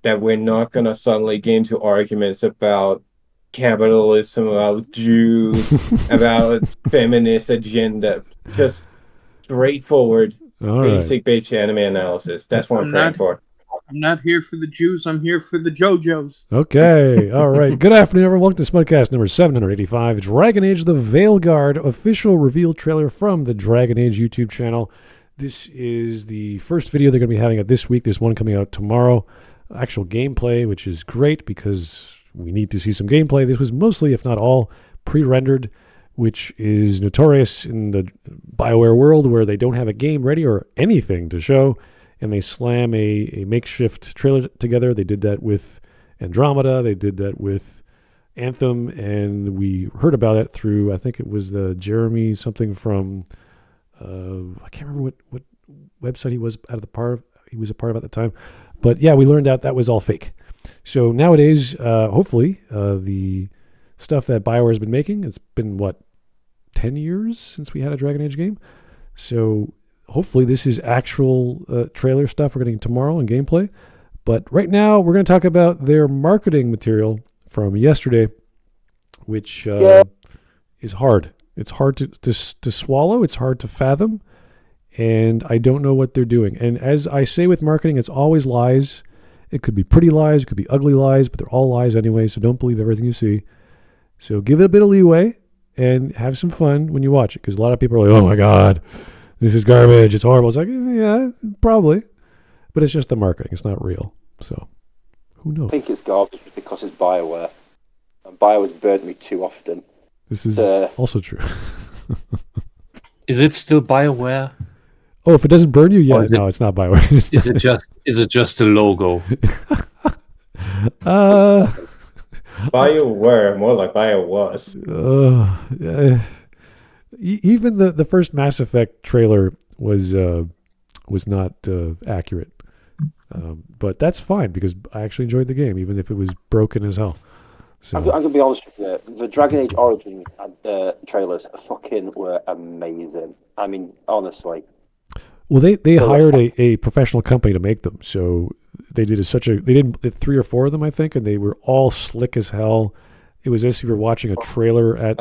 that we're not gonna suddenly get into arguments about capitalism, about Jews, about feminist agenda. Just straightforward, All right. basic bitch anime analysis. That's what I'm praying for. I'm not here for the Jews. I'm here for the JoJos. Okay. All right. Good afternoon, everyone. Welcome to Smudcast number 785. Dragon Age the Veilguard official reveal trailer from the Dragon Age YouTube channel. This is the first video they're going to be having out this week. There's one coming out tomorrow. Actual gameplay, which is great because we need to see some gameplay. This was mostly, if not all, pre-rendered, which is notorious in the Bioware world where they don't have a game ready or anything to show, and they slam a makeshift trailer together. They did that with Andromeda. They did that with Anthem, and we heard about it through, I think it was Jeremy something from, I can't remember what website he was a part of at the time. But yeah, we learned out that was all fake. So nowadays, hopefully, the stuff that BioWare has been making, it's been, 10 years since we had a Dragon Age game? So hopefully this is actual trailer stuff we're getting tomorrow in gameplay. But right now, we're going to talk about their marketing material from yesterday, which is hard. It's hard to swallow. It's hard to fathom. And I don't know what they're doing. And as I say with marketing, it's always lies. It could be pretty lies. It could be ugly lies, but they're all lies anyway, so don't believe everything you see. So give it a bit of leeway and have some fun when you watch it, because a lot of people are like, oh my God, this is garbage. It's horrible. It's like, yeah, probably. But it's just the marketing. It's not real. So who knows? I think it's garbage because it's Bioware. And Bioware's burned me too often. This is also true. Is it still Bioware? Oh, if it doesn't burn you, yeah, no, it's not Bioware. Is it just a logo? BioWare, more like BioWas. Even the first Mass Effect trailer was not accurate, but that's fine because I actually enjoyed the game, even if it was broken as hell. So I'm going to be honest with you. The Dragon Age Origins trailers fucking were amazing. I mean, honestly. Well, they hired a professional company to make them, so they did they did 3 or 4 of them, I think, and they were all slick as hell. It was as if you were watching a trailer at.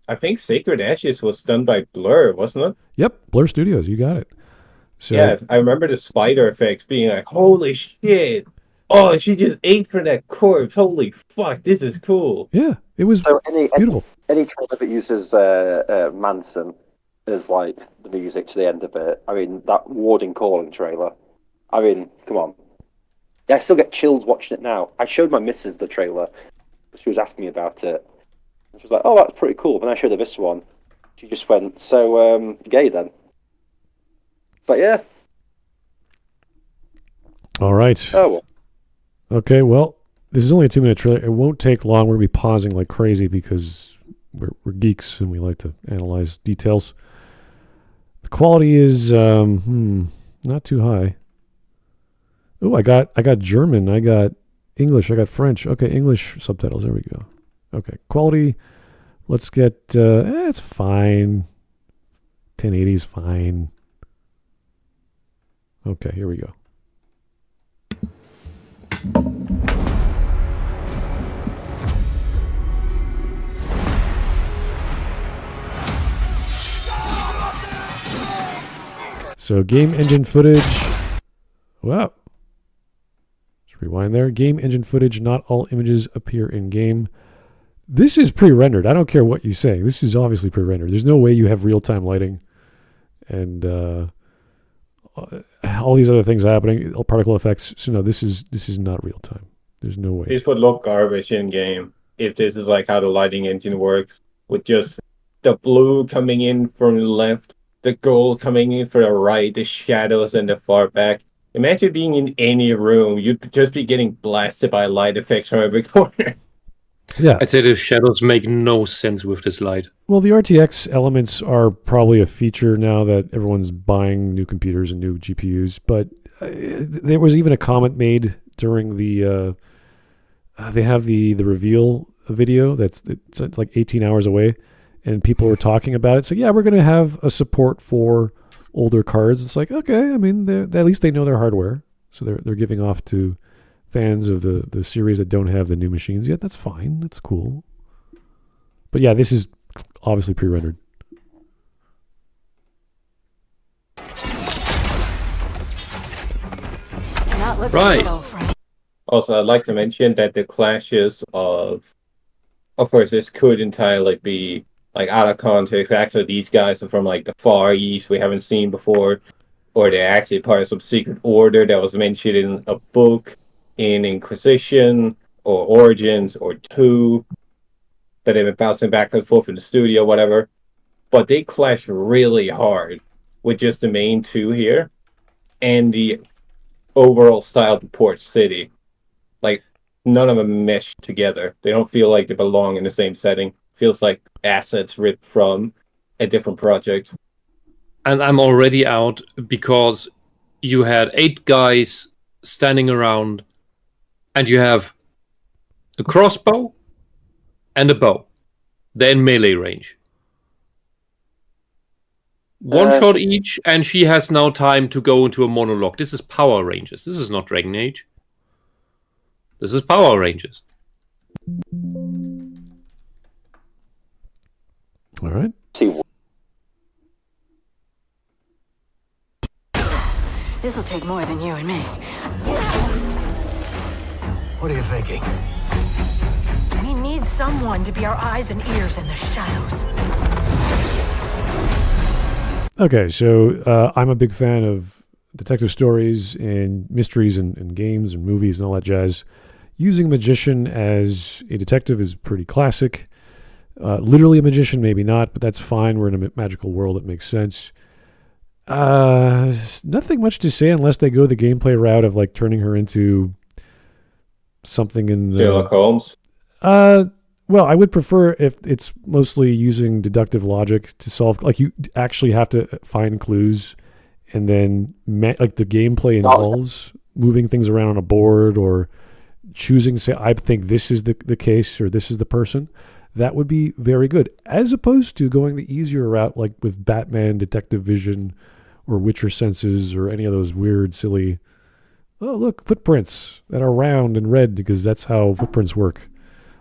I think Sacred Ashes was done by Blur, wasn't it? Yep, Blur Studios. You got it. So, yeah, I remember the spider effects being like, "Holy shit! Oh, she just ate for that corpse! Holy fuck, this is cool!" Yeah, it was beautiful. Any trailer that uses Manson as like the music to the end of it. I mean, that Warden Calling trailer. I mean, come on. Yeah, I still get chills watching it now. I showed my missus the trailer. She was asking me about it. She was like, "Oh, that's pretty cool." When I showed her this one, she just went, "So, gay then?" But yeah. All right. Oh well. Okay, well, this is only a 2-minute trailer. It won't take long. We're going to be pausing like crazy because we're geeks and we like to analyze details. The quality is not too high. Oh, I got German. I got English. I got French. Okay, English subtitles. There we go. Okay, quality. Let's get. It's fine. 1080 is fine. Okay, here we go. So game engine footage. Wow. Let's rewind there. Game engine footage. Not all images appear in game. This is pre-rendered. I don't care what you say. This is obviously pre-rendered. There's no way you have real-time lighting and all these other things happening, particle effects. So no, this is not real-time. There's no way. This would look garbage in game if this is like how the lighting engine works, with just the blue coming in from the left, the gold coming in from the right, the shadows in the far back. Imagine being in any room, you'd just be getting blasted by light effects from every corner. Yeah. I'd say the shadows make no sense with this light. Well, the RTX elements are probably a feature now that everyone's buying new computers and new GPUs, but there was even a comment made during the they have the reveal video it's like 18 hours away, and people were talking about it. So yeah, we're going to have a support for older cards. It's like, okay, I mean, at least they know their hardware, so they're giving off to fans of the series that don't have the new machines yet, that's fine. That's cool. But yeah, this is obviously pre-rendered. Not looking Right. so, Frank. Also, I'd like to mention that the clashes of course, this could entirely be like out of context. Actually, these guys are from like the Far East we haven't seen before, or they're actually part of some secret order that was mentioned in a book in Inquisition or Origins or 2 that they've been bouncing back and forth in the studio, whatever. But they clash really hard with just the main two here and the overall style of the port city. Like, none of them mesh together. They don't feel like they belong in the same setting. Feels like assets ripped from a different project. And I'm already out because you had 8 guys standing around, and you have a crossbow and a bow. They're in melee range. One shot each, and she has now time to go into a monologue. This is Power Rangers. This is not Dragon Age. This is Power Rangers. All right. This'll take more than you and me. What are you thinking? We need someone to be our eyes and ears in the shadows. Okay, so I'm a big fan of detective stories and mysteries and games and movies and all that jazz. Using a magician as a detective is pretty classic. Literally a magician, maybe not, but that's fine. We're in a magical world. It makes sense. Nothing much to say unless they go the gameplay route of like turning her into something in Sherlock Holmes. Well, I would prefer if it's mostly using deductive logic to solve. Like you actually have to find clues, and then like the gameplay involves moving things around on a board or choosing. Say, I think this is the case or this is the person. That would be very good, as opposed to going the easier route, like with Batman Detective Vision or Witcher Senses or any of those weird, silly. Oh, look, footprints that are round and red because that's how footprints work.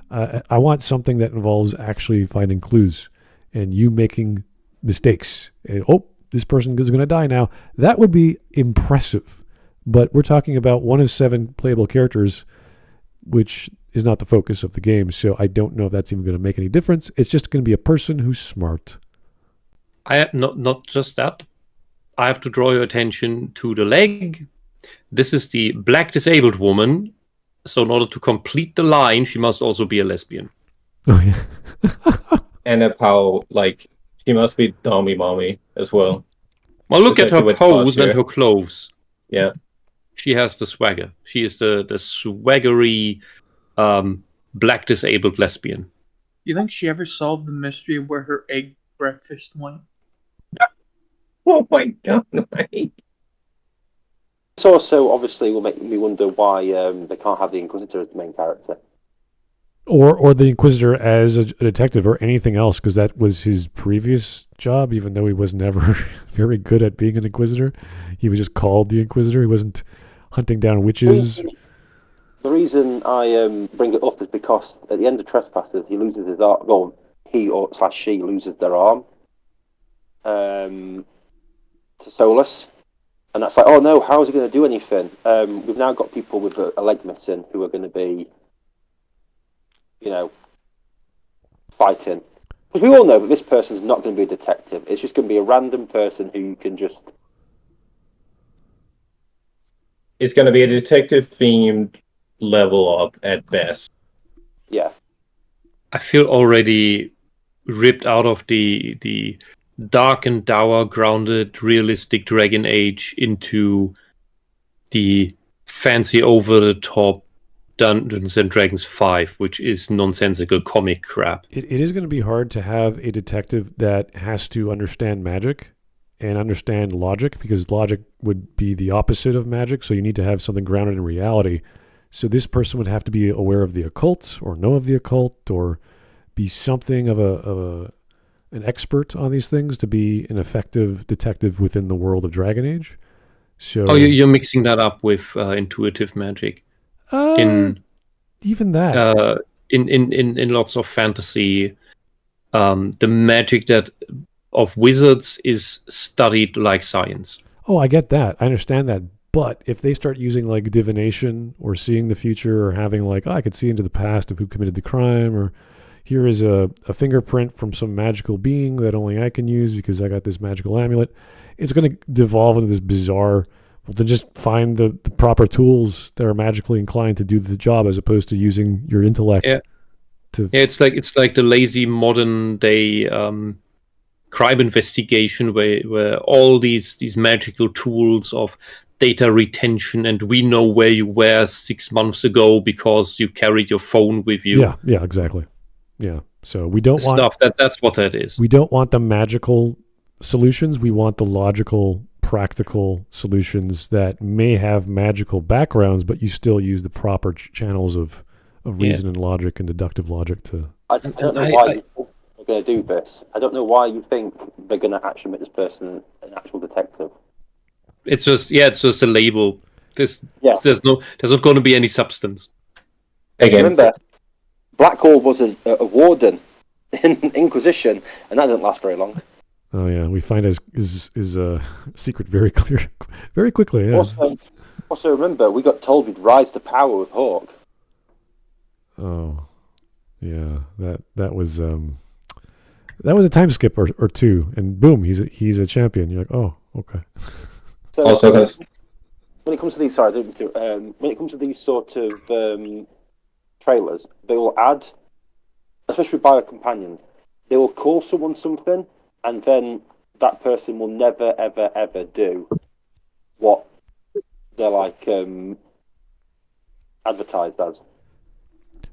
I want something that involves actually finding clues and you making mistakes. And, this person is going to die now. That would be impressive. But we're talking about one of 7 playable characters, which is not the focus of the game. So I don't know if that's even going to make any difference. It's just going to be a person who's smart. Not just that. I have to draw your attention to the leg. This is the black disabled woman. So in order to complete the line, she must also be a lesbian. Oh, yeah. And she must be Dommy Mommy as well. Well, look at Especially her with pose and posture. her clothes. Yeah. She has the swagger. She is the swaggery black disabled lesbian. You think she ever solved the mystery of where her egg breakfast went? Oh my god, right? This also obviously will make me wonder why they can't have the Inquisitor as the main character. Or the Inquisitor as a detective or anything else, because that was his previous job, even though he was never very good at being an Inquisitor. He was just called the Inquisitor. He wasn't hunting down witches. The reason I bring it up is because at the end of Trespassers, he loses his arm. Well, he/she loses their arm to Solus. And that's like, oh no, how is he going to do anything? We've now got people with a leg missing who are going to be, fighting. Because we all know that this person's not going to be a detective. It's just going to be a random person who can just... It's going to be a detective-themed level up at best. Yeah. I feel already ripped out of the dark and dour, grounded, realistic Dragon Age into the fancy, over-the-top Dungeons and Dragons 5, which is nonsensical comic crap. It is going to be hard to have a detective that has to understand magic and understand logic, because logic would be the opposite of magic, so you need to have something grounded in reality. So this person would have to be aware of the occult, or know of the occult, or be something of an expert on these things to be an effective detective within the world of Dragon Age. So, you're mixing that up with intuitive magic. in even that. in lots of fantasy, the magic that of wizards is studied like science. Oh, I get that. I understand that. But if they start using like divination or seeing the future or having like, I could see into the past of who committed the crime, or here is a fingerprint from some magical being that only I can use because I got this magical amulet, it's going to devolve into this bizarre, well, then just find the proper tools that are magically inclined to do the job as opposed to using your intellect. Yeah. It's like the lazy modern day crime investigation where all these magical tools of data retention, and we know where you were 6 months ago because you carried your phone with you. Yeah, exactly. Yeah. So we don't want stuff that's what that is. We don't want the magical solutions. We want the logical, practical solutions that may have magical backgrounds, but you still use the proper channels of reason and logic and deductive logic to. I don't know why you think they're going to do this. I don't know why you think they're going to actually make this person an actual detective. It's just a label. There's not going to be any substance. Again, Remember, Blackhall was a warden in Inquisition, and that didn't last very long. Oh yeah, we find his secret very clear, very quickly. Yeah. Also, remember, we got told we'd rise to power with Hawk. Oh, yeah, that was a time skip or two, and boom, he's a champion. You're like, oh, okay. So, also, when it comes to these, when it comes to these sort of trailers, they will add, especially by companions, they will call someone something, and then that person will never, ever, ever do what they're like advertised as.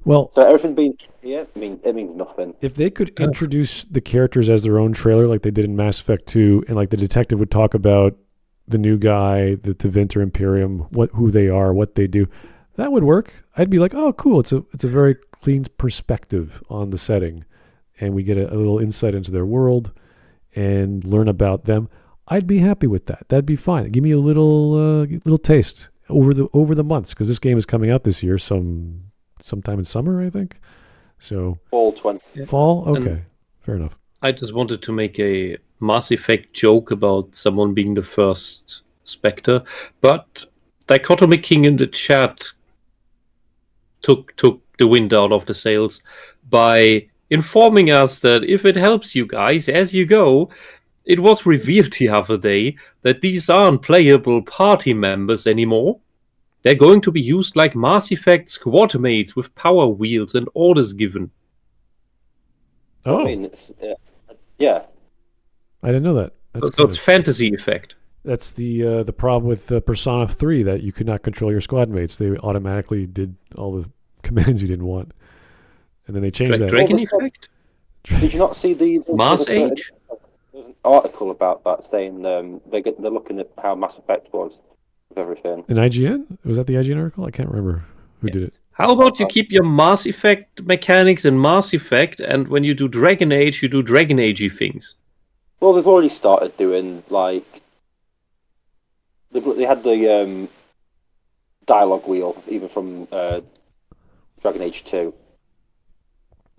Well, so everything being here, it means nothing. If they could introduce the characters as their own trailer, like they did in Mass Effect 2, and like the detective would talk about the new guy, the Tevinter Imperium, who they are, what they do, that would work. I'd be like, oh, cool. It's a very clean perspective on the setting, and we get a little insight into their world and learn about them. I'd be happy with that. That'd be fine. Give me a little taste over the months, because this game is coming out this year, sometime in summer, I think. So Fall 20. Fall? Okay. Fair enough. I just wanted to make a Mass Effect joke about someone being the first Spectre, but Dichotomy King in the chat took the wind out of the sails by informing us that if it helps you guys as you go, it was revealed the other day that these aren't playable party members anymore. They're going to be used like Mass Effect squad mates with power wheels and orders given. Oh. I mean, yeah. I didn't know that. So it's fantasy effect. That's the problem with Persona 3, that you could not control your squad mates. They automatically did all the commands you didn't want. And then they changed that. Dragon effect? Did you not see the Mass Age? There's an article about that saying they're looking at how Mass Effect was with everything. In IGN? Was that the IGN article? I can't remember who did it. How about you keep your Mass Effect mechanics in Mass Effect, and when you do Dragon Age, you do Dragon Age-y things? Well, they've already started doing, like... They had the dialogue wheel, even from Dragon Age 2,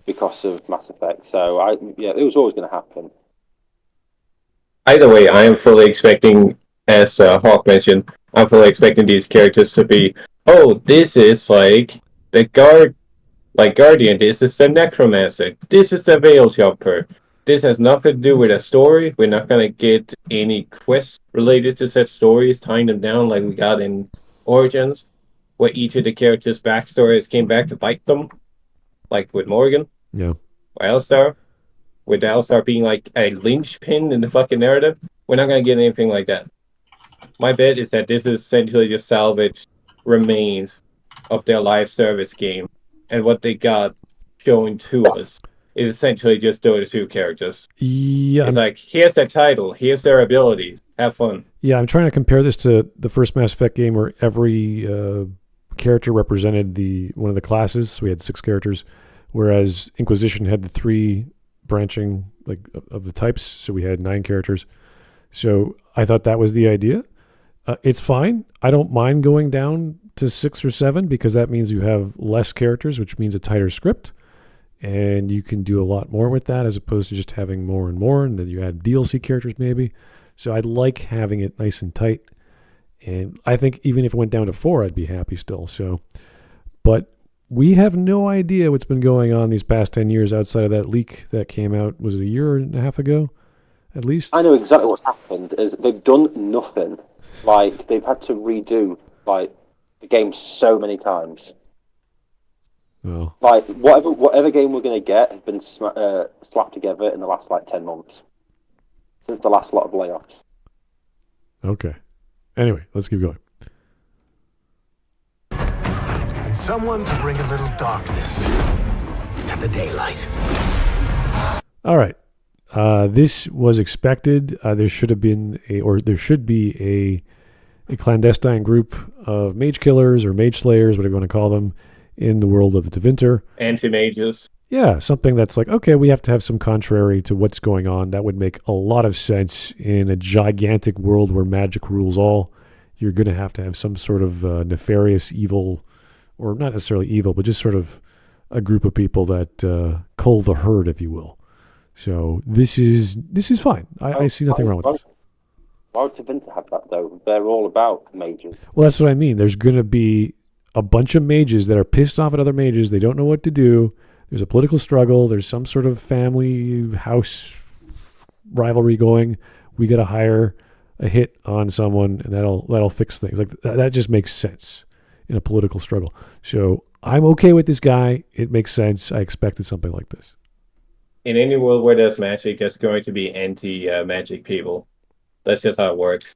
because of Mass Effect. So, it was always going to happen. Either way, I am fully expecting, as Hawk mentioned, I'm fully expecting these characters to be, oh, this is like the Guardian, this is the Necromancer, this is the Veil Jumper. This has nothing to do with a story. We're not going to get any quests related to such stories, tying them down like we got in Origins, where each of the characters' backstories came back to bite them, like with Morgan. Yeah. Or Elstar. With Elstar being like a linchpin in the fucking narrative. We're not going to get anything like that. My bet is that this is essentially just salvaged remains of their live service game. And what they got shown to us is essentially just those two characters. Yeah. It's like, here's their title, here's their abilities, have fun. Yeah, I'm trying to compare this to the first Mass Effect game where every character represented one of the classes. So we had 6 characters, whereas Inquisition had the 3 branching of the types. So we had 9 characters. So I thought that was the idea. It's fine. I don't mind going down to 6 or 7 because that means you have less characters, which means a tighter script. And you can do a lot more with that as opposed to just having more and more. And then you add DLC characters maybe. So I'd like having it nice and tight. And I think even if it went down to 4, I'd be happy still. So, but we have no idea what's been going on these past 10 years outside of that leak that came out. Was it a year and a half ago, at least? I know exactly what's happened. Is they've done nothing. Like, they've had to redo, like, the game so many times. Oh. Like, whatever game we're going to get has been slapped together in the last, 10 months. Since the last lot of layoffs. Okay. Anyway, let's keep going. And someone to bring a little darkness to the daylight. All right. This was expected. There should be a clandestine group of mage killers or mage slayers, whatever you want to call them, in the world of Tevinter. Anti-mages. Yeah, something that's like, okay, we have to have some contrary to what's going on. That would make a lot of sense in a gigantic world where magic rules all. You're going to have some sort of nefarious evil, or not necessarily evil, but just sort of a group of people that cull the herd, if you will. So this is fine. I see nothing wrong with this. Why would Tevinter have that, though? They're all about mages. Well, that's what I mean. There's going to be a bunch of mages that are pissed off at other mages. They don't know what to do. There's a political struggle. There's some sort of family house rivalry going. We got to hire a hit on someone, and that'll fix things. Like that just makes sense in a political struggle. So I'm okay with this guy. It makes sense. I expected something like this. In any world where there's magic, there's going to be anti-magic people. That's just how it works.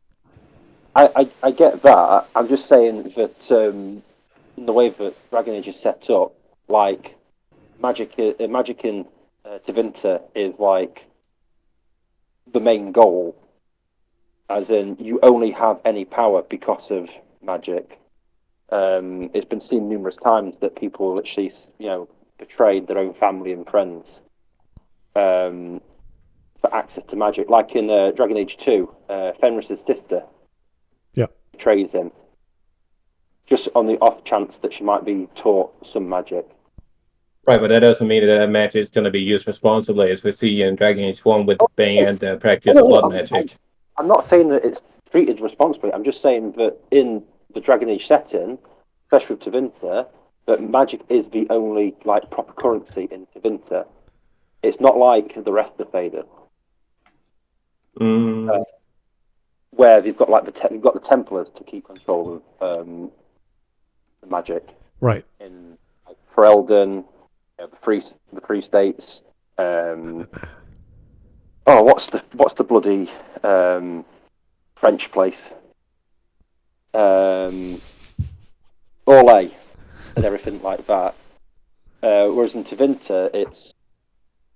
I get that. I'm just saying that in the way that Dragon Age is set up, like magic in Tevinter is like the main goal, as in you only have any power because of magic. It's been seen numerous times that people literally, betrayed their own family and friends for access to magic. Like in Dragon Age 2, Fenris's sister betrays him just on the off chance that she might be taught some magic. Right, but that doesn't mean that that magic is going to be used responsibly, as we see in Dragon Age 1 with banned practice blood magic. I'm not saying that it's treated responsibly. I'm just saying that in the Dragon Age setting, especially with Tevinter, that magic is the only proper currency in Tevinter. It's not like the rest of Vader, where they've got they've got the Templars to keep control of the magic. Right. In Ferelden, the Free States. What's the bloody French place? Orlais and everything like that. Whereas in Tevinter, it's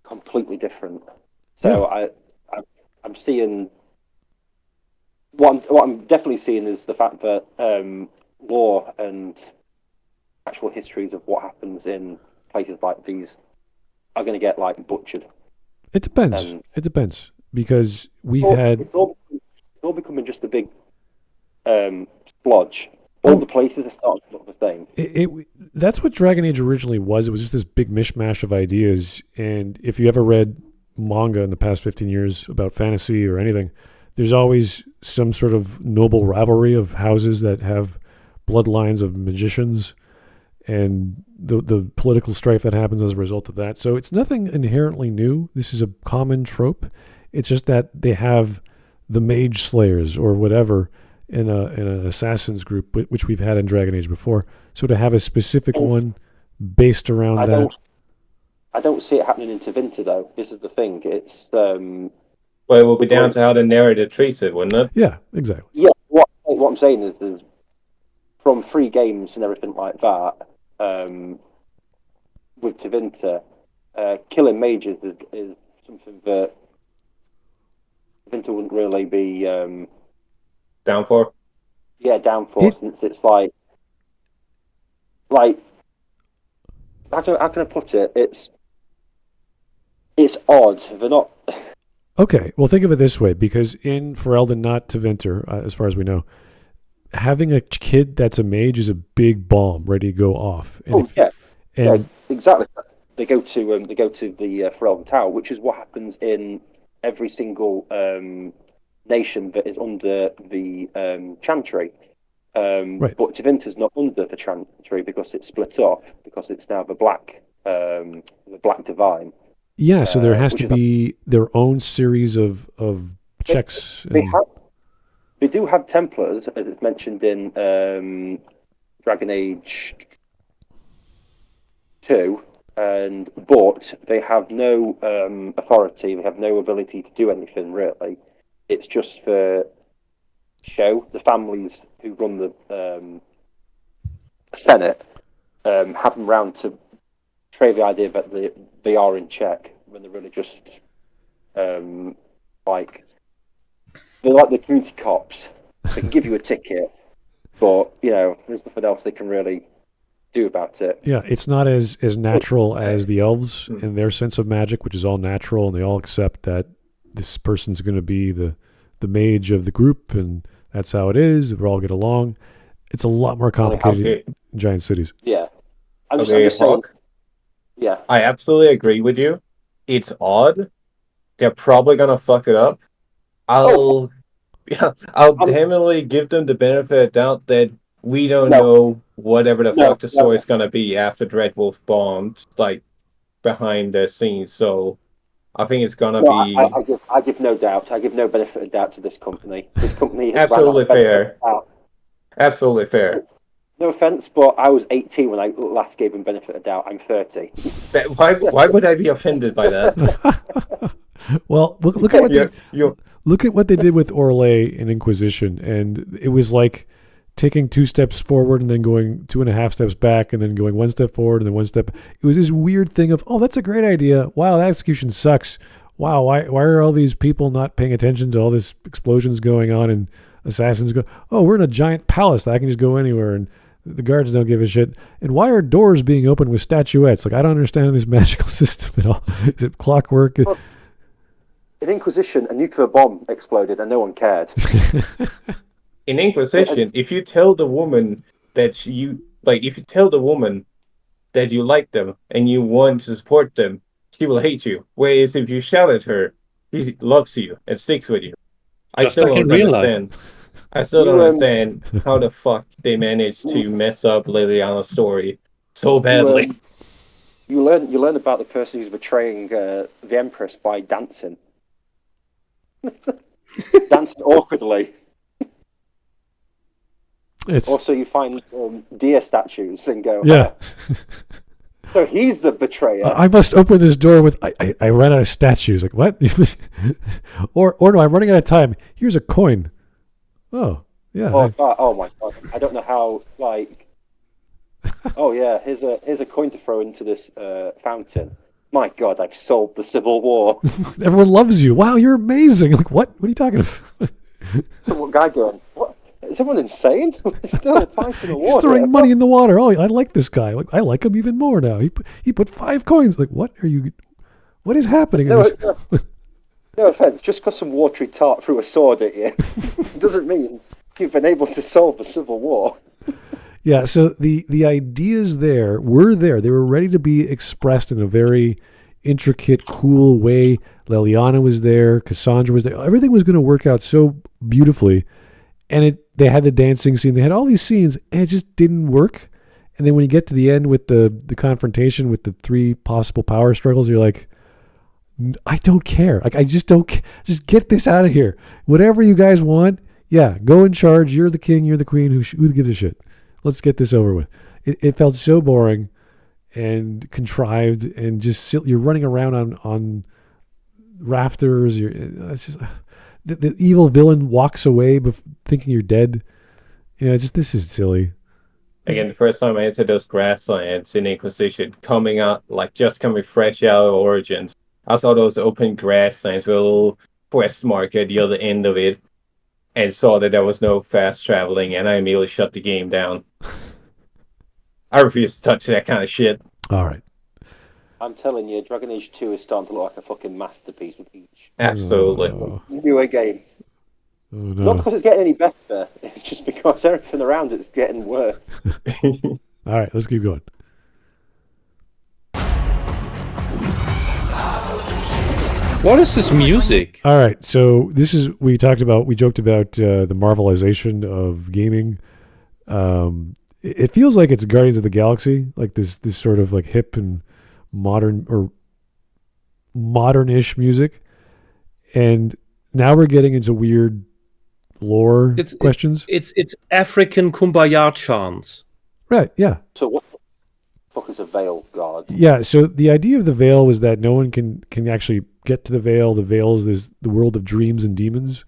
completely different. So I'm seeing what I'm definitely seeing is the fact that lore and actual histories of what happens in places like these are going to get butchered. It depends. It depends because it's all becoming just a big splodge. All the places are starting to look the same. That's what Dragon Age originally was. It was just this big mishmash of ideas. And if you ever read manga in the past 15 years about fantasy or anything, there's always some sort of noble rivalry of houses that have bloodlines of magicians and the political strife that happens as a result of that. So it's nothing inherently new. This is a common trope. It's just that they have the mage slayers or whatever in an assassins group, which we've had in Dragon Age before. So to have a specific one based around I don't see it happening in Tevinter, though. This is the thing. It's well, it will be down to how the narrative treats it, wouldn't it? Yeah, exactly. Yeah, what I'm saying is from free games and everything like that, with Tevinter, killing mages is something that Tevinter wouldn't really be down for. Yeah, down for, since it's like how can I put it? It's odd. They're not. Okay, well, think of it this way, because in Ferelden, not Tevinter, as far as we know, having a kid that's a mage is a big bomb ready to go off. And yeah, and exactly. They go to the Ferelden Tower, which is what happens in every single nation that is under the Chantry. Right. But Tevinter's not under the Chantry because it's split off, because it's now the Black Divine. yeah, so there has which to is be their own series of checks. They do have Templars, as it's mentioned in Dragon Age 2, but they have no authority. They have no ability to do anything really. It's just for show. The families who run the Senate have them round to portray the idea that they are in check when they're really just like. They're like the community cops. They can give you a ticket, but there's nothing else they can really do about it. Yeah, it's not as natural as the elves in their sense of magic, which is all natural, and they all accept that this person's going to be the mage of the group, and that's how it is. We all get along. It's a lot more complicated in giant cities. Yeah. I'm Okay, just saying, Hawk, yeah. I absolutely agree with you. It's odd. They're probably gonna fuck it up. I'll definitely give them the benefit of doubt that we don't know whatever the fuck the story is gonna be after Dreadwolf bombed, like behind the scenes. So I think it's gonna be I give no doubt. I give no benefit of doubt to this company. This company has absolutely ran out of benefit fair. of doubt. Absolutely fair. No offense, but I was 18 when I last gave them benefit of doubt. I'm 30. Why would I be offended by that? Well, look at what look at what they did with Orlais and Inquisition, and it was like taking 2 steps forward and then going 2.5 steps back and then going 1 step forward and then 1 step. It was this weird thing of, oh, that's a great idea. Wow, that execution sucks. Wow, why are all these people not paying attention to all this explosions going on and assassins go, oh, we're in a giant palace that I can just go anywhere and the guards don't give a shit. And why are doors being opened with statuettes? Like, I don't understand this magical system at all. Is it clockwork? Well, in Inquisition, a nuclear bomb exploded and no one cared. In Inquisition, if you tell the woman that you like them and you want to support them, she will hate you. Whereas if you shout at her, she loves you and sticks with you. I still don't understand how the fuck they managed to mess up Liliana's story so badly. You learn about the person who's betraying the Empress by dancing. Dancing awkwardly. Also, you find deer statues and go, yeah. So he's the betrayer. I must open this door with, I ran out of statues. Like, what? or no, I'm running out of time. Here's a coin. Oh, yeah. Oh my God. I don't know how, like, oh yeah, here's a coin to throw into this fountain. My God, I've solved the Civil War. Everyone loves you. Wow, you're amazing. Like, what? What are you talking about? Some guy going, what? Is everyone insane? We're still fighting the war. He's throwing money in the water. Oh, I like this guy. I like him even more now. He put 5 coins. Like, what is happening? No offense. Just because some watery tart threw a sword at you doesn't mean you've been able to solve the Civil War. Yeah, so the ideas were there. They were ready to be expressed in a very intricate, cool way. Liliana was there. Cassandra was there. Everything was going to work out so beautifully. And they had the dancing scene. They had all these scenes, and it just didn't work. And then when you get to the end with the confrontation with the 3 possible power struggles, you're like, I don't care. Like, I just don't care. Just get this out of here. Whatever you guys want, yeah, go in charge. You're the king. You're the queen. Who gives a shit? Let's get this over with. It felt so boring and contrived, and just you're running around on rafters. It's just the evil villain walks away thinking you're dead. This is silly. Again, the first time I entered those grasslands in Inquisition, coming fresh out of Origins, I saw those open grasslands with a little quest marker at the other end of it, and saw that there was no fast traveling, and I immediately shut the game down. I refuse to touch that kind of shit. All right. I'm telling you, Dragon Age 2 is starting to look like a fucking masterpiece with each. Absolutely. Oh. New game. Oh Not no! because it's getting any better. It's just because everything around it's getting worse. All right, let's keep going. What is this music? All right, so this is we joked about the Marvelization of gaming. It feels like it's Guardians of the Galaxy, like this sort of like hip and modern or modern-ish music, and now we're getting into weird lore questions. It's African kumbaya chants. Right? Yeah. So what the fuck is a Veilguard? Yeah. So the idea of the veil was that no one can actually get to the veil. The veil is the world of dreams and demons,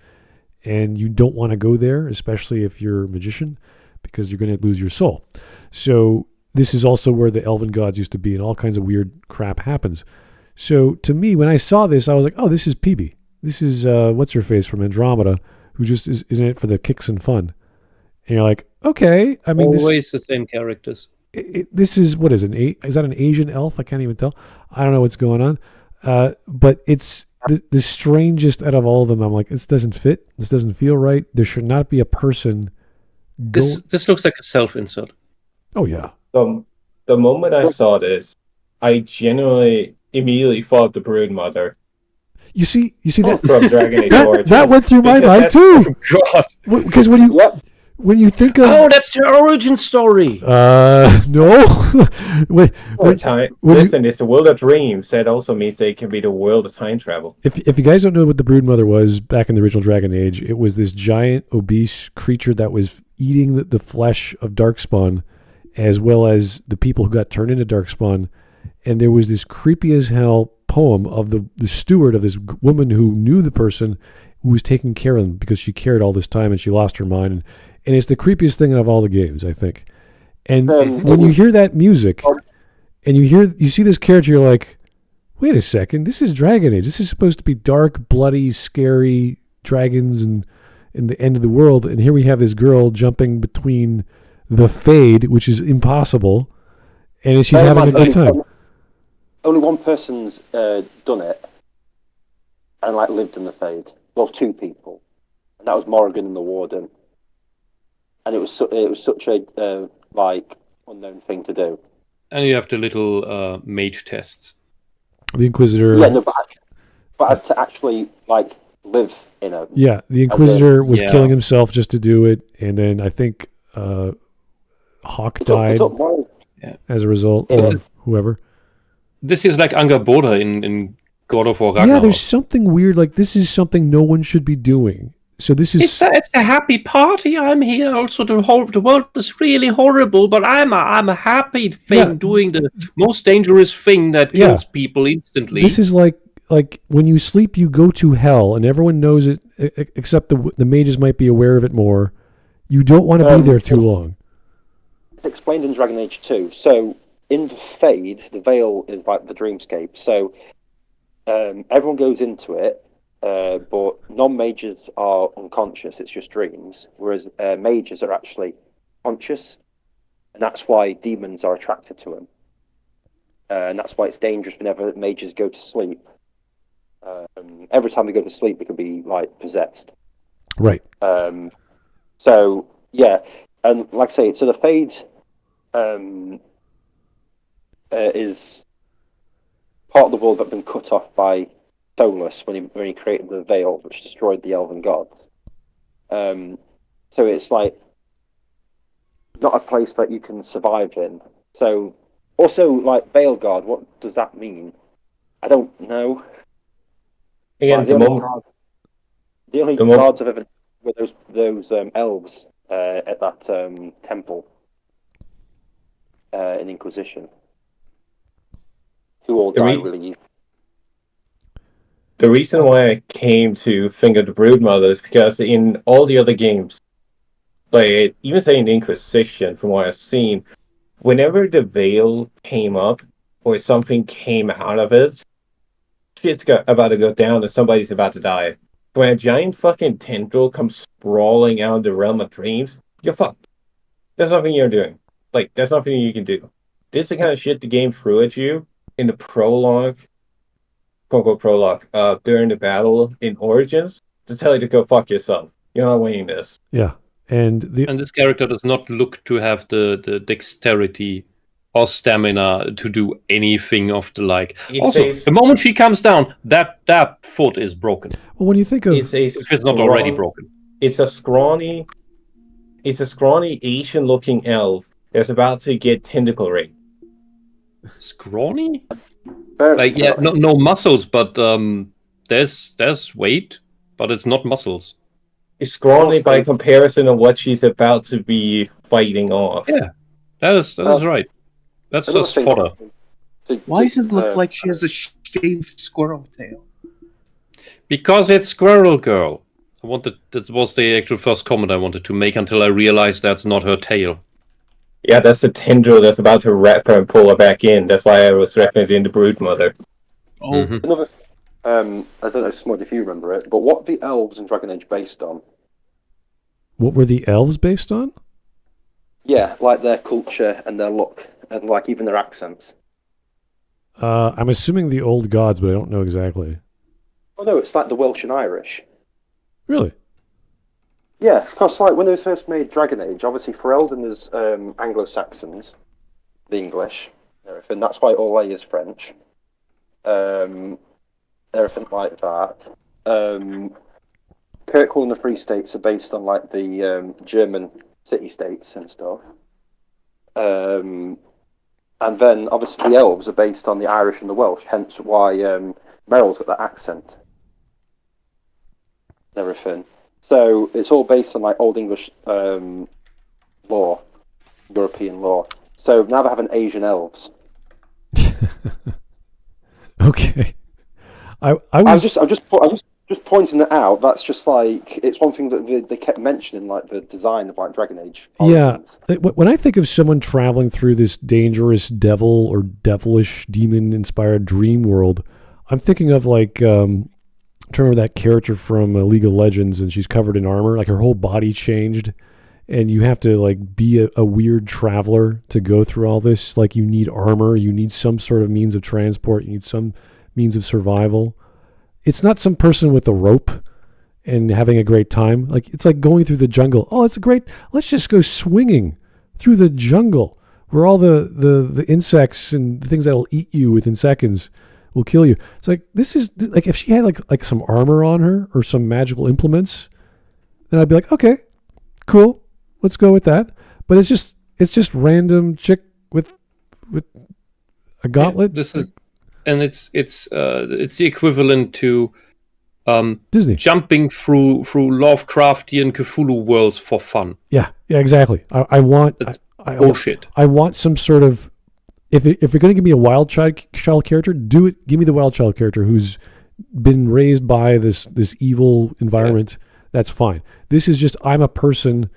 and you don't want to go there, especially if you're a magician, because you're going to lose your soul. So this is also where the elven gods used to be, and all kinds of weird crap happens. So to me, when I saw this, I was like, oh, this is PB. This is what's her face from Andromeda, who just is in it for the kicks and fun. And you're like, okay, I mean, Always the same characters. this is what is is that an Asian elf? I can't even tell. I don't know what's going on. But it's the strangest out of all of them. I'm like, this doesn't fit. This doesn't feel right. There should not be a person. This looks like a self-insert. Oh yeah. The moment I saw this, I genuinely immediately thought the Broodmother You see that from Dragon Age Origins. that went through my mind too. God. Because when you think of that's your origin story. no. Listen, it's the world of dreams. That also means it can be the world of time travel. If you guys don't know what the Broodmother was back in the original Dragon Age, it was this giant obese creature that was eating the flesh of Darkspawn, as well as the people who got turned into Darkspawn. And there was this creepy as hell poem of the steward of this woman who knew the person who was taking care of them because she cared all this time and she lost her mind. And it's the creepiest thing out of all the games, I think. And when you hear that music and you see this character, you're like, wait a second, this is Dragon Age. This is supposed to be dark, bloody, scary dragons and the end of the world. And here we have this girl jumping between the Fade, which is impossible, and she's having a good time. Only one person's done it and lived in the Fade. Well, two people, and that was Morrigan and the Warden. And it was such a unknown thing to do. And you have the little mage tests. The Inquisitor. Yeah, no, but as to actually live in a. Yeah, the Inquisitor was killing himself just to do it, and then I think Hawk died as a result, or whoever. This is like Angerboda in God of War Ragnarok. Yeah, there's something weird. Like this is something no one should be doing. So this is it's a happy party. I'm here. Also, the world is really horrible, but I'm a happy thing doing the most dangerous thing that kills people instantly. This is like when you sleep, you go to hell, and everyone knows it, except the mages might be aware of it more. You don't want to be there too long. It's explained in Dragon Age 2. So in the Fade, the Veil is like the dreamscape. So everyone goes into it. But non-mages are unconscious, it's just dreams, whereas mages are actually conscious, and that's why demons are attracted to them. And that's why it's dangerous whenever mages go to sleep. Every time they go to sleep, they can be possessed. Right. So, yeah, and like I say, so the Fade is part of the world that's been cut off by Solus when he created the Veil, which destroyed the elven gods. So it's not a place that you can survive in. So also Veilguard, what does that mean? I don't know. Again, the only gods I've ever were those elves at that temple in Inquisition, who all died really. The reason why I came to think of the Broodmother is because in all the other games, even say in Inquisition, from what I've seen, whenever the Veil came up or something came out of it, shit's about to go down and somebody's about to die. When a giant fucking tendril comes sprawling out of the realm of dreams, you're fucked. There's nothing you're doing. There's nothing you can do. This is the kind of shit the game threw at you in the prologue. Quote-unquote prologue, during the battle in Origins, to tell you to go fuck yourself. You're not winning this. Yeah. And this character does not look to have the dexterity or stamina to do anything of the like. Also, the moment she comes down, that foot is broken. Well, when you think of if it's not already broken, it's a scrawny Asian-looking elf that's about to get tentacle raped. Scrawny? Like, yeah, no muscles, but there's weight, but it's not muscles. It's scrawny by comparison of what she's about to be fighting off. Yeah, that is right. That's just fodder. Why does it look like she has a shaved squirrel tail? Because it's Squirrel Girl. That was the actual first comment I wanted to make until I realized that's not her tail. Yeah, that's the tendril that's about to wrap her and pull her back in. That's why I was referencing the Broodmother. Oh. Mm-hmm. Another, I don't know, Smud, if you remember it, but what are the elves in Dragon Age based on? What were the elves based on? Yeah, like their culture and their look, and like even their accents. I'm assuming the old gods, but I don't know exactly. Oh no, it's like the Welsh and Irish. Really? Yeah, because like when they first made Dragon Age, obviously Ferelden is Anglo-Saxons, the English, everything. That's why Orlais is French. Everything like that. Kirkwall and the Free States are based on like the German city-states and stuff. And then obviously the elves are based on the Irish and the Welsh, hence why Meryl's got that accent. And everything. So it's all based on like Old English law, European law. So now they're having Asian elves. Okay. I was just pointing that out. That's just like it's one thing that they kept mentioning, like the design of like Dragon Age. Yeah. When I think of someone traveling through this dangerous devil or devilish demon-inspired dream world, I'm thinking of like. I'm trying to remember that character from League of Legends, and she's covered in armor, like her whole body changed, and you have to like be a weird traveler to go through all this. Like you need armor, you need some sort of means of transport, you need some means of survival. It's not some person with a rope and having a great time. Like it's like going through the jungle. Oh, let's just go swinging through the jungle where all the insects and the things that'll eat you within seconds will kill you. It's like this is like if she had like some armor on her or some magical implements, then I'd be like, okay, cool, let's go with that. But it's just random chick with a gauntlet. Yeah, it's the equivalent to Disney jumping through Lovecraftian Cthulhu worlds for fun. Yeah, exactly. I want bullshit. I want some sort of. If you're going to give me a wild child character, do it. Give me the wild child character who's been raised by this evil environment. Yeah. That's fine. This is just I'm a person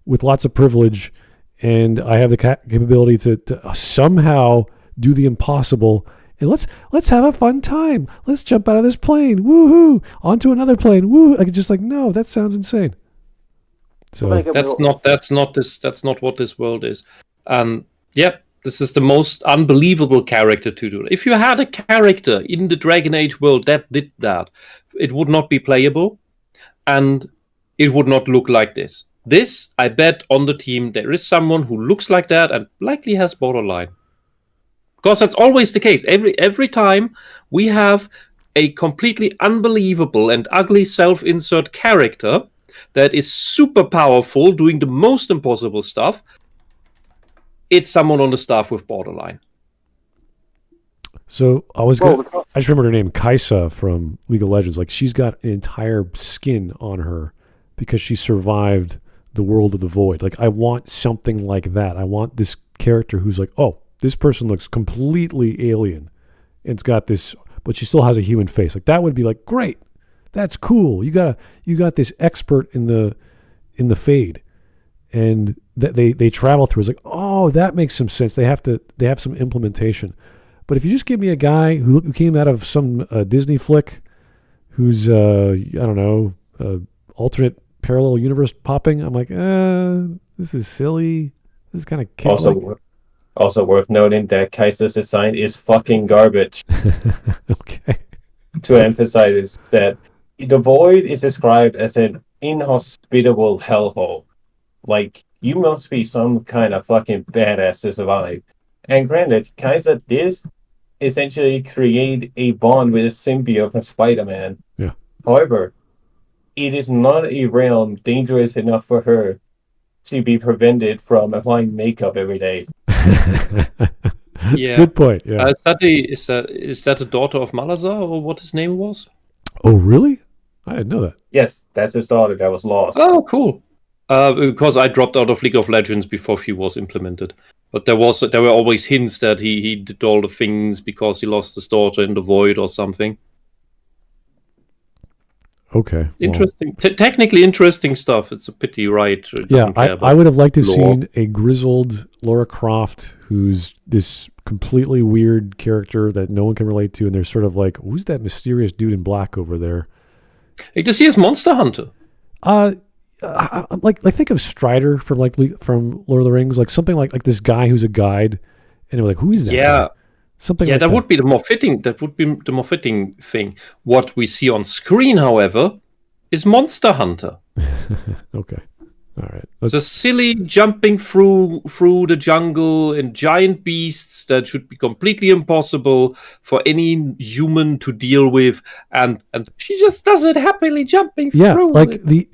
with lots of privilege, and I have the capability to somehow do the impossible. And let's have a fun time. Let's jump out of this plane, woohoo, onto another plane, woo. I could just like no, that sounds insane. So that's not what this world is. Yep. This is the most unbelievable character to do. If you had a character in the Dragon Age world that did that, it would not be playable, and it would not look like this. This, I bet on the team, there is someone who looks like that and likely has borderline. Because that's always the case. Every time we have a completely unbelievable and ugly self-insert character that is super powerful, doing the most impossible stuff, it's someone on the staff with borderline. So I just remembered her name, Kaisa from League of Legends. Like she's got an entire skin on her because she survived the world of the void. Like I want something like that. I want this character who's like, oh, this person looks completely alien. And it's got this, but she still has a human face. Like that would be like, great. That's cool. You got this expert in the Fade. And that they travel through. It's like, oh, that makes some sense. They have some implementation. But if you just give me a guy who came out of some Disney flick, who's I don't know, alternate parallel universe popping, I'm like, this is silly. This is kind of kid-like. Also worth noting that Kaisa's design is fucking garbage. Okay. To emphasize that the Void is described as an inhospitable hellhole. Like, you must be some kind of fucking badass to survive. And granted, Kaiser did essentially create a bond with a symbiote of Spider-Man. Yeah. However, it is not a realm dangerous enough for her to be prevented from applying makeup every day. Yeah. Good point. Yeah. Is that the daughter of Malazar, or what his name was? Oh, really? I didn't know that. Yes, that's his daughter that was lost. Oh, cool. Because I dropped out of League of Legends before she was implemented. But there were always hints that he did all the things because he lost his daughter in the void or something. Okay. Interesting. Technically interesting stuff. It's a pity, right? Yeah, I would have liked to have seen a grizzled Lara Croft who's this completely weird character that no one can relate to, and they're sort of like, who's that mysterious dude in black over there? Hey, to see his Monster Hunter. Like think of Strider from Lord of the Rings, like something like this guy who's a guide, and they're like, who is that? Yeah. guy? Something. Yeah, like that would be the more fitting. That would be the more fitting thing. What we see on screen, however, is Monster Hunter. Okay, all right. It's a silly jumping through the jungle and giant beasts that should be completely impossible for any human to deal with, and she just does it happily, jumping through. Like the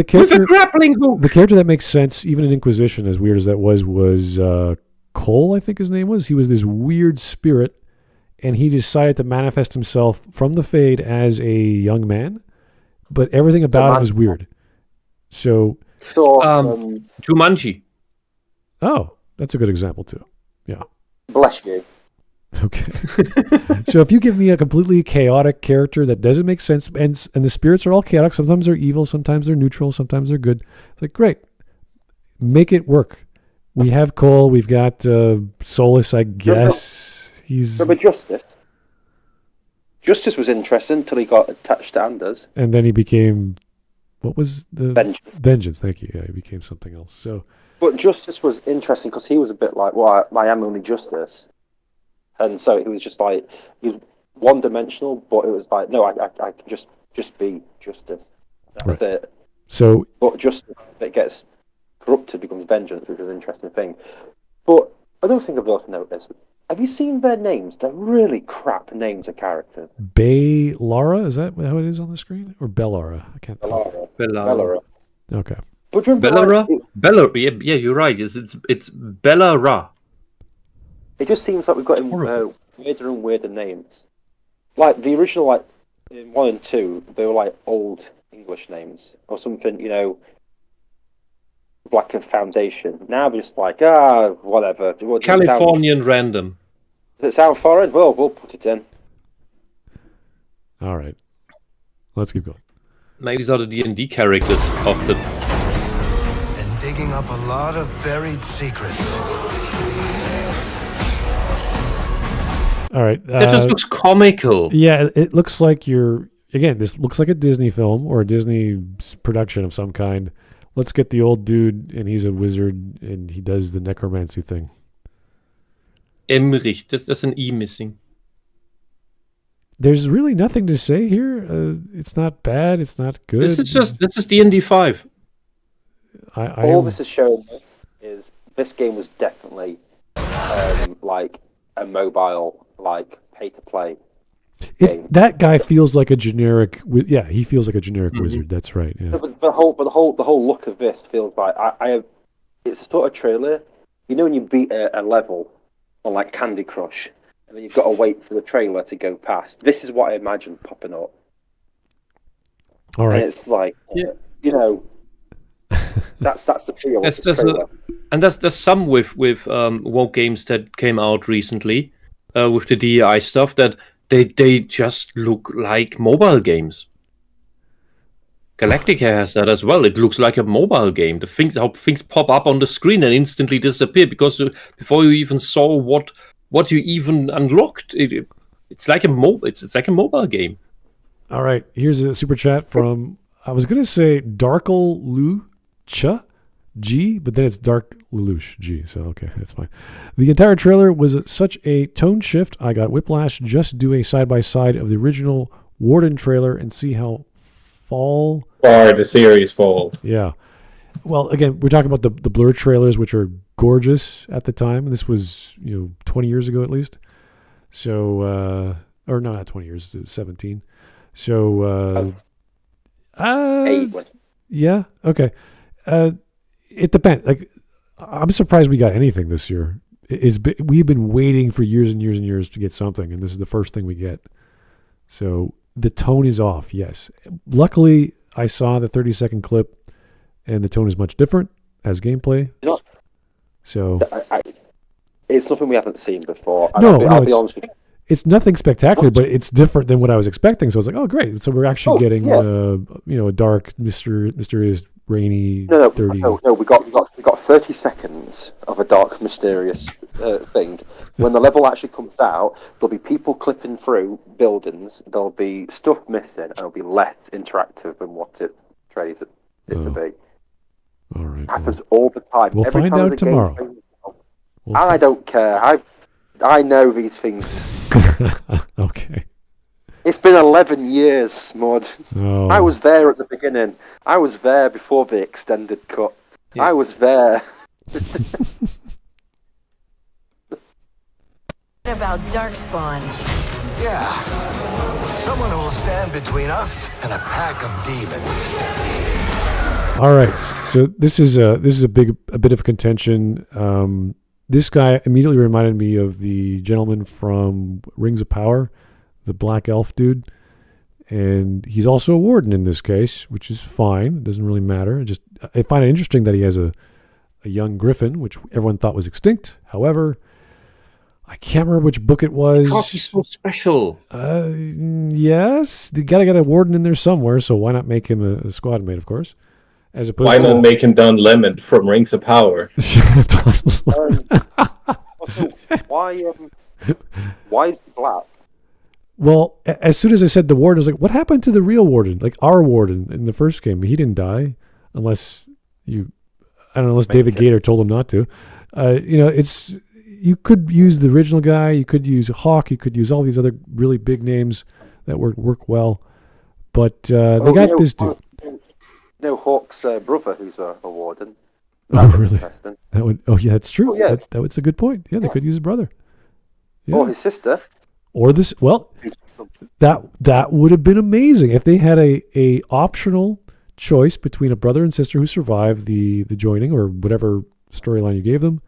character, with a grappling hook. The character that makes sense, even in Inquisition, as weird as that was Cole, I think his name was. He was this weird spirit, and he decided to manifest himself from the Fade as a young man, but everything about him was weird. So, Jumanji. Oh, that's a good example too. Yeah. Bless you. Okay. So if you give me a completely chaotic character that doesn't make sense, and the spirits are all chaotic, sometimes they're evil, sometimes they're neutral, sometimes they're good. It's like, great, make it work. We have Cole. We've got Solus, I guess. Remember Justice? Justice was interesting until he got attached to Anders. And then he became... What was the... Vengeance. Thank you. Yeah, he became something else. So, but Justice was interesting because he was a bit like, well, I am only Justice. And so he was just like... He was one-dimensional, but it was like, no, I can just be Justice. That's it. So... But Justice, it gets... corrupted becomes vengeance, which is an interesting thing. But I don't think I've also noticed. Have you seen their names? They're really crap names of characters. Lara, is that how it is on the screen? Or Bellara? I can't tell. Bellara. Okay. But remember, Bellara? Yeah, you're right. It's Bellara. It just seems like we've got weirder and weirder names. Like the original, like in 1 and 2, they were like old English names or something, like a foundation. Now we're just like, whatever. Californian random. Does it sound foreign? Well, we'll put it in. All right. Let's keep going. Maybe these are the D&D characters of the... And digging up a lot of buried secrets. All right. That just looks comical. Yeah, it looks like this looks like a Disney film or a Disney production of some kind. Let's get the old dude, and he's a wizard, and he does the necromancy thing. Emmerich, there's an E missing. There's really nothing to say here. It's not bad. It's not good. This is D&D 5. All this is showing me is this game was definitely like a mobile, like pay-to-play. That guy feels like a generic. He feels like a generic wizard. That's right. Yeah. But the whole look of this feels like it's a sort of trailer. When you beat a level on like Candy Crush, and then you've got to wait for the trailer to go past. This is what I imagine popping up. All right. And it's like, that's the feel. There's some with WoW games that came out recently with the DEI stuff that. They just look like mobile games. Galactica has that as well. It looks like a mobile game. How things pop up on the screen and instantly disappear because before you even saw what you even unlocked, it's like a mobile game. All right, here's a super chat from I was gonna say Darkle Lucha G, but then it's Dark Lelouch G, so okay, that's fine. The entire trailer was such a tone shift. I got whiplash. Just do a side-by-side of the original Warden trailer and see how fall far the series falls. Yeah. Well, again, we're talking about the Blur trailers, which are gorgeous at the time. This was 20 years ago at least. So, or no, not 20 years, 17. So, yeah, okay. It depends. Like, I'm surprised we got anything this year. We've been waiting for years and years and years to get something, and this is the first thing we get. So the tone is off. Yes. Luckily, I saw the 30-second clip, and the tone is much different as gameplay. So it's nothing we haven't seen before. No, I'll be honest with you. It's nothing spectacular, but it's different than what I was expecting. So I was like, oh, great. So we're actually getting, a dark, mysterious, rainy, dirty. No, we got 30 seconds of a dark, mysterious thing. When the level actually comes out, there'll be people clipping through buildings. There'll be stuff missing, and it'll be less interactive than what it trays it to be. All right. It happens all the time. We'll Every find time out there's a game tomorrow. thing, I don't care. I know these things. Okay. It's been 11 years, Smud. Oh. I was there at the beginning. I was there before the extended cut. Yeah. I was there. What about Darkspawn? Yeah. Someone who will stand between us and a pack of demons. All right. So this is a bit of contention. This guy immediately reminded me of the gentleman from Rings of Power, the black elf dude. And he's also a warden in this case, which is fine. It doesn't really matter. I find it interesting that he has a young griffin, which everyone thought was extinct. However, I can't remember which book it was. Because he's so special. Yes. You got to get a warden in there somewhere, so why not make him a squad mate, of course? As opposed Why not make him Dunn Lemon from Rings of Power? Why is he black? Well, as soon as I said the warden, I was like, what happened to the real warden? Like our warden in the first game. He didn't die unless David Gator told him not to. You could use the original guy. You could use Hawk. You could use all these other really big names that work well. But they got this dude. No, Hawk's brother, who's a warden. Oh, really? That's true. Oh, yeah. That's a good point. Yeah, they could use his brother. Yeah. Or his sister. Or this. Well, that would have been amazing if they had a optional choice between a brother and sister who survived the joining or whatever storyline you gave them,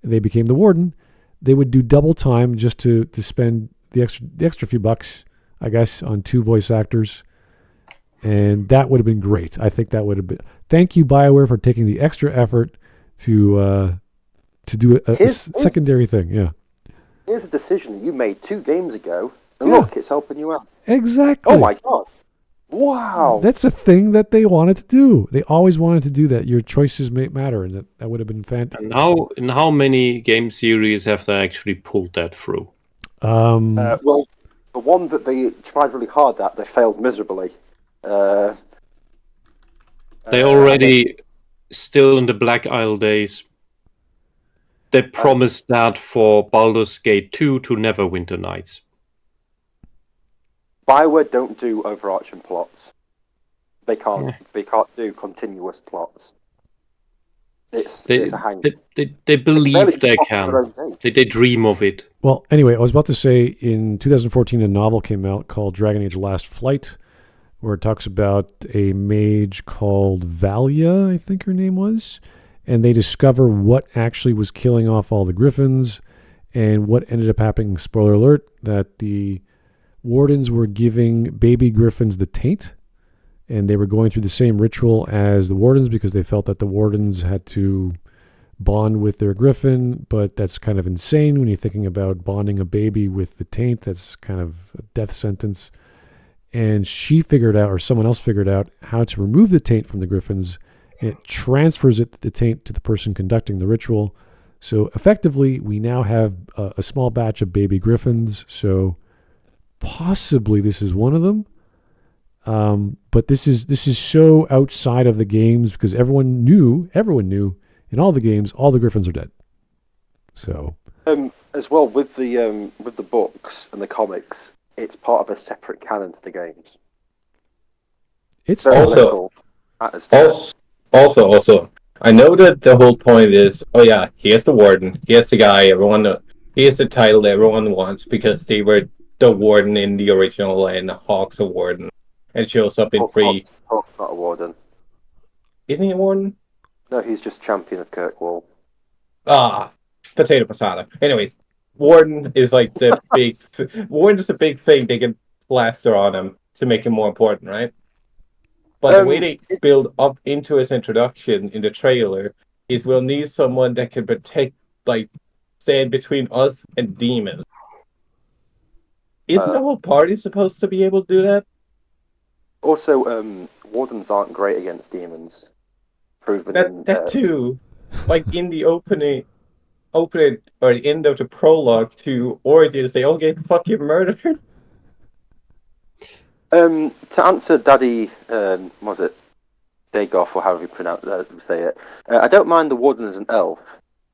and they became the warden. They would do double time just to spend the extra few bucks, I guess, on 2 voice actors. And that would have been great. I think that would have been. Thank you, Bioware, for taking the extra effort to do a secondary thing. Yeah. Here's a decision you made 2 games ago, and look, it's helping you out. Exactly. Oh my god! Wow. That's a thing that they wanted to do. They always wanted to do that. Your choices matter, and that would have been fantastic. And in how many game series have they actually pulled that through? Well, the one that they tried really hard at, they failed miserably. They already still in the Black Isle days. They promised that for Baldur's Gate 2 to Neverwinter Nights. Bioware don't do overarching plots. They can't. They can't do continuous plots. It's a hang. They believe they can. They dream of it. Well, anyway, I was about to say in 2014 a novel came out called Dragon Age Last Flight, where it talks about a mage called Valia, I think her name was, and they discover what actually was killing off all the griffins, and what ended up happening, spoiler alert, that the wardens were giving baby griffins the taint, and they were going through the same ritual as the wardens because they felt that the wardens had to bond with their griffin, but that's kind of insane when you're thinking about bonding a baby with the taint. That's kind of a death sentence. And she figured out, or someone else figured out, how to remove the taint from the griffins, and it transfers the taint to the person conducting the ritual. So effectively, we now have a small batch of baby griffins. So possibly this is one of them. But this is so outside of the games because everyone knew in all the games, all the griffins are dead. So as well with the books and the comics, it's part of a separate canon to the games. It's Very tough. Also- little. Also, I know that the whole point is, oh yeah, here's the warden, here's the guy here's the title that everyone wants because they were the warden in the original and Hawk's a warden, and shows up in free. Hawk's not a warden. Isn't he a warden? No, he's just champion of Kirkwall. Ah, potato. Anyways, warden is like the warden is the big thing they can plaster on him to make him more important, right? But the way they build up into his introduction in the trailer is we'll need someone that can stand between us and demons. Isn't the whole party supposed to be able to do that? Also, wardens aren't great against demons. Proven That too. Like in the opening or the end of the prologue to Origins, they all get fucking murdered. To answer Daddy, was it Dagoff or however you say it? I don't mind the warden as an elf.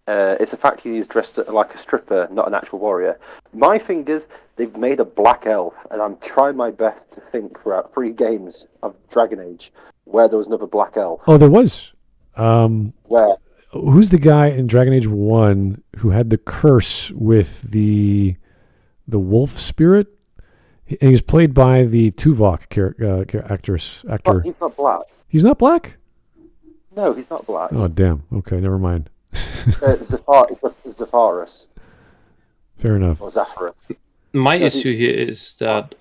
It's a fact he's dressed like a stripper, not an actual warrior. My thing is, they've made a black elf, and I'm trying my best to think throughout 3 games of Dragon Age where there was another black elf. Oh, there was. Where? Who's the guy in Dragon Age 1 who had the curse with the wolf spirit? And he's played by the Tuvok actor. He's not black. He's not black? No, he's not black. Oh, damn. Okay, never mind. Zapharis. Fair enough. Or Zapharis. My issue here is that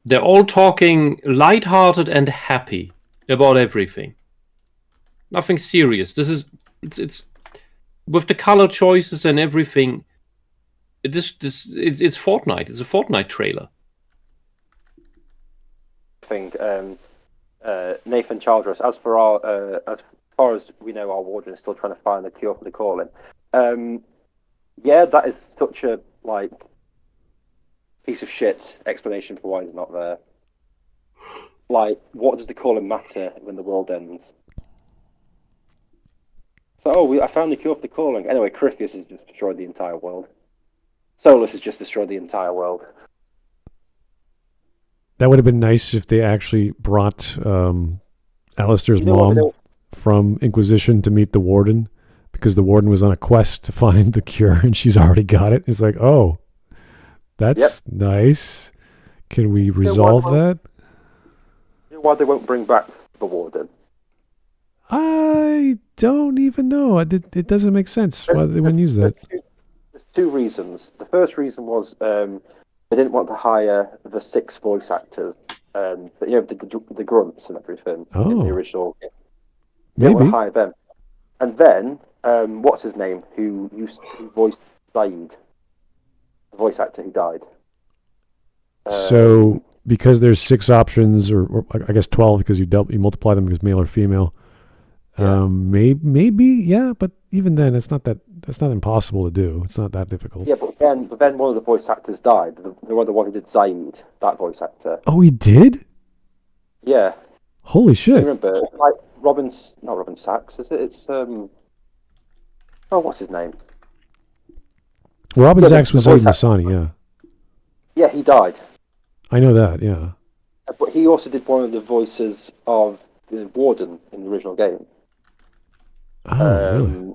they're all talking lighthearted and happy about everything. Nothing serious. It's with the color choices and everything. It's Fortnite. It's a Fortnite trailer. Nathan Childress. As far as we know, our warden is still trying to find the cure for the calling. Yeah, that is such a piece of shit explanation for why he's not there. Like, what does the calling matter when the world ends? So, I found the cure for the calling. Anyway, Crifius has just destroyed the entire world. Solus has just destroyed the entire world. That would have been nice if they actually brought Alistair's mom from Inquisition to meet the warden, because the warden was on a quest to find the cure and she's already got it. It's like, oh, that's nice. Can we resolve that? You know why they won't bring back the warden? I don't even know. It doesn't make sense why they wouldn't use that. There's 2 reasons. The first reason was they didn't want to hire the 6 voice actors, the grunts and everything in the original game. They didn't want to hire them. And then, what's his name, who voiced Saeed, the voice actor who died. So, because there's 6 options, or I guess 12, because you multiply them because male or female. Maybe, yeah, but even then, that's not impossible to do. It's not that difficult. Yeah, but then one of the voice actors died. The one who did Saeed, that voice actor. Oh, he did? Yeah. Holy shit! I remember, not Robin Sachs, is it? It's what's his name? Robin Sachs was Zaid Masani, yeah. Yeah, he died. I know that, yeah. But he also did one of the voices of the warden in the original game. Oh, really?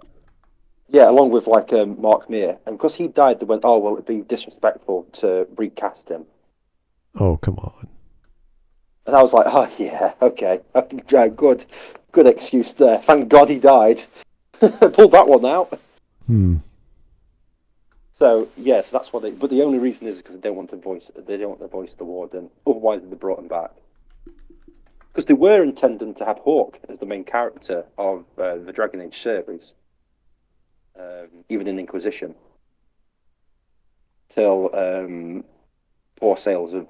Yeah, along with Mark Meir. And because he died, they went, oh, well, it'd be disrespectful to recast him. Oh, come on. And I was like, oh, yeah, okay. Good excuse there. Thank God he died. Pulled that one out. So, yes, that's what but the only reason is because they don't want to voice the warden. Otherwise, they brought him back. Because they were intending to have Hawk as the main character of the Dragon Age series. Even in Inquisition. Till poor sales of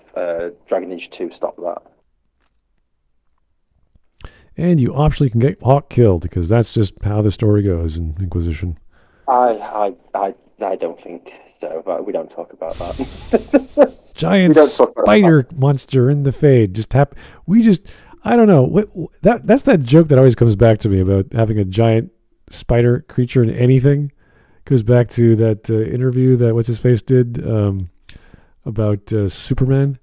Dragon Age 2 stopped that. And you optionally can get Hawk killed, because that's just how the story goes in Inquisition. I don't think so, but we don't talk about that. Giant spider monster in the Fade. I don't know. That's that joke that always comes back to me about having a giant spider creature in anything. Goes back to that interview that What's-His-Face did about Superman.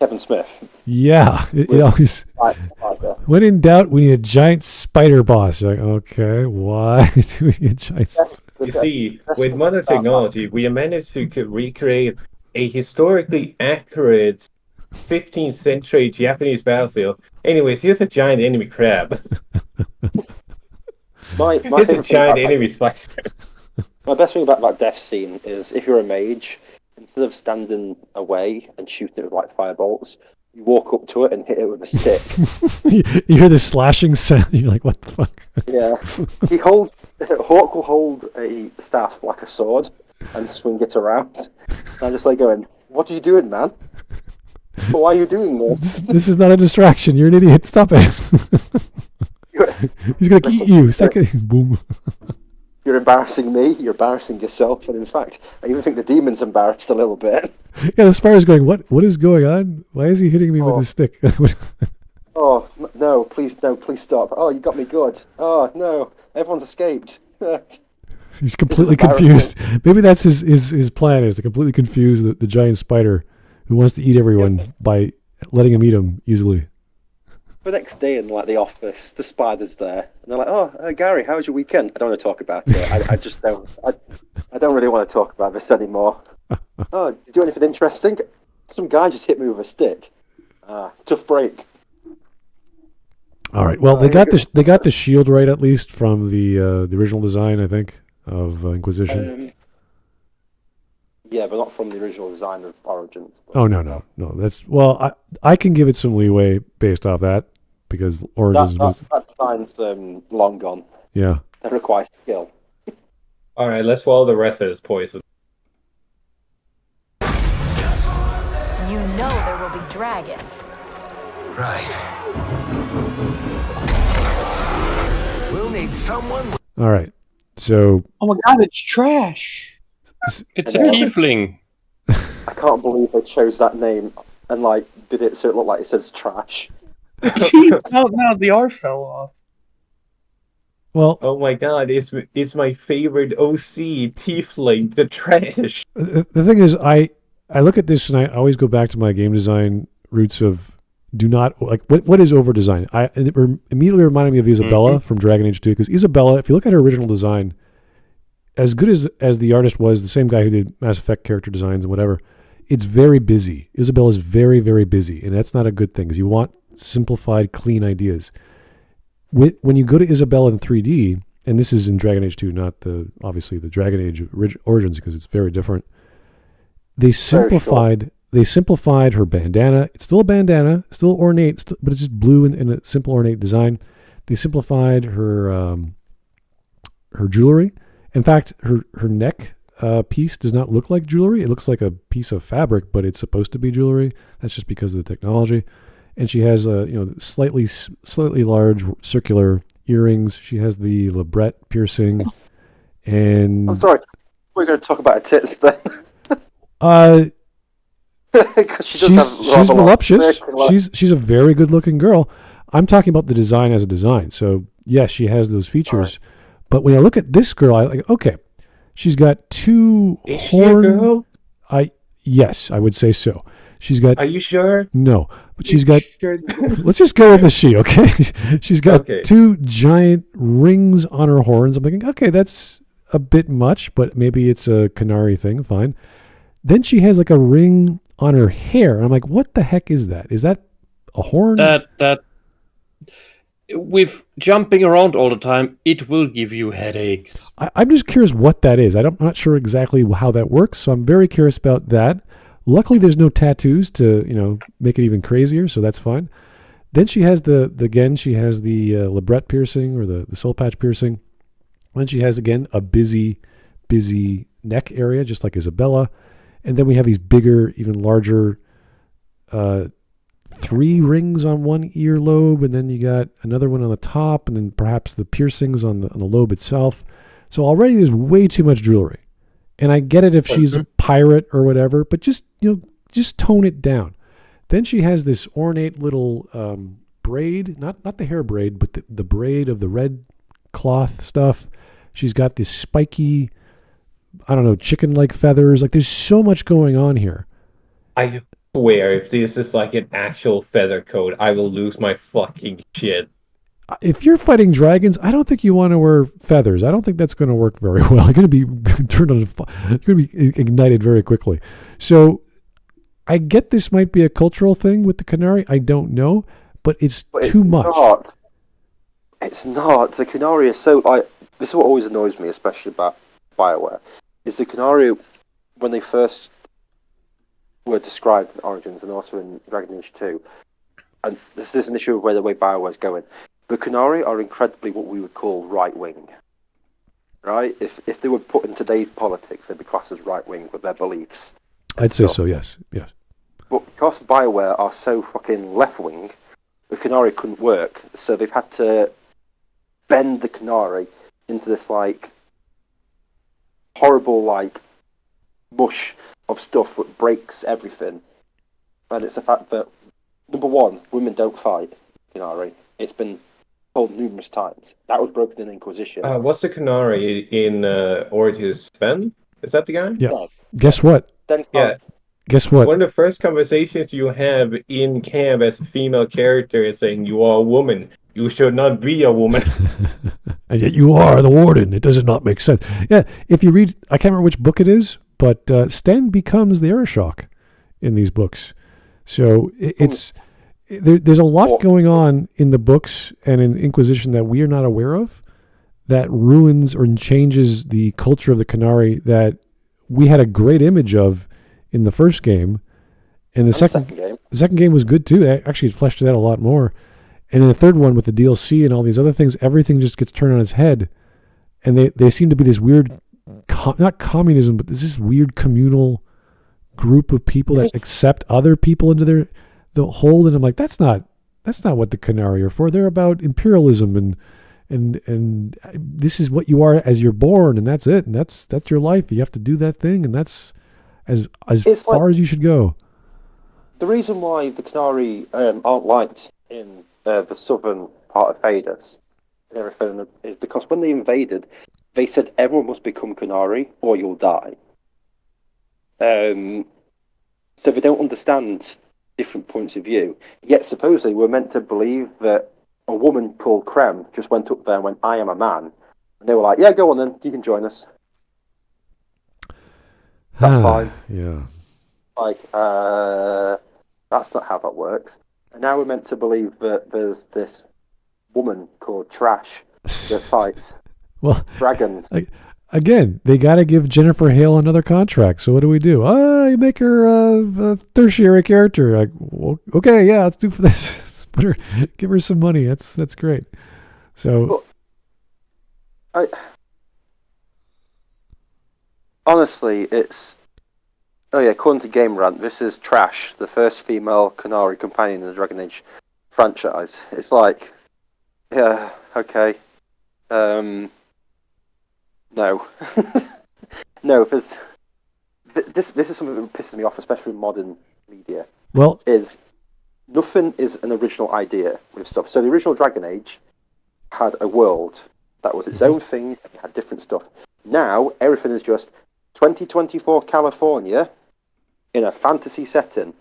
Kevin Smith. Yeah, it always. When in doubt, we need a giant spider boss. You're like, okay, why do we need a giant? You see, with modern technology, we have managed to recreate a historically accurate 15th century Japanese battlefield. Anyways, here's a giant enemy crab. Here's a giant enemy spider. My best thing about that death scene is if you're a mage, instead of standing away and shooting it with like firebolts, you walk up to it and hit it with a stick. You hear this slashing sound. You're like, what the fuck? Yeah. Hawk will hold a staff like a sword and swing it around. And I'm just like going, what are you doing, man? Why are you doing this? This is not a distraction. You're an idiot. Stop it. He's going to eat you. Boom. You're embarrassing me, you're embarrassing yourself, and in fact, I even think the demon's embarrassed a little bit. Yeah, the spider's going, what is going on? Why is he hitting me with his stick? Oh, no, please stop. Oh, you got me good. Oh, no, everyone's escaped. He's completely confused. Maybe that's his plan, is to completely confuse the giant spider who wants to eat everyone by letting him eat him easily. The next day in like the office, the spider's there, and they're like, "Oh, Gary, how was your weekend?" I don't want to talk about it. I just don't. I don't really want to talk about this anymore. Oh, did you do anything interesting? Some guy just hit me with a stick. Tough break. All right. Well, they got the shield right, at least from the original design, I think, of Inquisition. Yeah, but not from the original design of Origins. Oh no. That's I can give it some leeway based off that because Origins. That design's long gone. Yeah. That requires skill. All right, let's swallow the rest of this poison. You know there will be dragons. Right. We'll need someone. All right. So. Oh my god, it's trash. It's a tiefling. I can't believe they chose that name and like did it so it looked like it says trash. No, the R fell off. Well, oh my god, it's my favorite OC, Tiefling, the trash. The thing is, I look at this and I always go back to my game design roots of do not, like, what is over design? It immediately reminded me of Isabella from Dragon Age 2, because Isabella, if you look at her original design, as good as the artist was, the same guy who did Mass Effect character designs and whatever, it's very busy. Isabella is very, very busy, and that's not a good thing, because you want simplified, clean ideas. When you go to Isabella in 3D, and this is in Dragon Age 2, not obviously the Dragon Age Origins, because it's very different. They simplified her bandana. It's still a bandana, still ornate, but it's just blue in a simple ornate design. They simplified her jewelry. In fact, her neck piece does not look like jewelry. It looks like a piece of fabric, but it's supposed to be jewelry. That's just because of the technology. And she has slightly large circular earrings. She has the labret piercing, and I'm sorry, we're going to talk about her tits then. She's voluptuous. She's a very good looking girl. I'm talking about the design as a design. So yes, she has those features. Right. But when I look at this girl, I like, okay, she's got two Is horn. She a girl? Yes, I would say so. She's got. Are you sure? No, but she's got. Let's just go with the she, okay? She's got two giant rings on her horns. I'm thinking, okay, that's a bit much, but maybe it's a Canary thing. Fine. Then she has like a ring on her hair. And I'm like, what the heck is that? Is that a horn? That with jumping around all the time, it will give you headaches. I'm just curious what that is. I'm not sure exactly how that works, so I'm very curious about that. Luckily, there's no tattoos to make it even crazier, so that's fine. Then she has the labret piercing or the soul patch piercing. Then she has again a busy neck area, just like Isabella. And then we have these bigger, even larger 3 rings on one earlobe, and then you got another one on the top, and then perhaps the piercings on the lobe itself. So already there's way too much jewelry. And I get it if she's a pirate or whatever, but just tone it down. Then she has this ornate little braid, not the hair braid, but the braid of the red cloth stuff. She's got this spiky, I don't know, chicken-like feathers. Like, there's so much going on here. swear, if this is like an actual feather code, I will lose my fucking shit. If you're fighting dragons, I don't think you want to wear feathers. I don't think that's going to work very well. You're going to be turned on. You're going to be ignited very quickly. So I get this might be a cultural thing with the Qunari. I don't know, but it's too much. It's not. The Qunari are so like. This is what always annoys me, especially about Bioware, is the Qunari when they first were described in Origins and also in Dragon Age 2, and this is an issue of where the way Bioware is going. The Qunari are incredibly what we would call right-wing, right? If they were put in today's politics, they'd be classed as right-wing with their beliefs. I'd say so, yes. But because Bioware are so fucking left-wing, the Qunari couldn't work, so they've had to bend the Qunari into this, like, horrible, like, mush of stuff that breaks everything. And it's the fact that, number one, women don't fight Qunari. It's been told numerous times. That was broken in Inquisition. What's the Qunari in Origins? Sven? Is that the guy? Yeah. Guess what? Yeah. Guess what? One of the first conversations you have in camp as a female character is saying, "You are a woman. You should not be a woman." And yet you are the warden. It does not make sense. Yeah, if you read, I can't remember which book it is, but Sten becomes the Arishok in these books. So there's a lot going on in the books and in Inquisition that we are not aware of that ruins or changes the culture of the Qunari that we had a great image of in the first game. And the second game was good too. Actually, it fleshed it out a lot more. And in the third one with the DLC and all these other things, everything just gets turned on its head. And they seem to be this weird, not communism, but this weird communal group of people that accept other people into the hold. And I'm like, that's not what the Qunari are for. They're about imperialism and this is what you are as you're born, and that's it. And that's your life. You have to do that thing, and that's as far as you should go. The reason why the Qunari aren't liked in the southern part of Vadus and everything is because when they invaded, they said everyone must become Qunari or you'll die. So they don't understand different points of view. Yet supposedly we're meant to believe that a woman called Krem just went up there and went, "I am a man." And they were like, "Yeah, go on then, you can join us." That's fine. Yeah. Like, that's not how that works. And now we're meant to believe that there's this woman called Trash that fights dragons. Again, they got to give Jennifer Hale another contract. So what do? You make her a tertiary character. Like, well, okay, yeah, let's do for this. Give her some money. That's great. So, honestly, it's. Oh yeah, according to Game Rant, this is Trash, the first female Qunari companion in the Dragon Age franchise. It's like, yeah, okay. No. No, this is something that pisses me off, especially in modern media. Well, is nothing is an original idea with stuff. So the original Dragon Age had a world that was its own thing, and it had different stuff. Now, everything is just 2024 California in a fantasy setting.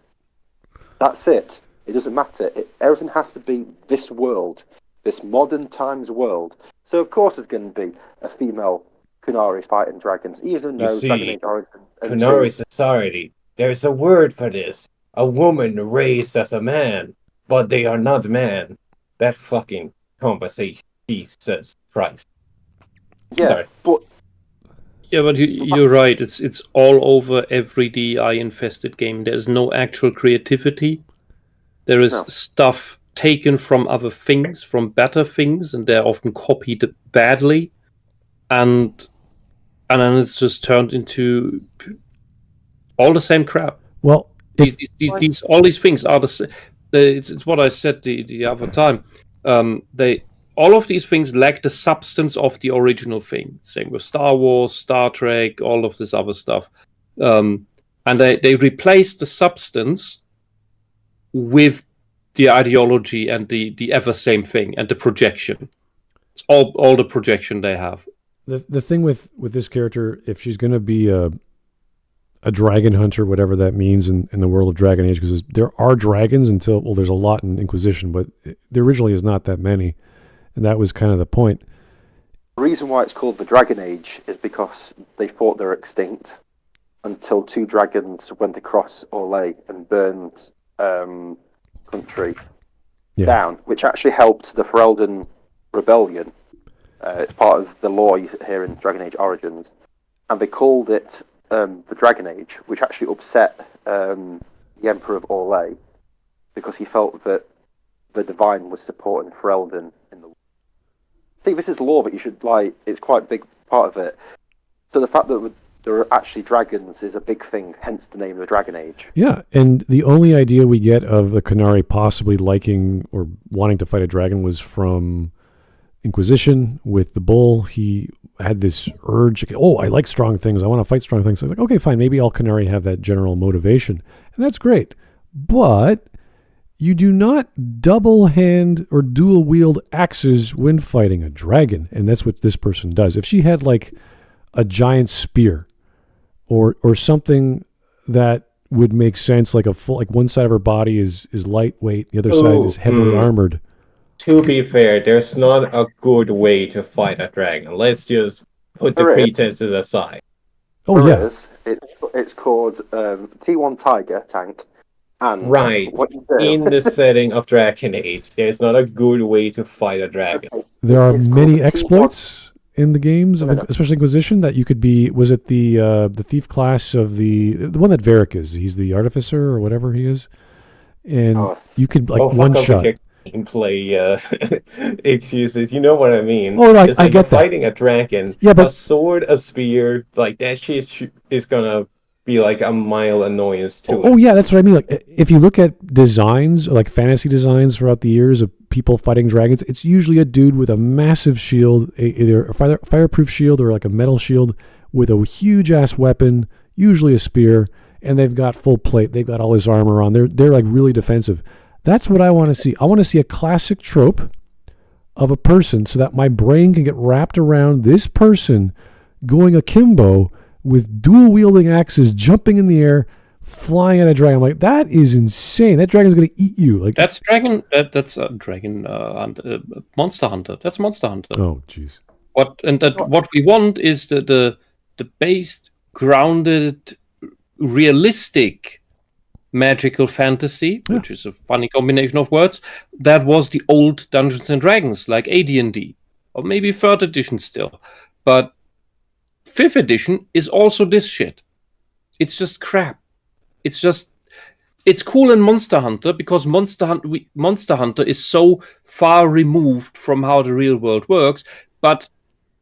That's it. It doesn't matter. Everything has to be this world, this modern times world. So of course there's going to be a female Qunari fighting dragons, even though Dragon Age Origins and Qunari society, there's a word for this. A woman raised as a man, but they are not man. That fucking conversation, Jesus Christ. Yeah, sorry. but you're right. It's all over every DI infested game. There's no actual creativity. There is stuff taken from other things, from better things, and they're often copied badly, and then it's just turned into all the same crap. Well, all these things are it's what I said the other time. All of these things lack the substance of the original thing. Same with Star Wars, Star Trek, all of this other stuff. And they replace the substance with the ideology and the ever same thing and the projection. It's all the projection they have. The thing with this character, if she's going to be a a dragon hunter, whatever that means in the world of Dragon Age, because there are dragons there's a lot in Inquisition, but there originally is not that many, and that was kind of the point. The reason why it's called the Dragon Age is because they thought they were extinct until 2 dragons went across Orlais and burned country down, which actually helped the Ferelden rebellion. It's part of the lore here in Dragon Age Origins, and they called it the Dragon Age, which actually upset the Emperor of Orlais because he felt that the Divine was supporting Ferelden in the war. See, this is lore that you should like. It's quite a big part of it. So the fact that there are actually dragons is a big thing, hence the name of the Dragon Age. Yeah, and the only idea we get of the Qunari possibly liking or wanting to fight a dragon was from Inquisition with the bull. He had this urge, like, I like strong things. I want to fight strong things. So I was like, okay, fine. Maybe all Qunari have that general motivation. And that's great. But you do not double hand or dual wield axes when fighting a dragon. And that's what this person does. If she had like a giant spear or something that would make sense, like one side of her body is lightweight, the other side is heavily armored. To be fair, there's not a good way to fight a dragon. Let's just put the pretenses aside. Oh, yeah. It's called T1 Tiger tank. And right. In the setting of Dragon Age, there's not a good way to fight a dragon. There are many exploits in the games, especially Inquisition, that you could be. Was it the thief class of the one that Varric is? He's the artificer or whatever he is, and you could one shot. Gameplay excuses, you know what I mean? Oh, right, it's like I get fighting a dragon. Yeah, but a sword, a spear, like that shit is gonna be like a mild annoyance to it. Oh yeah, that's what I mean. Like if you look at designs, like fantasy designs throughout the years of people fighting dragons, it's usually a dude with a massive shield, either a fireproof shield or like a metal shield with a huge ass weapon, usually a spear, and they've got full plate. They've got all this armor on. They're like really defensive. That's what I want to see. I want to see a classic trope of a person so that my brain can get wrapped around this person going akimbo with dual-wielding axes, jumping in the air, flying at a dragon. I'm like, that is insane. That dragon's going to eat you. Like that's dragon. That's a dragon hunter, Monster Hunter. That's Monster Hunter. Oh, jeez. What we want is the based, grounded, realistic magical fantasy, which is a funny combination of words. That was the old Dungeons and Dragons, like AD&D, or maybe 3rd edition still. But 5th edition is also this shit. It's just crap. It's cool in Monster Hunter because Monster Hunter is so far removed from how the real world works, but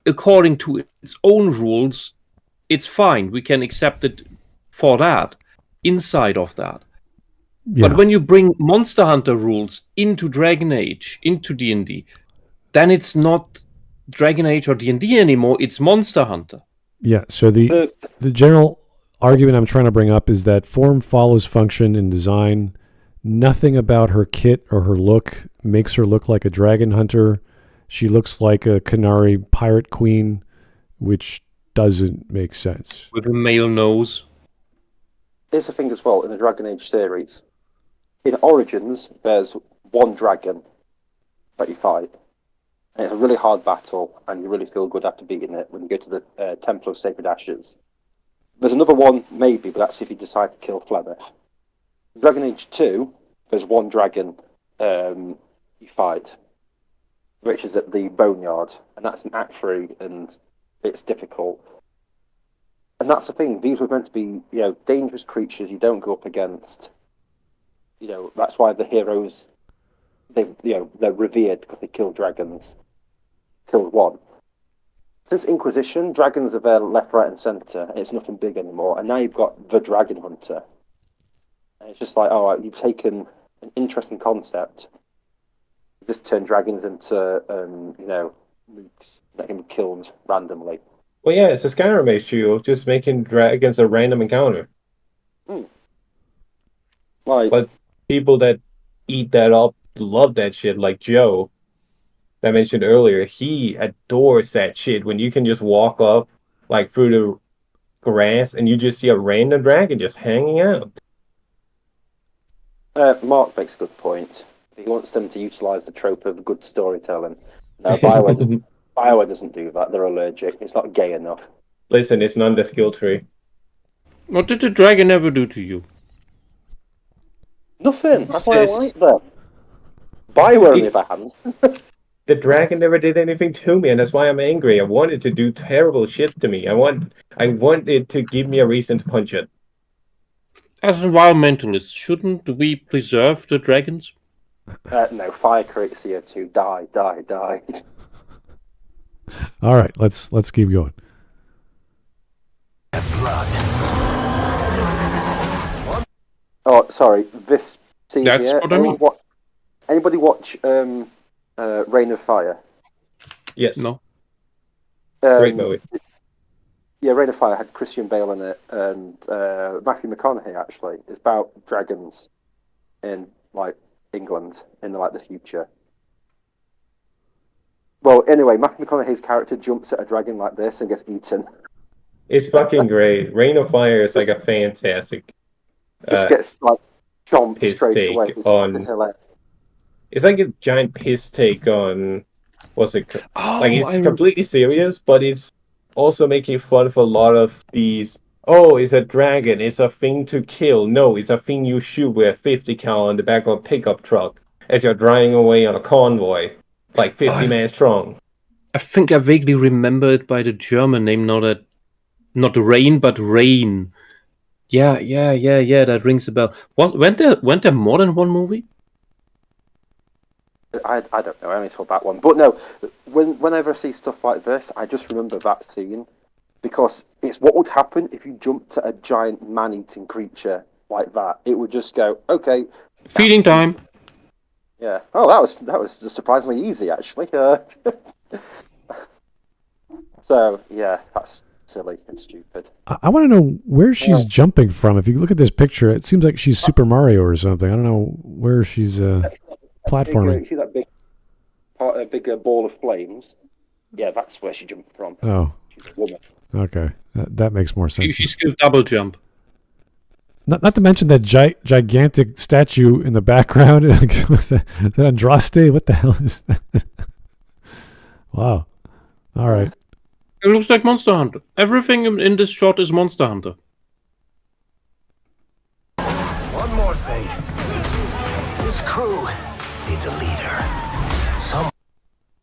according to its own rules, it's fine. We can accept it for that. Inside of that. Yeah. But when you bring Monster Hunter rules into Dragon Age, into D&D, then it's not Dragon Age or D&D anymore, it's Monster Hunter. Yeah, so the general argument I'm trying to bring up is that form follows function in design. Nothing about her kit or her look makes her look like a dragon hunter. She looks like a Qunari pirate queen, which doesn't make sense. With a male nose. Here's the thing as well, in the Dragon Age series. In Origins, there's one dragon that you fight. And it's a really hard battle, and you really feel good after beating it when you go to the Temple of Sacred Ashes. There's another one, maybe, but that's if you decide to kill Flemish. In Dragon Age 2, there's one dragon you fight, which is at the Boneyard, and that's an Act 3, and it's difficult. And that's the thing. These were meant to be, dangerous creatures you don't go up against. That's why the heroes, they're revered because they kill dragons. Killed one. Since Inquisition, dragons are there left, right, and centre. It's nothing big anymore. And now you've got the Dragon Hunter. And it's just like, all right, you've taken an interesting concept, just turn dragons into, mooks that can be killed randomly. Well, yeah, it's a Skyrim issue of just making dragons a random encounter. But people that eat that up love that shit, like Joe, that I mentioned earlier. He adores that shit when you can just walk up, like through the grass, and you just see a random dragon just hanging out. Mark makes a good point. He wants them to utilize the trope of good storytelling. No, Bioware doesn't do that. They're allergic. It's not gay enough. Listen, it's not the skill tree. What did the dragon ever do to you? Nothing. That's why I like them. Bioware, on the other hand. The dragon never did anything to me, and that's why I'm angry. I want it to do terrible shit to me. I want it to give me a reason to punch it. As environmentalists, shouldn't we preserve the dragons? No, fire creates CO2. Die. All right, let's keep going. Blood. Oh, sorry. This scene That's here. what I mean. Anybody watch Reign of Fire? Yes. No. Great movie. Yeah, Reign of Fire had Christian Bale in it and Matthew McConaughey. Actually, it's about dragons in England in the future. Well, anyway, Matthew McConaughey's character jumps at a dragon like this and gets eaten. It's fucking great. Reign of Fire is like a fantastic. Just gets chomped piss straight take away. It's on- fucking hilarious. It's like a giant piss take on what's it? Oh, It's completely serious, but it's also making fun of a lot of these. Oh, it's a dragon. It's a thing to kill. No, it's a thing you shoot with a 50 cal on the back of a pickup truck as you're driving away on a convoy, 50 men strong. I think I vaguely remember it by the German name, not Rain, but Rain. Yeah, that rings a bell. Went there more than one movie? I don't know. I only saw that one, but no. Whenever I see stuff like this, I just remember that scene because it's what would happen if you jumped at a giant man-eating creature like that. It would just go, okay. Feeding time. Yeah. Oh, that was surprisingly easy, actually. So yeah, that's silly and stupid. I want to know where she's jumping from. If you look at this picture, it seems like she's Super Mario or something. I don't know where she's platforming. You see that big ball of flames? Yeah, that's where she jumped from. Oh, She's a woman. okay. That makes more sense. She's skill double jump. Not to mention that gigantic statue in the background. Is that Andraste? What the hell is that? Wow. All right. It looks like Monster Hunter. Everything in this shot is Monster Hunter. One more thing. This crew needs a leader.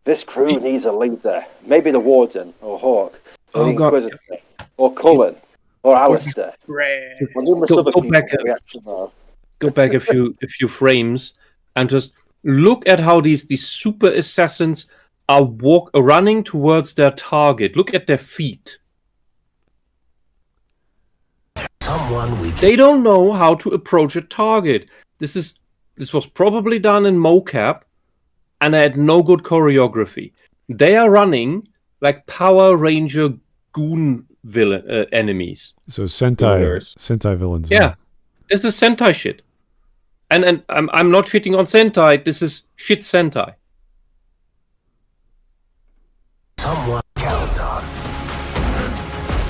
This crew needs a leader. Maybe the Warden, or Hawk, or Oh, the God. Inquisitor, or Cullen, or Alistair. Red. Or numerous Go other people back that we actually know. Go back a few frames and just look at how these super assassins are running towards their target. Look at their feet. Someone we can They don't know how to approach a target. This was probably done in mocap, and I had no good choreography. They are running like Power Ranger goon villain enemies. So Sentai villains. Yeah, this is Sentai shit. And I'm not shitting on Sentai. This is shit Sentai. someone count on.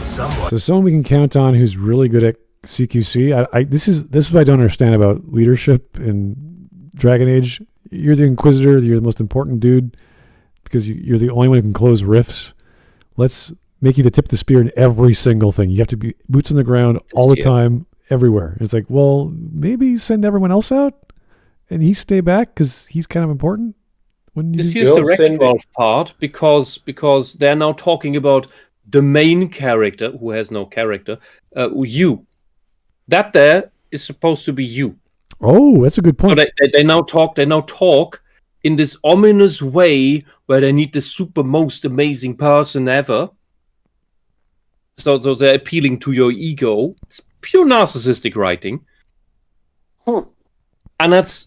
Someone So someone we can count on who's really good at CQC. This is what I don't understand about leadership in Dragon Age. You're the Inquisitor. You're the most important dude because you're the only one who can close rifts. Let's make you the tip of the spear in every single thing. You have to be boots on the ground all the time, everywhere. It's like, well, maybe send everyone else out and he stay back because he's kind of important. This here's the Wreck-It part because they're now talking about the main character who has no character. You. That there is supposed to be you. Oh, that's a good point. So they now talk in this ominous way where they need the super most amazing person ever. So they're appealing to your ego. It's pure narcissistic writing. And this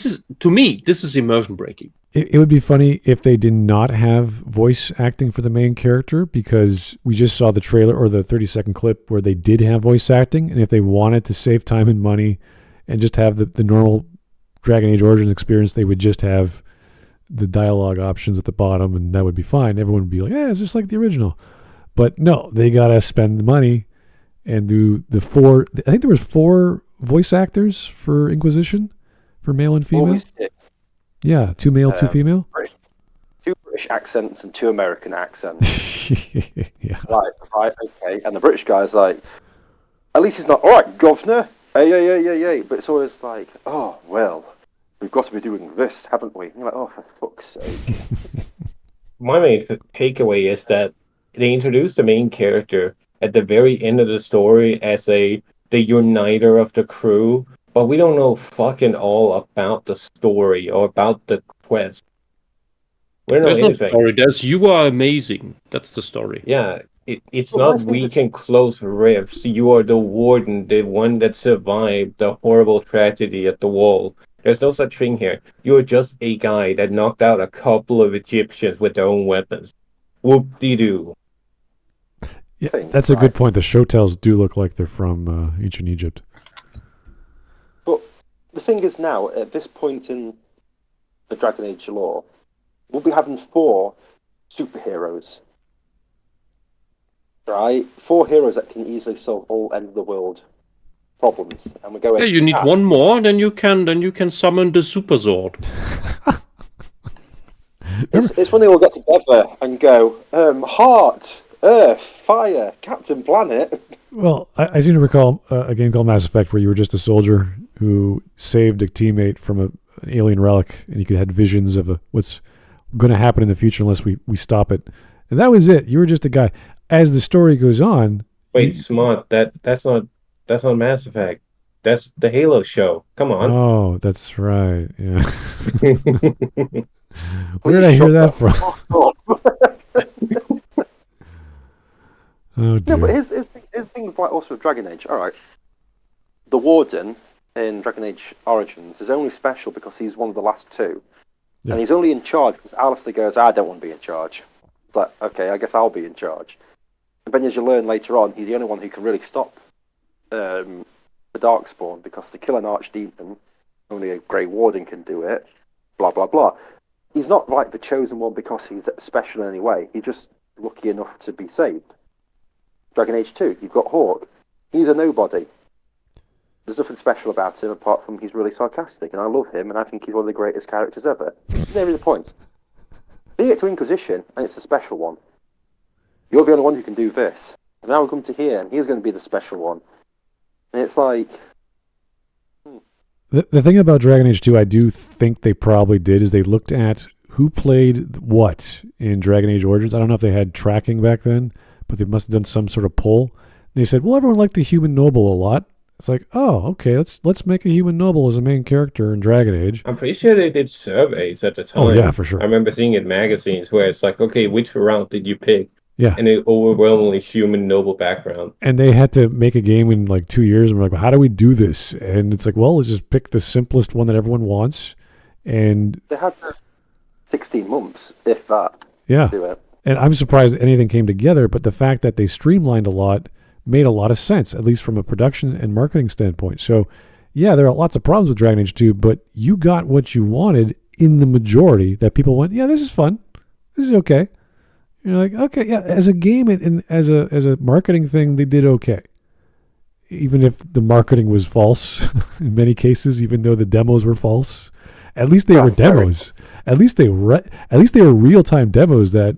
is to me, this is immersion breaking. It would be funny if they did not have voice acting for the main character because we just saw the trailer or the 30-second clip where they did have voice acting. And if they wanted to save time and money and just have the normal Dragon Age Origins experience, they would just have the dialogue options at the bottom and that would be fine. Everyone would be like, yeah, it's just like the original. But no, they gotta spend the money and do the 4. I think there was 4 voice actors for Inquisition, for male and female. Yeah, 2 male, 2 female. 2 British accents and 2 American accents. Yeah. Right, okay. And the British guy's like, at least he's not, all right, governor. Hey. But it's always like, oh, well, we've got to be doing this, haven't we? And you're like, oh, for fuck's sake. My main takeaway is that they introduced the main character at the very end of the story as the uniter of the crew, but we don't know fucking all about the story or about the quest. We don't know There's anything. no story. There's you are amazing. That's the story. Yeah, it's not we can close rifts. You are the warden, the one that survived the horrible tragedy at the wall. There's no such thing here. You're just a guy that knocked out a couple of Egyptians with their own weapons. Whoop-de-doo. Yeah, that's a good point. The Shotels do look like they're from ancient Egypt. But the thing is now, at this point in the Dragon Age lore, we'll be having 4 superheroes. Right? 4 heroes that can easily solve all end of the world problems. And we're going, Yeah, you need one more, then you can summon the super sword. It's when they all get together and go, Heart, Earth, Fire, Captain Planet. Well, I seem to recall a game called Mass Effect where you were just a soldier who saved a teammate from an alien relic, and you could have visions of what's going to happen in the future unless we stop it. And that was it. You were just a guy. As the story goes on... Wait, Smart, that's not Mass Effect. That's the Halo show. Come on. Oh, that's right. Yeah. Where did I hear that from? Oh, dear. No, but his thing is like also Dragon Age. All right, the Warden in Dragon Age Origins is only special because he's one of the last 2, and he's only in charge because Alistair goes, "I don't want to be in charge." It's like, okay, I guess I'll be in charge. And then as you learn later on, he's the only one who can really stop the Darkspawn because to kill an Archdemon, only a Grey Warden can do it. Blah blah blah. He's not like the chosen one because he's special in any way. He's just lucky enough to be saved. Dragon Age 2, you've got Hawk. He's a nobody. There's nothing special about him apart from he's really sarcastic, and I love him, and I think he's one of the greatest characters ever. There is a point. They get to Inquisition, and it's a special one. You're the only one who can do this. And now we come to here, and he's going to be the special one. And it's like... The thing about Dragon Age 2 I do think they probably did is they looked at who played what in Dragon Age Origins. I don't know if they had tracking back then, but they must have done some sort of poll. They said, well, everyone liked the human noble a lot. It's like, oh, okay, let's make a human noble as a main character in Dragon Age. I'm pretty sure they did surveys at the time. Oh, yeah, for sure. I remember seeing it in magazines where it's like, okay, which route did you pick? Yeah. And an overwhelmingly human noble background. And they had to make a game in like 2 years, and we're like, well, how do we do this? And it's like, well, let's just pick the simplest one that everyone wants. And they had 16 months, if that, yeah. to do it. And I'm surprised that anything came together, but the fact that they streamlined a lot made a lot of sense, at least from a production and marketing standpoint. So, yeah, there are lots of problems with Dragon Age 2, but you got what you wanted in the majority that people went, yeah, this is fun. This is okay. You're like, okay, yeah, as a game and as a marketing thing, they did okay. Even if the marketing was false in many cases, even though the demos were false, at least they were demos. At least they were real-time demos that,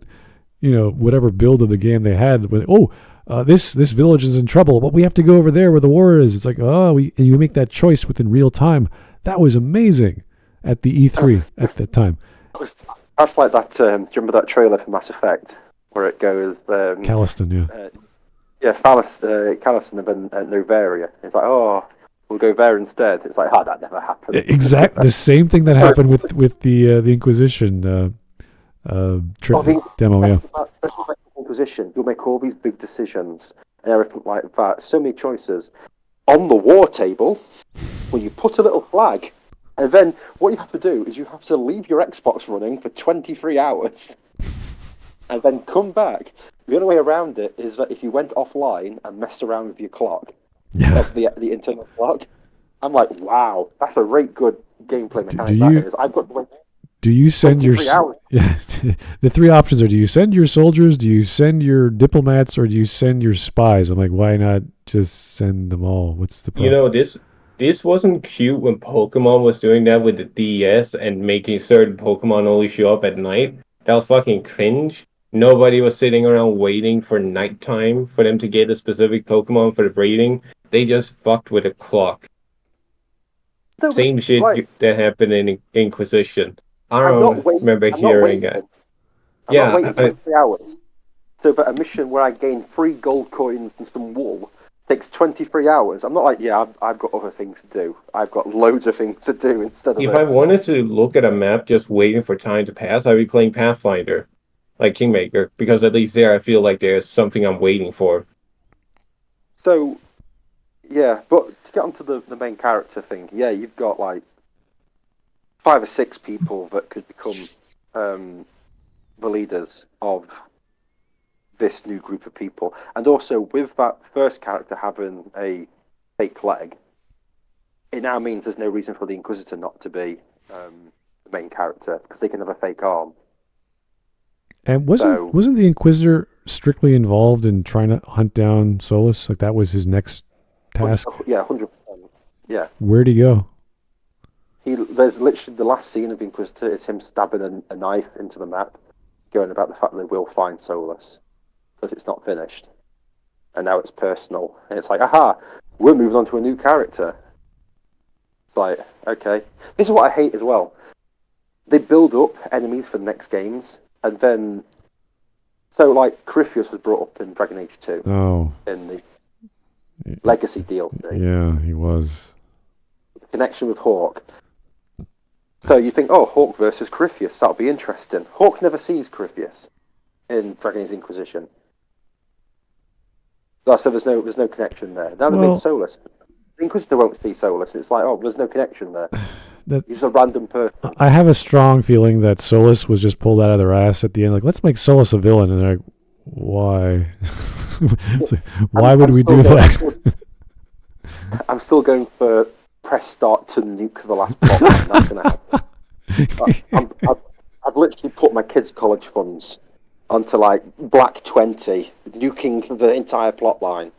whatever build of the game they had. This village is in trouble, but we have to go over there where the war is. It's like, and you make that choice within real time. That was amazing at the E3 at that time. That's like that. Do you remember that trailer for Mass Effect where it goes? Calliston, yeah. Calliston and then Novaria. It's like, we'll go there instead. It's like, that never happened. Exactly the same thing that happened with the Inquisition demo. Yeah. Inquisition. You'll make all these big decisions and everything like that. So many choices on the war table. When you put a little flag. And then what you have to do is you have to leave your Xbox running for 23 hours and then come back. The only way around it is that if you went offline and messed around with your clock, the internal clock, I'm like, wow, that's a great good gameplay mechanic. Do you send your 23 hours. yeah? The three options are: do you send your soldiers, do you send your diplomats, or do you send your spies? I'm like, why not just send them all? What's the problem? You know, this wasn't cute when Pokemon was doing that with the DS and making certain Pokemon only show up at night. That was fucking cringe. Nobody was sitting around waiting for nighttime for them to get a specific Pokemon for the breeding. They just fucked with a clock. No, Same shit like, that happened in Inquisition. I I'm don't not waiting. remember I'm not hearing waiting. that. I'm Yeah, not waiting 23 hours. So that a mission where I gain 3 gold coins and some wool takes 23 hours. I'm not like, yeah, I've got other things to do. I've got loads of things to do instead of if this. I wanted to look at a map just waiting for time to pass, I'd be playing Pathfinder, like Kingmaker, because at least there I feel like there's something I'm waiting for. So, yeah, but to get onto the main character thing, yeah, you've got like 5 or 6 people that could become the leaders of this new group of people. And also, with that first character having a fake leg, it now means there's no reason for the Inquisitor not to be the main character, because they can have a fake arm. And wasn't the Inquisitor strictly involved in trying to hunt down Solus? Like that was his next task? Yeah, 100%. Yeah. Where'd he go? There's literally the last scene of the Inquisitor is him stabbing a knife into the map, going about the fact that they will find Solus, but it's not finished. And now it's personal. And it's like, aha, we're moving on to a new character. It's like, okay. This is what I hate as well. They build up enemies for the next games, and then... So, like, Corypheus was brought up in Dragon Age 2. Oh. In the Legacy DLC. Yeah, he was. The connection with Hawk. So you think, oh, Hawk versus Corypheus, that'll be interesting. Hawk never sees Corypheus in Dragon Age Inquisition. So there's no connection there. Now they made Solus. The Inquisitor won't see Solus. It's like, oh, there's no connection there. He's a random person. I have a strong feeling that Solus was just pulled out of their ass at the end. Like, let's make Solus a villain. And they're like, why? Why would we do that? I'm still going for press start to nuke the last plot. That's going to happen. I've literally put my kids' college funds onto like Black 20, nuking the entire plot line.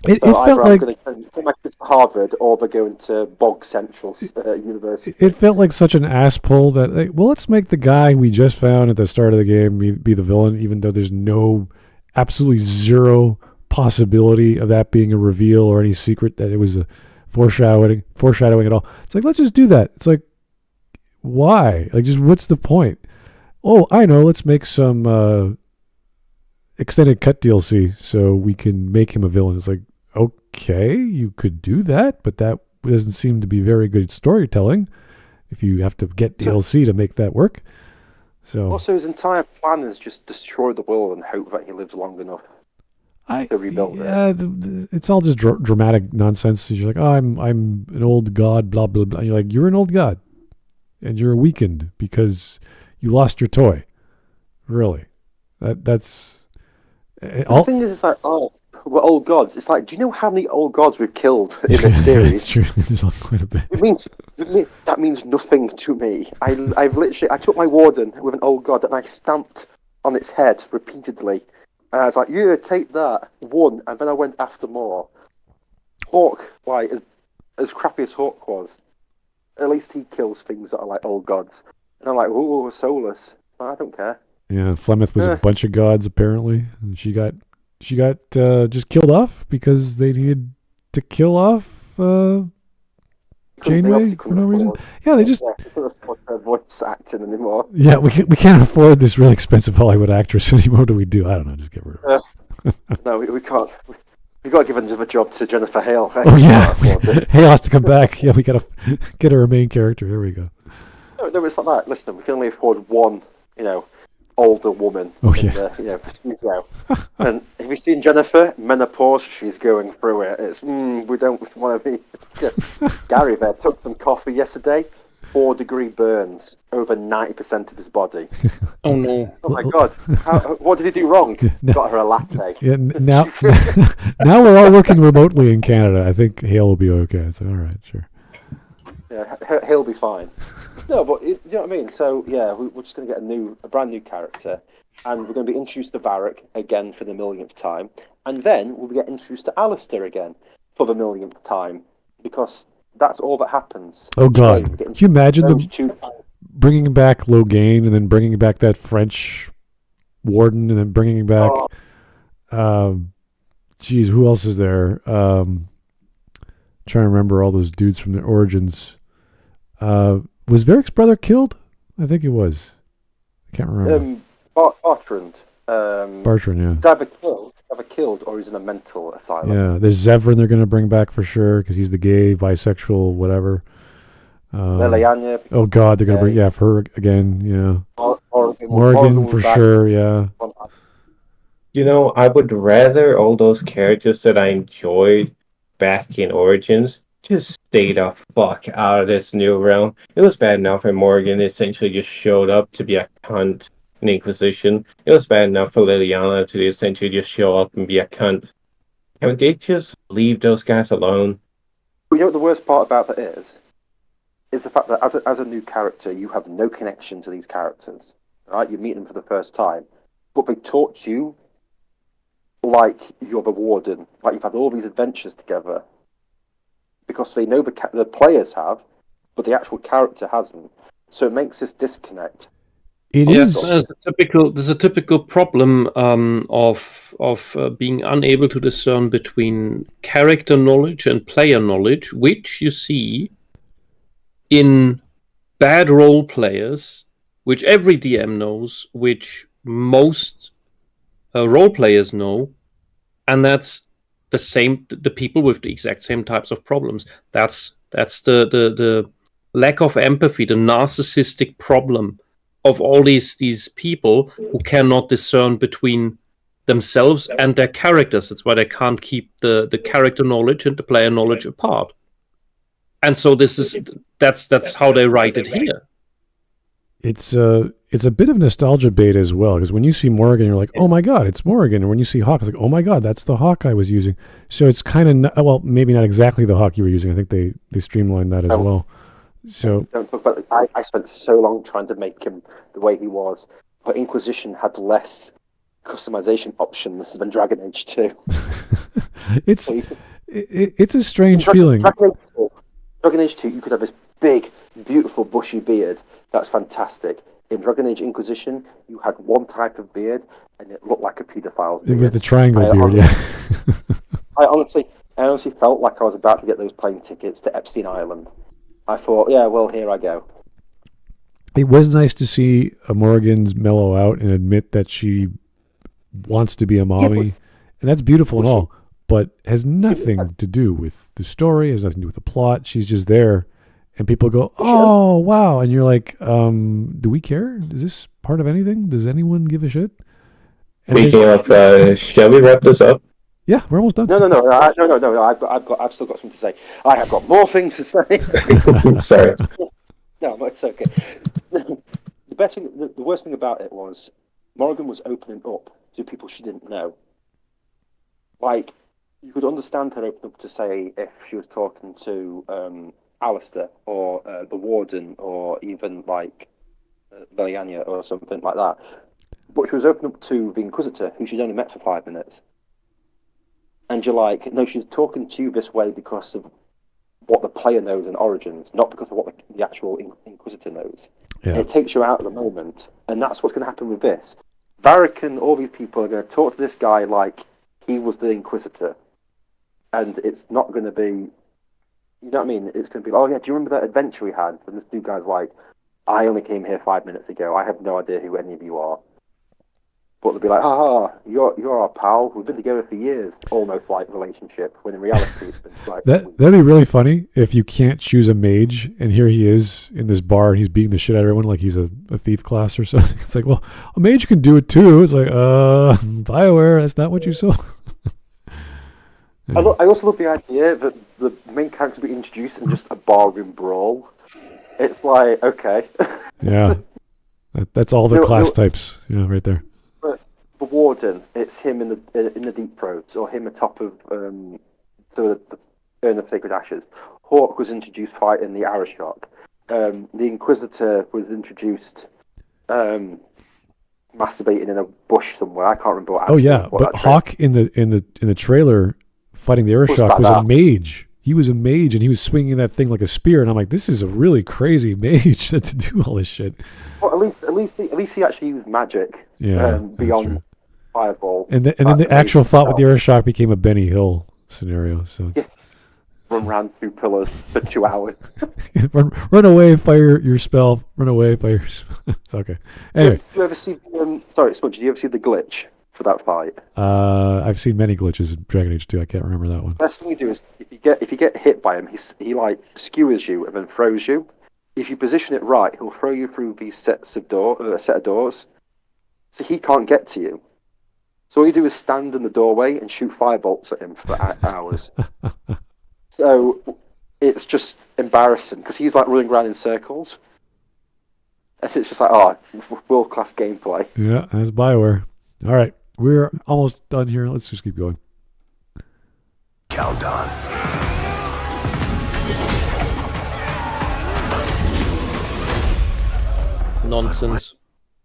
It so felt either like I'm going to take my kids to Harvard or they're going to Bog Central University. It felt like such an ass pull that, like, well, let's make the guy we just found at the start of the game be the villain, even though there's absolutely zero possibility of that being a reveal or any secret that it was a foreshadowing at all. It's like, let's just do that. It's like, why? Like, just what's the point? Oh, I know. Let's make some extended cut DLC so we can make him a villain. It's like, okay, you could do that, but that doesn't seem to be very good storytelling if you have to get DLC to make that work. So also, his entire plan is just destroy the world and hope that he lives long enough to rebuild it. It's all just dramatic nonsense. You're like, oh, I'm an old god, blah, blah, blah. And you're like, you're an old god, and you're weakened because you lost your toy. Really. That's... The thing is, it's like, oh, we're old gods. It's like, do you know how many old gods we've killed in this series? It's true. There's quite a bit. That means nothing to me. I took my warden with an old god and I stamped on its head repeatedly. And I was like, yeah, take that. One. And then I went after more. Hawk, like, as crappy as Hawk was, at least he kills things that are like old gods. And I'm like, ooh, Solus. I don't care. Yeah, Flemeth was a bunch of gods apparently, and she got just killed off because they needed to kill off Janeway for no reason. Yeah, they just couldn't afford her voice acting anymore. Yeah, we can't afford this really expensive Hollywood actress anymore. What do we do? I don't know. Just get rid of her. No, we can't. We got to give another job to Jennifer Hale. Oh yeah, Hale has to come back. Yeah, we got to get her a main character. Here we go. No, it's like that. Listen, we can only afford one, older woman in the studio. And have you seen Jennifer? Menopause, she's going through it. It's we don't want to be. Gary there took some coffee yesterday. 4-degree burns over 90% of his body. Oh no! Oh my god! What did he do wrong? Got her a latte. Yeah, now we're all working remotely in Canada. I think Hale will be okay. So all right, sure. Yeah, he'll be fine. No, but you know what I mean. So yeah, we're just going to get a brand new character, and we're going to be introduced to Varric again for the millionth time, and then we'll get introduced to Alistair again for the millionth time, because that's all that happens. Oh God! Can you imagine bringing back Logain and then bringing back that French warden and then bringing back, geez, who else is there? Trying to remember all those dudes from the Origins. Was Varric's brother killed? I think he was. I can't remember. Bartrand. Bartrand, yeah. He's either killed or he's in a mental asylum. Yeah, there's Zevran they're going to bring back for sure because he's the gay, bisexual, whatever. Leliana. Oh God, they're going to bring for her again. Yeah. Morgan for sure. Yeah. You know, I would rather all those characters that I enjoyed back in Origins just stay the fuck out of this new realm. It was bad enough when Morgan essentially just showed up to be a cunt in Inquisition. It was bad enough for Liliana to essentially just show up and be a cunt. Can they just leave those guys alone? You know what the worst part about that is? Is the fact that as a new character, you have no connection to these characters. Right? You meet them for the first time. But they taught you like you're the warden. Like you've had all these adventures together. Because they know the players have, but the actual character hasn't. So it makes this disconnect. There's a typical problem of being unable to discern between character knowledge and player knowledge, which you see in bad role players, which every DM knows, which most role players know, and that's the people with the exact same types of problems. That's the lack of empathy, the narcissistic problem of all these people who cannot discern between themselves and their characters. That's why they can't keep the character knowledge and the player knowledge apart. And so that's how they write it here. It's a bit of nostalgia bait as well, because when you see Morgan, you're like, oh my God, it's Morgan. And when you see Hawk, it's like, oh my God, that's the Hawk I was using. So it's kind of, well, maybe not exactly the Hawk you were using. I think they streamlined that as well. So don't talk about it. I spent so long trying to make him the way he was, but Inquisition had less customization options than Dragon Age 2. It's a strange feeling. Dragon Age 2, you could have this big, beautiful, bushy beard. That's fantastic. In Dragon Age Inquisition, you had one type of beard, and it looked like a pedophile's beard. It was the triangle beard, I honestly felt like I was about to get those plane tickets to Epstein Island. I thought, yeah, well, here I go. It was nice to see Morgan's mellow out and admit that she wants to be a mommy, and that's beautiful and all, but has nothing to do with the story, has nothing to do with the plot. She's just there, and people go, oh, wow, and you're like, do we care? Is this part of anything? Does anyone give a shit? And Speaking of, shall we wrap this up? Yeah, we're almost done. No. I've still got something to say. I have got more things to say. Sorry. No, it's okay. The worst thing about it was Morgan was opening up to people she didn't know. Like, you could understand her open up to say if she was talking to Alistair or the Warden or even like Veliania or something like that. But she was open up to the Inquisitor, who she'd only met for 5 minutes. And you're like, no, she's talking to you this way because of what the player knows in Origins, not because of what the actual Inquisitor knows. Yeah. It takes you out of the moment, and that's what's going to happen with this. Varric and all these people are going to talk to this guy like he was the Inquisitor, and it's not going to be, you know what I mean? It's going to be, oh yeah, do you remember that adventure we had? And this new guy's like, I only came here 5 minutes ago. I have no idea who any of you are. But they'll be like, you're our pal. We've been together for years. Almost like relationship, when in reality it's been like... That'd be really funny if you can't choose a mage, and here he is in this bar, and he's beating the shit out of everyone like he's a thief class or something. It's like, well, a mage can do it too. It's like, Bioware, that's not what you saw. I also love the idea that the main character will be introduced in just a barroom brawl. It's like, okay. Yeah. That's all the class types, right there. The Warden, it's him in the deep throats, or him atop of Urn of Sacred Ashes. Hawk was introduced fighting the Arashok. The Inquisitor was introduced masturbating in a bush somewhere. I can't remember what. Oh yeah, but Hawk in the trailer fighting the Arashok was a mage. He was a mage, and he was swinging that thing like a spear. And I'm like, this is a really crazy mage to do all this shit. Well, at least he actually used magic. Yeah, beyond Fireball. And then the actual fight with the Arashok became a Benny Hill scenario. So it's... run through pillars for 2 hours. run away, fire your spell. Run away, fire your spell. It's okay. Anyway. Did you ever see sorry, Smudge, did you ever see the glitch for that fight? I've seen many glitches in Dragon Age 2. I can't remember that one. Best thing you do is if you get hit by him, he like skewers you and then throws you. If you position it right, he'll throw you through these set of doors, so he can't get to you. So all you do is stand in the doorway and shoot firebolts at him for hours. So it's just embarrassing because he's like running around in circles. And it's just like, world-class gameplay. Yeah, that's Bioware. All right, we're almost done here. Let's just keep going. Countdown. Nonsense.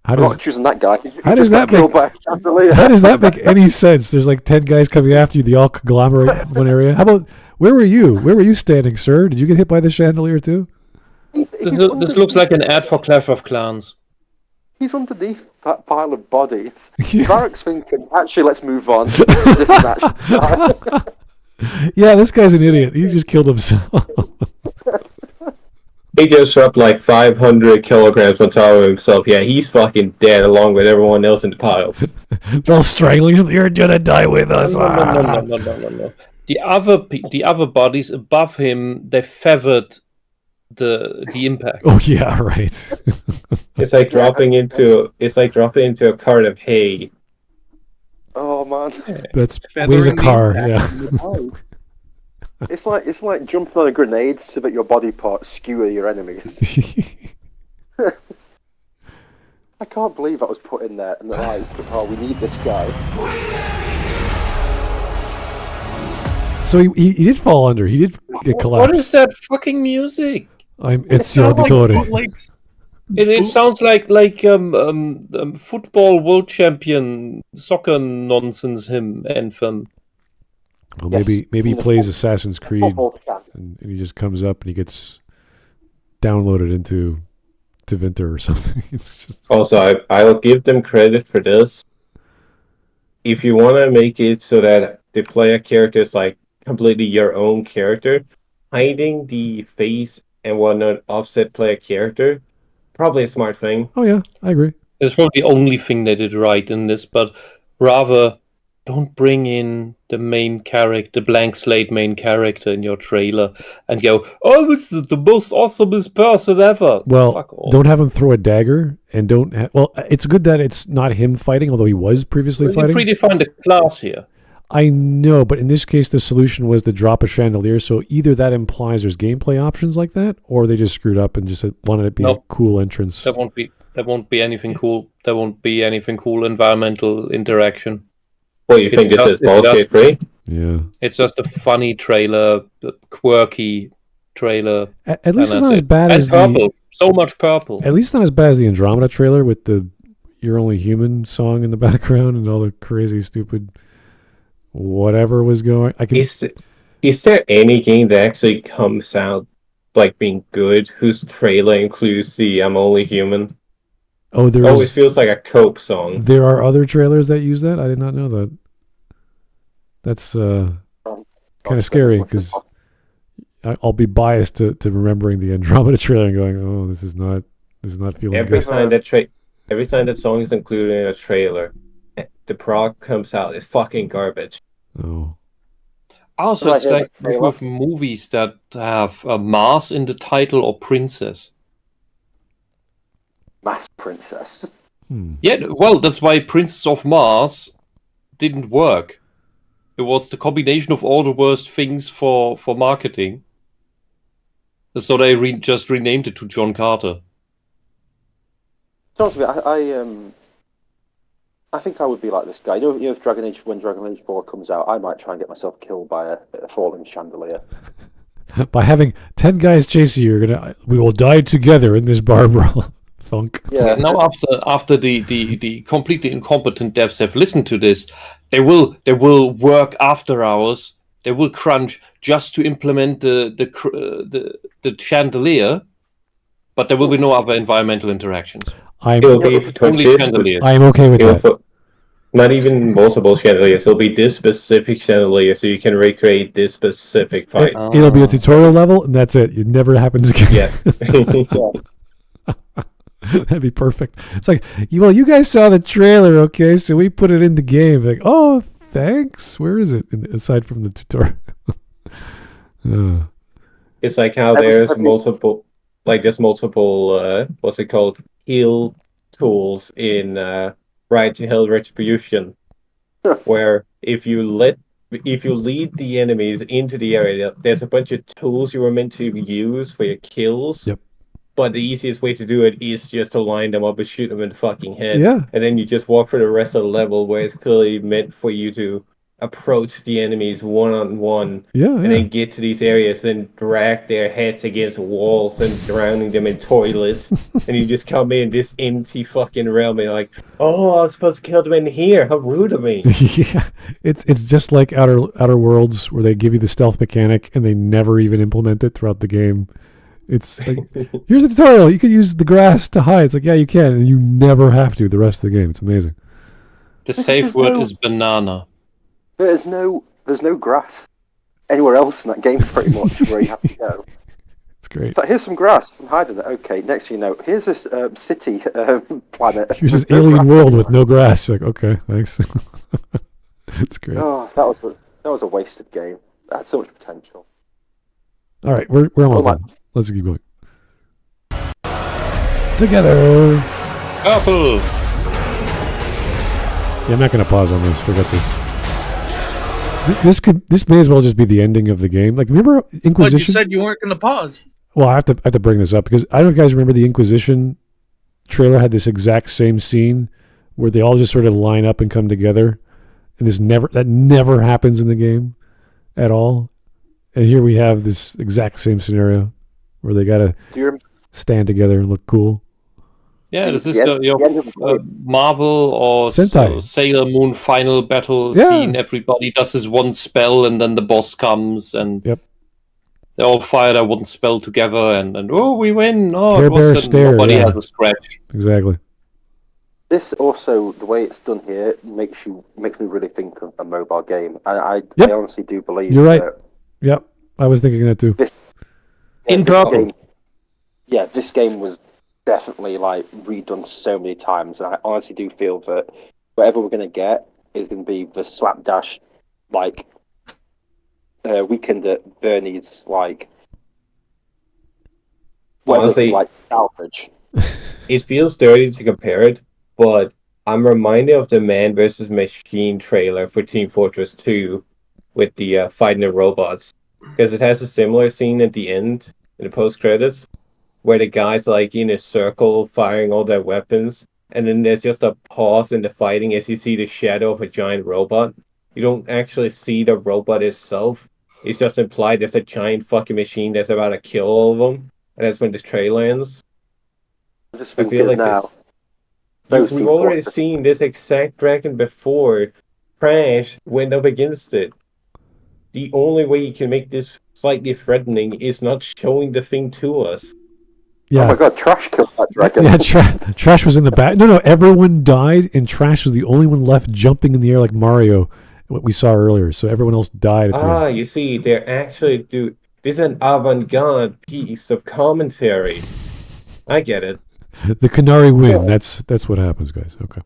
How I'm not choosing that guy. How does that make any sense? There's like 10 guys coming after you. They all conglomerate in one area. How about, where were you? Where were you standing, sir? Did you get hit by the chandelier too? This looks like an ad for Clash of Clans. He's underneath that pile of bodies. Varric's thinking, actually, let's move on. This match. Yeah, this guy's an idiot. He just killed himself. He just dropped like 500 kilograms on top of himself. Yeah, he's fucking dead along with everyone else in the pile. They're all strangling him. You're gonna die with us. No. The other bodies above him, they feathered the impact. Oh yeah, right. It's like dropping into a cart of hay. Oh man, That's weighs a car. Yeah. It's like jumping on a grenade so that your body parts skewer your enemies. I can't believe that was put in there, and they're like, "Oh, we need this guy." So he did fall under. He did get collapsed. What is that fucking music? It's Auditore. It sounds like football world champion soccer nonsense anthem. Well, maybe he plays Assassin's Creed, and he just comes up and he gets downloaded into Winter or something. It's just... Also, I'll give them credit for this. If you want to make it so that the player character is like completely your own character, hiding the face and whatnot offset player character, probably a smart thing. Oh yeah, I agree. It's probably the only thing they did right in this, but rather don't bring in the main character, the blank slate main character in your trailer and go, "Oh, this is the most awesomest person ever." Well, don't have him throw a dagger, and don't. Well, it's good that it's not him fighting, although he was previously fighting. You predefined the class here. I know, but in this case, the solution was to drop a chandelier. So either that implies there's gameplay options like that, or they just screwed up and just wanted it to be a cool entrance. There won't be anything cool. There won't be anything cool environmental interaction. What, you think this is bullshit free? Yeah. It's just a funny trailer, quirky trailer. At least it's not as bad as purple. So much purple. At least not as bad as the Andromeda trailer with the "You're Only Human" song in the background and all the crazy, stupid whatever was going. Is there any game that actually comes out like being good whose trailer includes the "I'm Only Human"? Oh, it always feels like a Cope song. There are other trailers that use that? I did not know that. That's kind of scary because I'll be biased to remembering the Andromeda trailer and going, "Oh, this is not feeling every good." Every time that song is included in a trailer, the prog comes out, it's fucking garbage. Oh. Also, it's like with movies that have Mars in the title or Princess. Mass Princess. Yeah, well, that's why Princess of Mars didn't work. It was the combination of all the worst things for marketing. So they just renamed it to John Carter. Honestly, I think I would be like this guy. You know, if when Dragon Age 4 comes out, I might try and get myself killed by a falling chandelier. By having 10 guys chasing you, we will die together in this bar brawl. Thunk. Yeah. Now, after the completely incompetent devs have listened to this, they will work after hours. They will crunch just to implement the chandelier, but there will be no other environmental interactions. It'll be Only chandeliers. I am okay with that. Not even multiple chandeliers. It'll be this specific chandelier, so you can recreate this specific fight. It'll be a tutorial level, and that's it. It never happens again. Yeah. That'd be perfect. It's like, you guys saw the trailer, okay? So we put it in the game. Like, oh, thanks. Where is it? Aside from the tutorial. It's like how there's multiple, what's it called? Heal tools in Right to Hell Retribution, where if you lead the enemies into the area, there's a bunch of tools you were meant to use for your kills. Yep. But the easiest way to do it is just to line them up and shoot them in the fucking head. Yeah. And then you just walk through the rest of the level where it's clearly meant for you to approach the enemies one-on-one. And then get to these areas and drag their heads against walls and drowning them in toilets. And you just come in this empty fucking realm and you're like, oh, I was supposed to kill them in here. How rude of me. Yeah. It's just like Outer Worlds, where they give you the stealth mechanic and they never even implement it throughout the game. It's like, here's the tutorial. You can use the grass to hide. It's like, yeah, you can, and you never have to the rest of the game. It's amazing. The safe word is banana. There's no grass anywhere else in that game, pretty much, where you have to go. It's great. It's like, here's some grass. I'm hiding it. Okay, next thing you know, here's this city planet. Here's this alien world with no grass. You're like, okay, thanks. It's great. Oh, that was a wasted game. That had so much potential. All right, we're almost done. Let's keep going. Together. Apple. Yeah, I'm not going to pause on this. Forget this. This may as well just be the ending of the game. Like, remember Inquisition? But you said you weren't going to pause. Well, I have to bring this up because I don't know if you guys remember the Inquisition trailer had this exact same scene where they all just sort of line up and come together, and that never happens in the game at all. And here we have this exact same scenario where they gotta stand together and look cool. Yeah, this is your Marvel or Sailor Moon final battle scene. Everybody does this one spell, and then the boss comes, and they all fire their one spell together, and we win. Oh, nobody has a scratch. Exactly. This also, the way it's done here, makes me really think of a mobile game. I honestly do believe you're right. Yep, I was thinking that too. This game was definitely redone so many times, and I honestly do feel that whatever we're going to get is going to be the slapdash weekend at Bernie's honestly, salvage. It feels dirty to compare it, but I'm reminded of the Man vs. Machine trailer for Team Fortress 2 with the fighting the robots, because it has a similar scene at the end in the post credits where the guys in a circle firing all their weapons, and then there's just a pause in the fighting as you see the shadow of a giant robot. You don't actually see the robot itself. It's just implied there's a giant fucking machine that's about to kill all of them, and that's when the trailer ends. I feel like now. We've already seen this exact dragon before crash went up against it. The only way you can make this slightly threatening is not showing the thing to us. Yeah. Oh my god, Trash killed that dragon. Yeah, Trash was in the back. No, everyone died, and Trash was the only one left jumping in the air like Mario, what we saw earlier. So everyone else died. You see, they're actually this is an avant-garde piece of commentary. I get it. The Canary win. That's what happens, guys. Okay.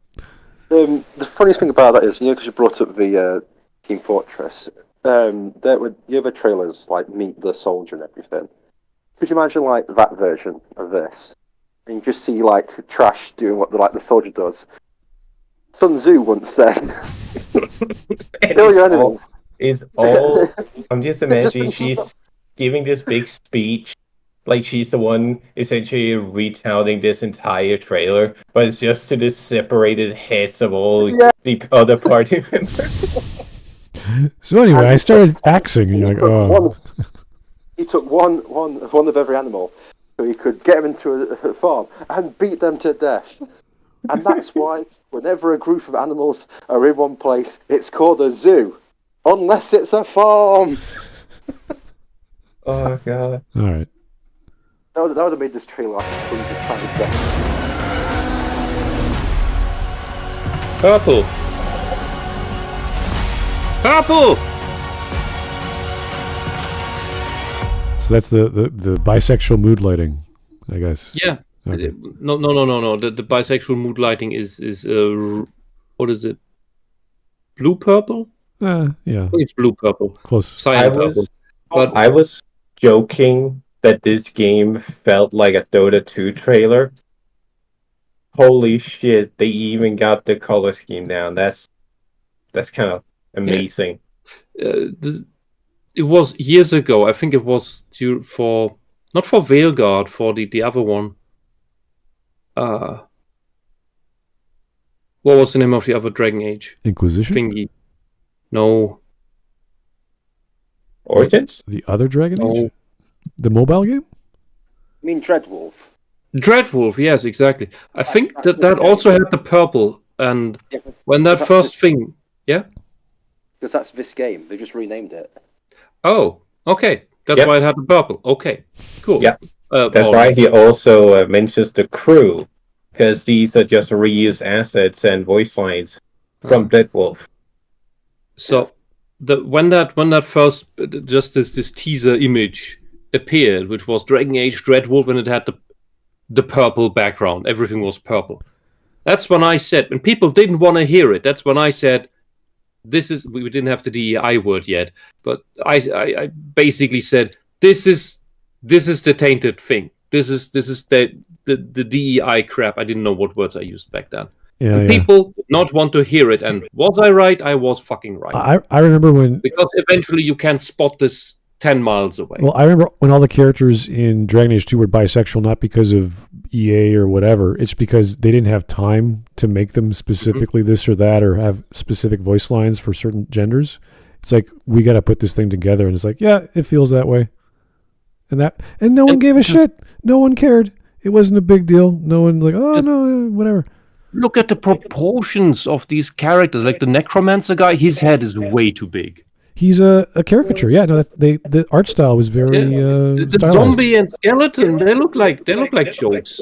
The funniest thing about that is, because you brought up the Team Fortress, the other trailers Meet the Soldier and everything. Could you imagine that version of this? And you just see Trash doing what the soldier does. Sun Tzu once said, "Kill your enemies." I'm just imagining she's giving this big speech, like she's the one essentially retelling this entire trailer, but it's just to the separated heads of all the other party members. So anyway, I started axing, and you're like, oh. He took one of every animal, so he could get them into a farm and beat them to death. And that's why, whenever a group of animals are in one place, it's called a zoo, unless it's a farm. Oh god! All right. That would have made this trailer like 100 times better. Purple. Purple. So that's the bisexual mood lighting, I guess. Yeah. Okay. No. The bisexual mood lighting is what is it? Blue purple? Yeah. I think it's blue purple. Close. Cyan purple. But I was joking that this game felt like a Dota 2 trailer. Holy shit! They even got the color scheme down. That's kind of amazing. It was years ago. I think it was not for Veilguard, for the other one. What was the name of the other Dragon Age Inquisition? thingy? No. Origins? The other Dragon Age? No. The mobile game? I mean Dreadwolf. Dreadwolf, yes, exactly. I think that also had the purple, and when that first thing, yeah. Because that's this game. They just renamed it. Oh, okay. That's Yep. why it had the purple. Okay, cool. Yeah. That's why he also mentions the crew, because these are just reused assets and voice lines from Deadwolf. So when that first just this teaser image appeared, which was Dragon Age Dreadwolf, and it had the purple background, everything was purple. That's when I said, and people didn't want to hear it. That's when I said, "This is." We didn't have the DEI word yet, but I basically said, "This is the tainted thing. This is the DEI crap." I didn't know what words I used back then. Yeah. People did not want to hear it, and was I right? I was fucking right. I remember when... Because eventually you can spot this 10 miles away. Well, I remember when all the characters in Dragon Age 2 were bisexual, not because of EA or whatever. It's because they didn't have time to make them specifically this or that, or have specific voice lines for certain genders. It's like, we got to put this thing together, and it's like, yeah, it feels that way. And no one gave a shit. No one cared. It wasn't a big deal. No one like, oh, no, whatever. Look at the proportions of these characters. Like the necromancer guy, his head is way too big. He's a caricature. Yeah, no, the art style was very the stylized. zombie and skeleton, they look like jokes.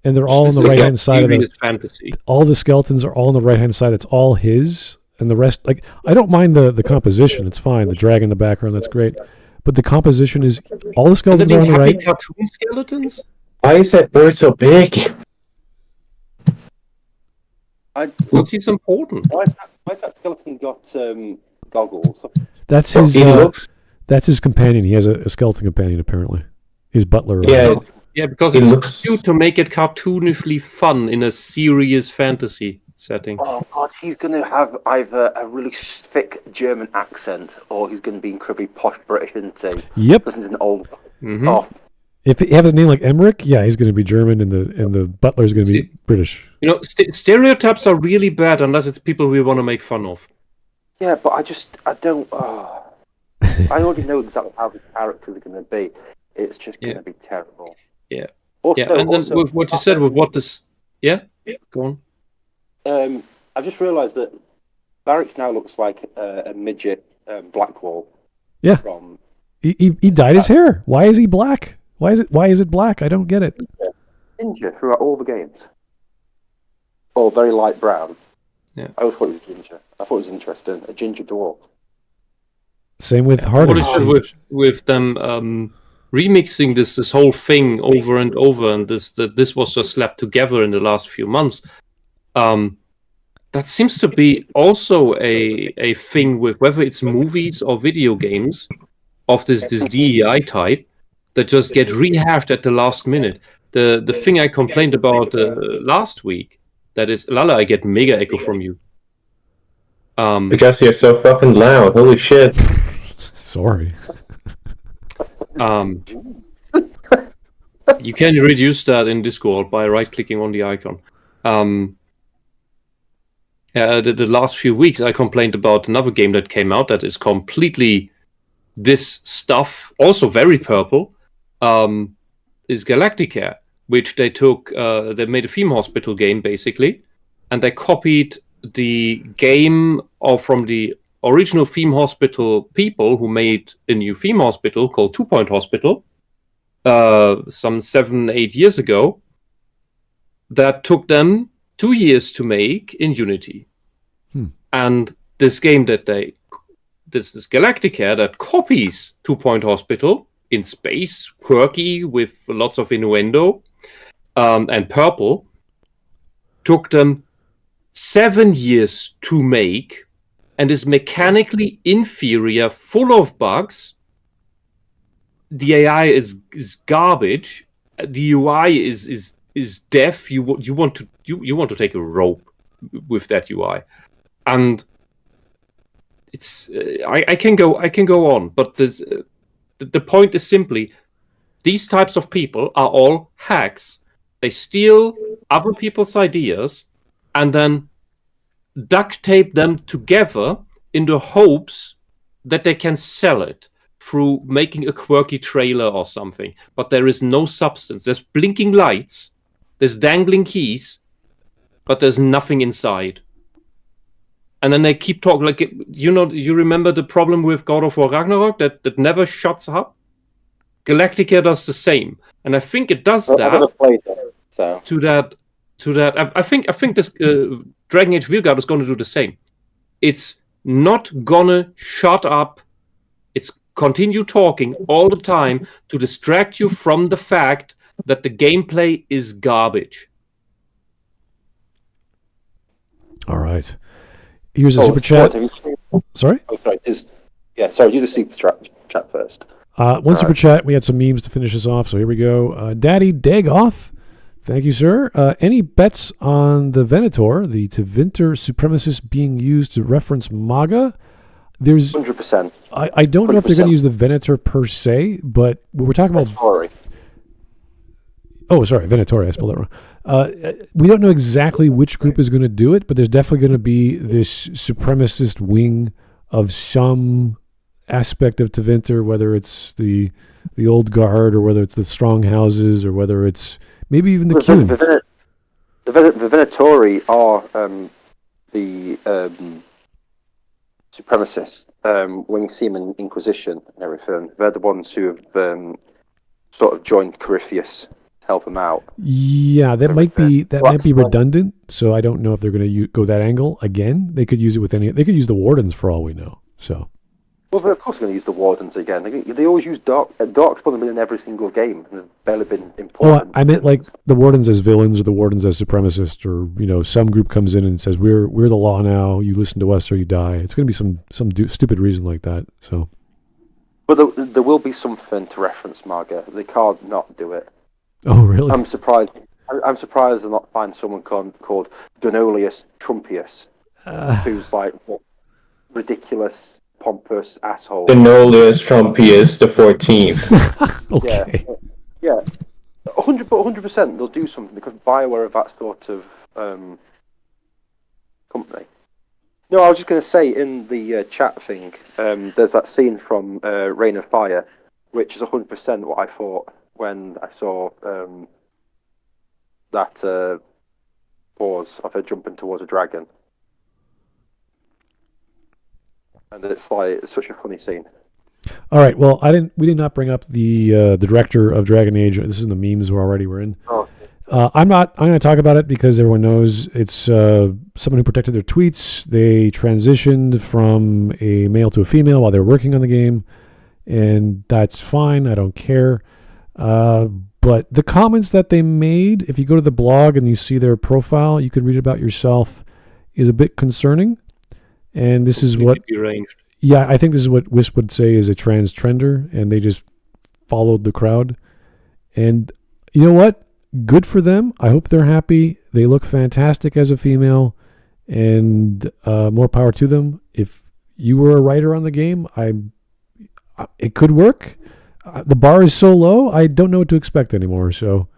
And they're all on the right hand side of the fantasy. All the skeletons are all on the right hand side. That's all his, and the rest, like, I don't mind the composition. It's fine. The dragon in the background, that's great. But the composition is all the skeletons are on the right. Cartoon skeletons. Why is that bird so big? What's his important? Why has that skeleton got goggles? That's his. That's his companion. He has a skeleton companion, apparently. His butler. Yeah, because it's cute to make it cartoonishly fun in a serious fantasy setting. Oh god, he's going to have either a really thick German accent, or he's going to be incredibly posh British, isn't he? Yep. This is an old. Mm-hmm. Oh. If he has a name like Emmerich, yeah, he's going to be German, and the butler is going to be British. You know, stereotypes are really bad unless it's people we want to make fun of. Yeah, but I don't. I already know exactly how the characters are going to be. It's just going to be terrible. Yeah. Also, and with what you said with what this. Yeah? Go on. I've just realised that Barracks now looks like a midget Blackwall. Yeah. From he dyed his hair. Why is he black? Why is it black? I don't get it. Ginger throughout all the games. Or very light brown. Yeah. I always thought it was ginger. I thought it was interesting. A ginger dwarf. Same with Harding. What is it with them remixing this whole thing over and over, and this was just slapped together in the last few months? That seems to be also a thing with whether it's movies or video games of this DEI type that just get rehashed at the last minute. The thing I complained about last week, that is, Lala, I get mega echo from you. Because you're so fucking loud. Holy shit. Sorry. You can reduce that in Discord by right-clicking on the icon. The last few weeks, I complained about another game that came out that is completely this stuff, also very purple, is Galactica, which they took, they made a theme hospital game, basically, and they copied the game from the original theme hospital people who made a new theme hospital called 2 Point Hospital, some 7-8 years ago. That took them 2 years to make in Unity. And this game this is Galactica that copies 2 Point Hospital in space, quirky with lots of innuendo, and purple, took them 7 years to make, and is mechanically inferior, full of bugs. The AI is garbage. The UI is deaf. You want to take a rope with that UI, and it's I can go on, but the point is simply these types of people are all hacks. They steal other people's ideas and then duct tape them together in the hopes that they can sell it through making a quirky trailer or something. But there is no substance. There's blinking lights, there's dangling keys, but there's nothing inside. And then they keep talking like, you remember the problem with God of War Ragnarok that never shuts up? Galactica does the same, and I think it does that. I've never played it, so. To that. I think this Dragon Age Veilguard is going to do the same. It's not gonna shut up. It's continue talking all the time to distract you from the fact that the gameplay is garbage. All right. Here's a super chat. Sorry? Oh, sorry. Sorry, you just see the chat first. One super chat. We had some memes to finish this off, so here we go. Daddy Dagoth. Thank you, sir. Any bets on the Venator, the Tevinter supremacist being used to reference MAGA? There's 100%. I don't know if they're going to use the Venator per se, but we're talking about... Venatori. I spelled that wrong. We don't know exactly which group is going to do it, but there's definitely going to be this supremacist wing of some aspect of Tevinter, whether it's the old guard or whether it's the strong houses or whether it's maybe even the Qun. The Venatori are the supremacists. When you see them in Inquisition and everything, they're the ones who have sort of joined Corypheus to help them out. Yeah, that might be redundant. So I don't know if they're going to go that angle again. They could use it with any. They could use the Wardens for all we know. So. Well, they're of course going to use the Wardens again. They always use Dark. Dark's probably been in every single game, and it's barely been important. Oh, I meant like the Wardens as villains or the Wardens as supremacists, or some group comes in and says we're the law now. You listen to us or you die. It's going to be some stupid reason like that. So. But there will be something to reference MAGA. They can't not do it. Oh, really? I'm surprised. I'm surprised to not find someone called Donolius Trumpius, who's like ridiculous. Pompous asshole. Donolius Trumpius the 14th. Okay. Yeah. 100%. They'll do something because Bioware are that sort of company. No, I was just going to say in the chat thing, there's that scene from Reign of Fire, which is 100% what I thought when I saw that pause of her jumping towards a dragon. And it's such a funny scene. All right. Well, we did not bring up the director of Dragon Age. This is the memes we're in. Oh. I'm going to talk about it because everyone knows it's someone who protected their tweets. They transitioned from a male to a female while they were working on the game, and that's fine. I don't care. But the comments that they made, if you go to the blog and you see their profile, you could read about yourself, is a bit concerning. And this is what... Yeah, I think this is what Whisp would say is a trans trender, and they just followed the crowd. And you know what? Good for them. I hope they're happy. They look fantastic as a female, and more power to them. If you were a writer on the game, it could work. The bar is so low, I don't know what to expect anymore. So,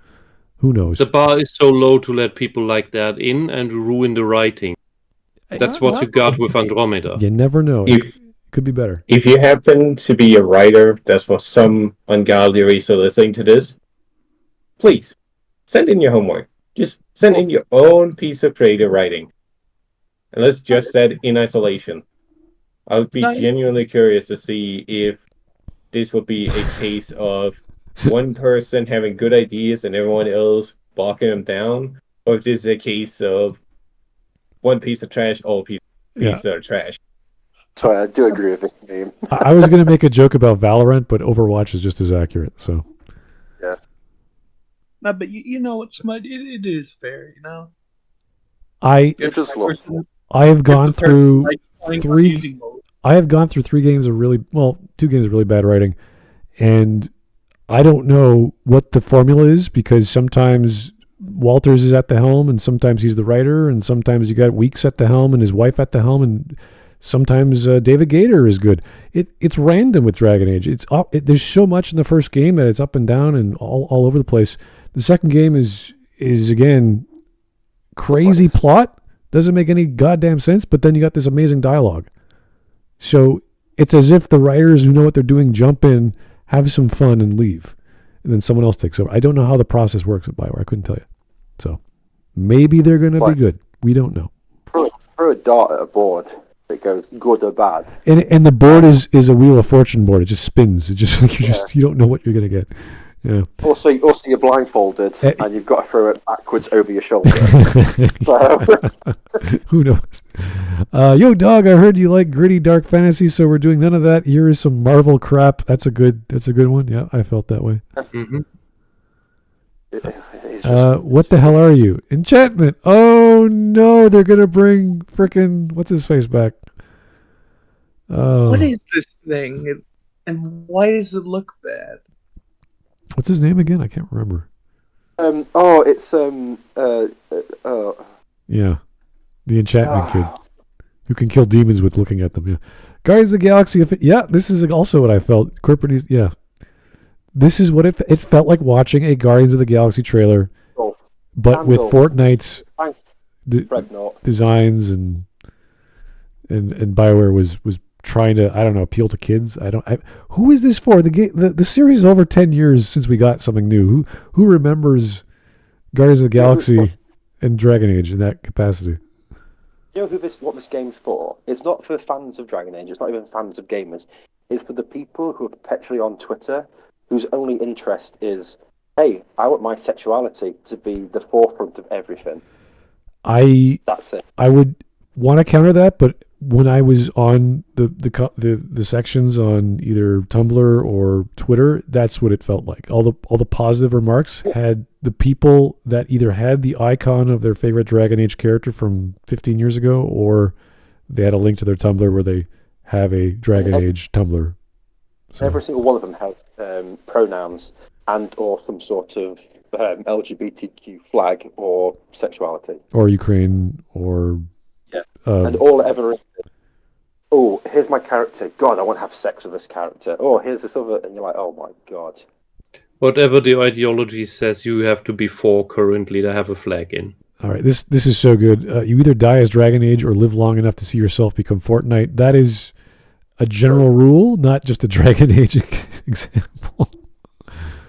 who knows? The bar is so low to let people like that in and ruin the writing. That's what you got with Andromeda. You never know. It could be better. If you happen to be a writer that's for some ungodly reason listening to this, please send in your homework. Just send in your own piece of creative writing. And let's just set it in isolation. I would be genuinely curious to see if this would be a case of one person having good ideas and everyone else balking them down, or if this is a case of one piece of trash, all pieces are trash. Sorry, I do agree with this game. I was going to make a joke about Valorant, but Overwatch is just as accurate. So, yeah. No, but you know what, Smud? It is fair, you know. I have gone through three. I have gone through 3 games of 2 games of really bad writing, and I don't know what the formula is because sometimes Walters is at the helm, and sometimes he's the writer, and sometimes you got Weeks at the helm and his wife at the helm, and sometimes David Gator is good. It's random with Dragon Age. There's so much in the first game that it's up and down and all over the place. The second game is again crazy plot, doesn't make any goddamn sense, but then you got this amazing dialogue. So it's as if the writers who know what they're doing jump in, have some fun, and leave, and then someone else takes over. I don't know how the process works at Bioware. I couldn't tell you. So maybe they're going to be good. We don't know. Throw a dart at a board. It goes good or bad. And the board is a Wheel of Fortune board. It just spins. It just you don't know what you're going to get. Yeah. Also, you're blindfolded and you've got to throw it backwards over your shoulder. So. Who knows? Yo, dog! I heard you like gritty dark fantasy, so we're doing none of that. Here is some Marvel crap. That's a good one. Yeah, I felt that way. Mm-hmm. What the hell are you? Enchantment! Oh no, they're gonna bring frickin' what's his face back. What is this thing, and why does it look bad? What's his name again? I can't remember. It's Yeah, the enchantment kid who can kill demons with looking at them. Yeah, Guardians of the Galaxy. Yeah, this is also what I felt. Corporate. Yeah, this is what it felt like watching a Guardians of the Galaxy trailer, but with Fortnite's designs and Bioware was trying to, I don't know, appeal to kids. Who is this for? The series is over 10 years since we got something new. Who remembers Guardians of the Galaxy and Dragon Age in that capacity? You know what this game's for? It's not for fans of Dragon Age. It's not even fans of gamers. It's for the people who are perpetually on Twitter, whose only interest is, hey, I want my sexuality to be the forefront of everything. That's it. I would want to counter that, but when I was on the sections on either Tumblr or Twitter, that's what it felt like. All the positive remarks had the people that either had the icon of their favorite Dragon Age character from 15 years ago, or they had a link to their Tumblr where they have a Dragon Age Tumblr. So. Every single one of them has pronouns and or some sort of LGBTQ flag or sexuality. Or Ukraine or... Yeah. And all it ever is, oh, here's my character. God, I want to have sex with this character. Oh, here's this other, and you're like, oh my god. Whatever the ideology says, you have to be for currently to have a flag in. All right, this is so good. You either die as Dragon Age or live long enough to see yourself become Fortnite. That is a general rule, not just a Dragon Age example.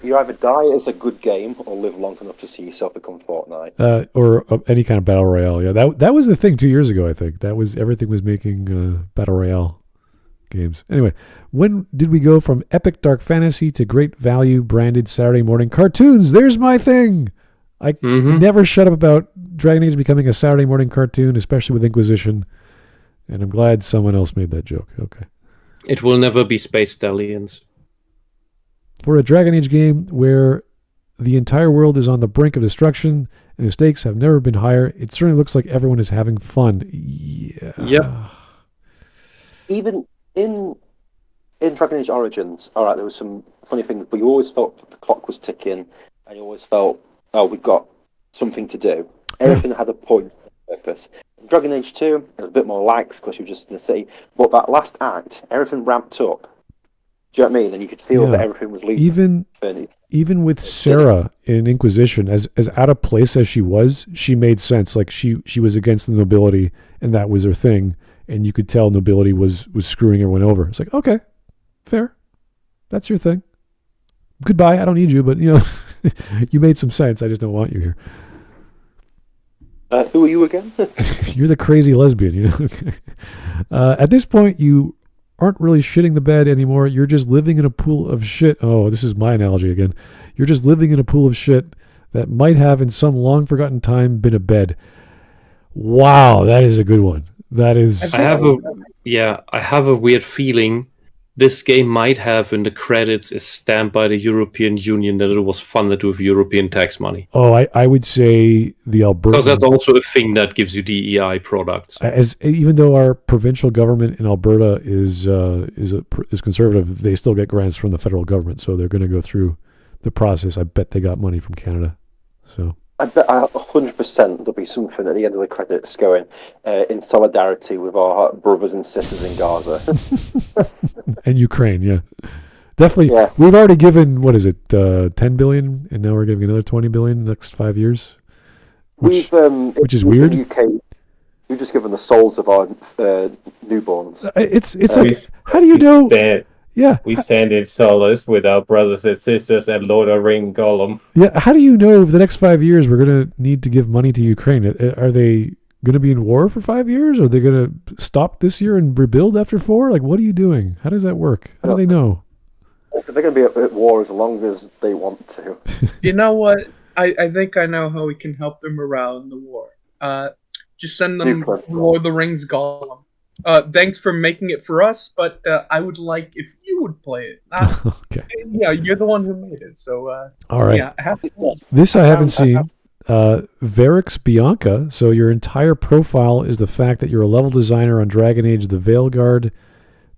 You either die as a good game or live long enough to see yourself become Fortnite. Or any kind of battle royale. Yeah, that was the thing 2 years ago. I think everything was making battle royale games. Anyway, when did we go from epic dark fantasy to great value branded Saturday morning cartoons? There's my thing. I never shut up about Dragon Age becoming a Saturday morning cartoon, especially with Inquisition. And I'm glad someone else made that joke. Okay. It will never be Space Stallions. For a Dragon Age game where the entire world is on the brink of destruction and the stakes have never been higher, it certainly looks like everyone is having fun. Yeah. Yep. Even in Dragon Age Origins, all right, there was some funny things, but you always felt the clock was ticking, and you always felt, oh, we've got something to do. Everything had a point, purpose. In Dragon Age 2, it was a bit more lax because you were just in the city, but that last act, everything ramped up. Do you know what I mean? And you could feel Yeah. that everything was leaving. Even with Sarah in Inquisition, as out of place as she was, she made sense. Like she was against the nobility, and that was her thing. And you could tell nobility was screwing everyone over. It's like, okay, fair, that's your thing. Goodbye. I don't need you, but you know, you made some sense. I just don't want you here. Who are you again? You're the crazy lesbian. You know. At this point, you aren't really shitting the bed anymore. You're just living in a pool of shit. Oh, this is my analogy again. You're just living in a pool of shit that might have, in some long forgotten time, been a bed. Wow, that is a good one. That is. I have a weird feeling this game might have in the credits is stamped by the European Union that it was funded with European tax money. Oh, I would say the Alberta. Because that's also a thing that gives you DEI products. Even though our provincial government in Alberta is conservative, they still get grants from the federal government, so they're going to go through the process. I bet they got money from Canada. So I bet 100% there'll be something at the end of the credits going in solidarity with our brothers and sisters in Gaza. And Ukraine, yeah. Definitely. Yeah. We've already given, what is it, 10 billion, and now we're giving another 20 billion in the next 5 years? Which is weird. In the UK, we've just given the souls of our newborns. It's like, how do you know? Yeah. We stand in solace with our brothers and sisters and Lord of the Ring Gollum. Yeah, how do you know over the next 5 years we're going to need to give money to Ukraine? Are they going to be in war for 5 years? Are they going to stop this year and rebuild after 4? Like, what are you doing? How does that work? How do they know? They're going to be at war as long as they want to. You know what? I think I know how we can help their morale in the war. Just send them Lord of the Rings Gollum. Thanks for making it for us, but I would like if you would play it. Okay. Yeah, you're the one who made it, so all right. Yeah, This I haven't seen. Varix Bianca. So your entire profile is the fact that you're a level designer on Dragon Age: The Veilguard,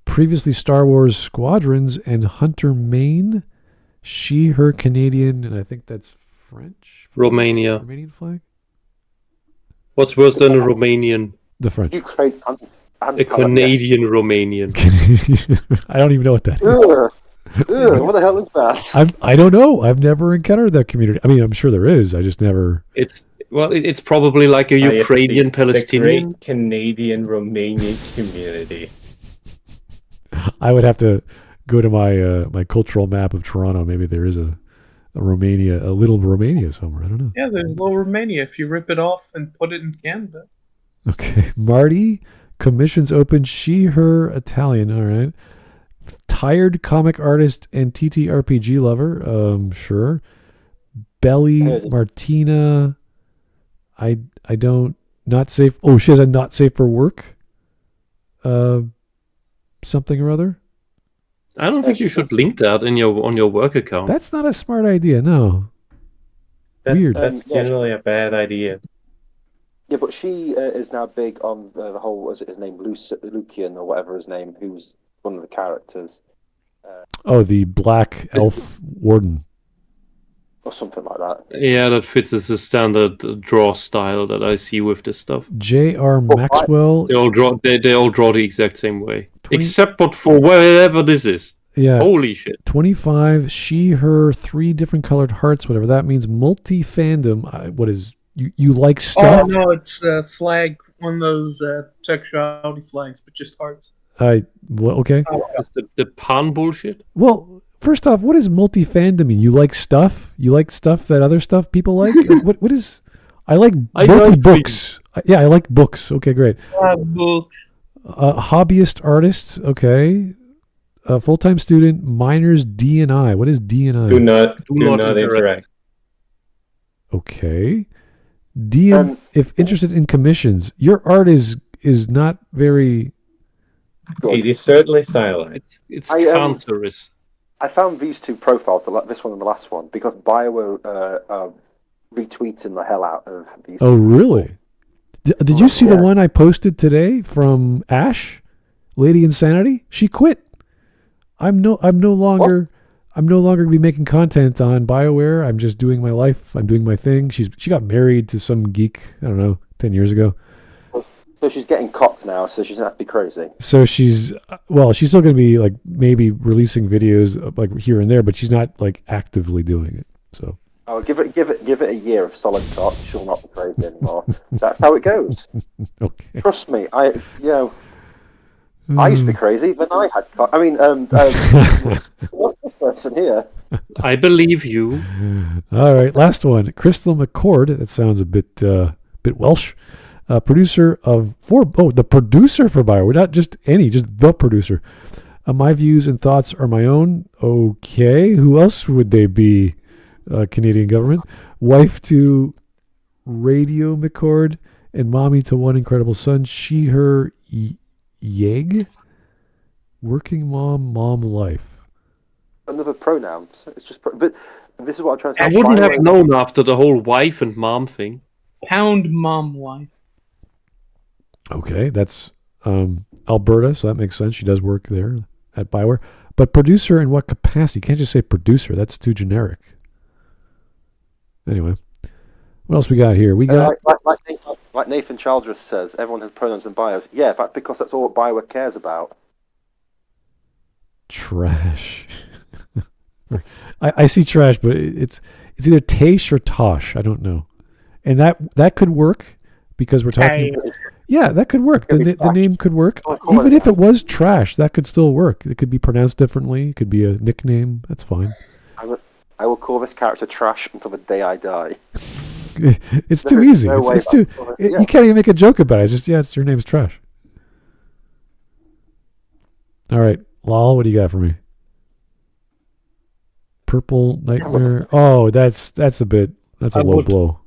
previously Star Wars Squadrons, and Hunter Maine. She, her, Canadian, and I think that's French. Romania. Romanian flag. What's worse than a Romanian? The French. Ukraine. A Canadian Romanian. I don't even know what that is. What the hell is that? I don't know. I've never encountered that community. I mean, I'm sure there is. I just never. It's probably like a Ukrainian Palestinian. The great Canadian Romanian community. I would have to go to my cultural map of Toronto. Maybe there is a Romania, a little Romania somewhere. I don't know. Yeah, there's little Romania if you rip it off and put it in Canada. Okay, Marty. Commissions open. She, her, Italian. All right. Tired comic artist and TTRPG lover. Sure. Belly Martina. I don't. Not safe. Oh, she has a not safe for work. Something or other. I don't think you should link that on your work account. That's not a smart idea. No. Weird. That's generally a bad idea. Yeah, but she is now big on the whole, was it his name, Lucian or whatever his name, who's one of the characters. The black elf warden. Or something like that. Yeah, that fits as the standard draw style that I see with this stuff. J.R. Maxwell. They all draw the exact same way. Except for wherever this is. Yeah. Holy shit. 25, she, her, 3 different colored hearts, whatever that means. Multi-fandom. What is... You like stuff? Oh, no, it's a flag, one of those sexuality flags, but just hearts. Okay. That's the pan bullshit? Well, first off, what does multi-fandom mean? You like stuff? You like stuff that other stuff people like? What is... I like multi-books. Yeah, I like books. Okay, great. Books. Hobbyist artist. Okay. Full-time student. Minors D&I. What is D&I? Do not interact. Okay. DM, if interested in commissions, your art is not very. It is certainly stylized. It's cancerous. I found these two profiles, this one and the last one, because Bioware retweeting the hell out of these. Oh, really? Did you see the one I posted today from Ash, Lady Insanity? She quit. I'm no longer. What? I'm no longer going to be making content on Bioware. I'm just doing my life. I'm doing my thing. She got married to some geek, I don't know, 10 years ago. So So she's getting cocked now, so she's gonna have to be crazy. So she's still going to be like maybe releasing videos like here and there, but she's not like actively doing it. So Oh, give it a year of solid cock. She'll not be crazy anymore. That's how it goes. okay. Trust me. I used to be crazy, then I had cock. I mean, what's this person here? I believe you. All right, last one. Crystal McCord. That sounds a bit Welsh. The producer for Bioware, not just the producer. My views and thoughts are my own. Okay, who else would they be? Canadian government. Wife to Radio McCord and mommy to one incredible son. She, her, Yeg. Working mom life. Another pronoun. It's just, but this is what I'm trying to say. I wouldn't have known after the whole wife and mom thing. Pound mom wife. Okay, that's Alberta, so that makes sense. She does work there at Bioware. But producer in what capacity? You can't just say producer. That's too generic. Anyway, what else we got here? We got like Nathan Childress says, everyone has pronouns in bios. Yeah, that's because that's all what Bioware cares about. Trash. I see trash, but it's either Tash or Tosh. I don't know, and that could work because we're talking. Yeah, that could work. The name could work. Even if it was trash, that could still work. It could be pronounced differently. It could be a nickname. That's fine. I will call this character Trash until the day I die. It's too easy. It's too. You can't even make a joke about it. Just it's your name's Trash. All right, Lal, what do you got for me? Purple Nightmare. Oh, that's a low blow.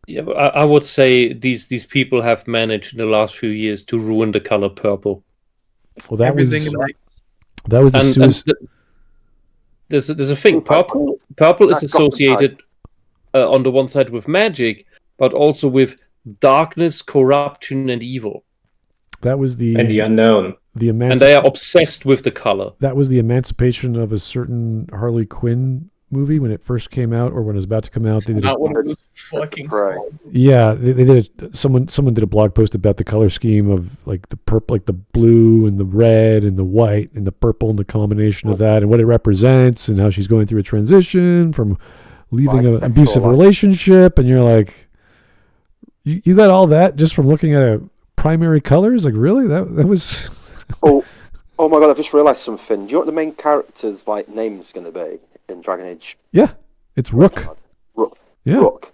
Yeah, I would say these people have managed in the last few years to ruin the color purple. Well, that was there's a thing. Purple is associated on the one side with magic, but also with darkness, corruption, and evil. That was the unknown. And they are obsessed with the color. That was the emancipation of a certain Harley Quinn movie when it first came out, or when it was about to come out. They did they did. Someone did a blog post about the color scheme of like the purple, like the blue and the red and the white and the purple and the combination of that and what it represents and how she's going through a transition from leaving an abusive relationship. And you're like, you got all that just from looking at a primary colors? Like, really? That was. Oh my god! I've just realised something. Do you know what the main character's name is going to be in Dragon Age? Yeah, it's Rook. Rook. Yeah. Rook.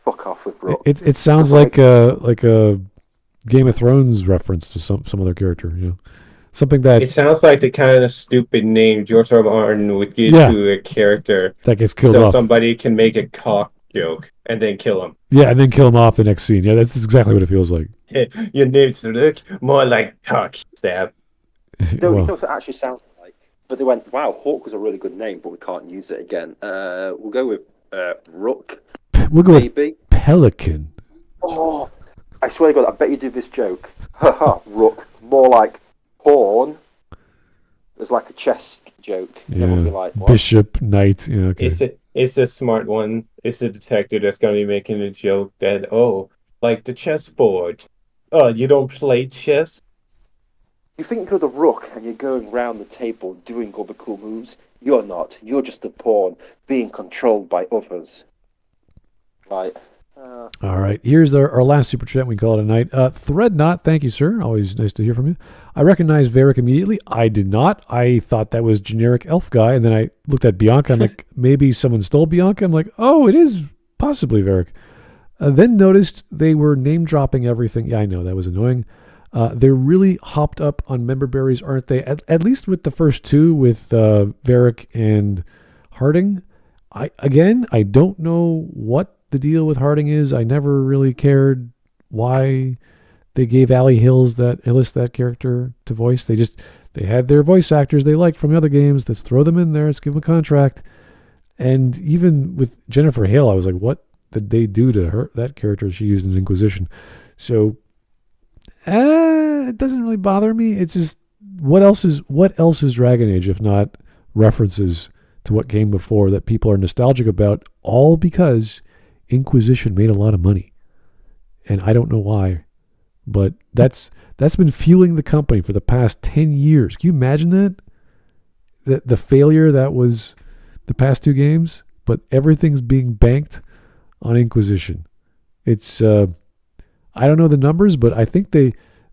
Fuck off with Rook. It sounds like a Game of Thrones reference to some other character. Something that it sounds like the kind of stupid name George R. R. Martin would give to a character that gets killed so off. Somebody can make a cock joke and then kill him. Yeah, and then kill him off the next scene. Yeah, that's exactly what it feels like. Your name's look more like cock stab. No, you know what it actually sounds like. But they went, wow, Hawk was a really good name, but we can't use it again. We'll go with Rook. We'll go with Pelican. Oh, I swear to God, I bet you do this joke. Haha, Rook. More like Pawn. It's like a chess joke. Yeah. Be like, Bishop, Knight. Yeah, okay. It's a smart one. It's a detective that's going to be making a joke that, like the chessboard. Oh, you don't play chess? You think you're the Rook and you're going round the table doing all the cool moves? You're not. You're just a pawn being controlled by others. Right. All right. Here's our last super chat. We call it a night. Threadnot, thank you, sir. Always nice to hear from you. I recognized Varric immediately. I did not. I thought that was generic elf guy, and then I looked at Bianca. I'm like, maybe someone stole Bianca. I'm like, oh, it is possibly Varric. Then noticed they were name dropping everything. Yeah, I know that was annoying. They're really hopped up on member berries, aren't they? At least with the first two, with Varric and Harding. I don't know what the deal with Harding is. I never really cared why they gave Ali Hills that character to voice. They had their voice actors they liked from the other games. Let's throw them in there. Let's give them a contract. And even with Jennifer Hale, I was like, what did they do to her? That character she used in Inquisition. So it doesn't really bother me. It's just what else is Dragon Age if not references to what came before that people are nostalgic about, all because Inquisition made a lot of money. And I don't know why, But that's been fueling the company for the past 10 years. Can you imagine that? The failure that was the past 2 games, but everything's being banked on Inquisition. It's I don't know the numbers, but I think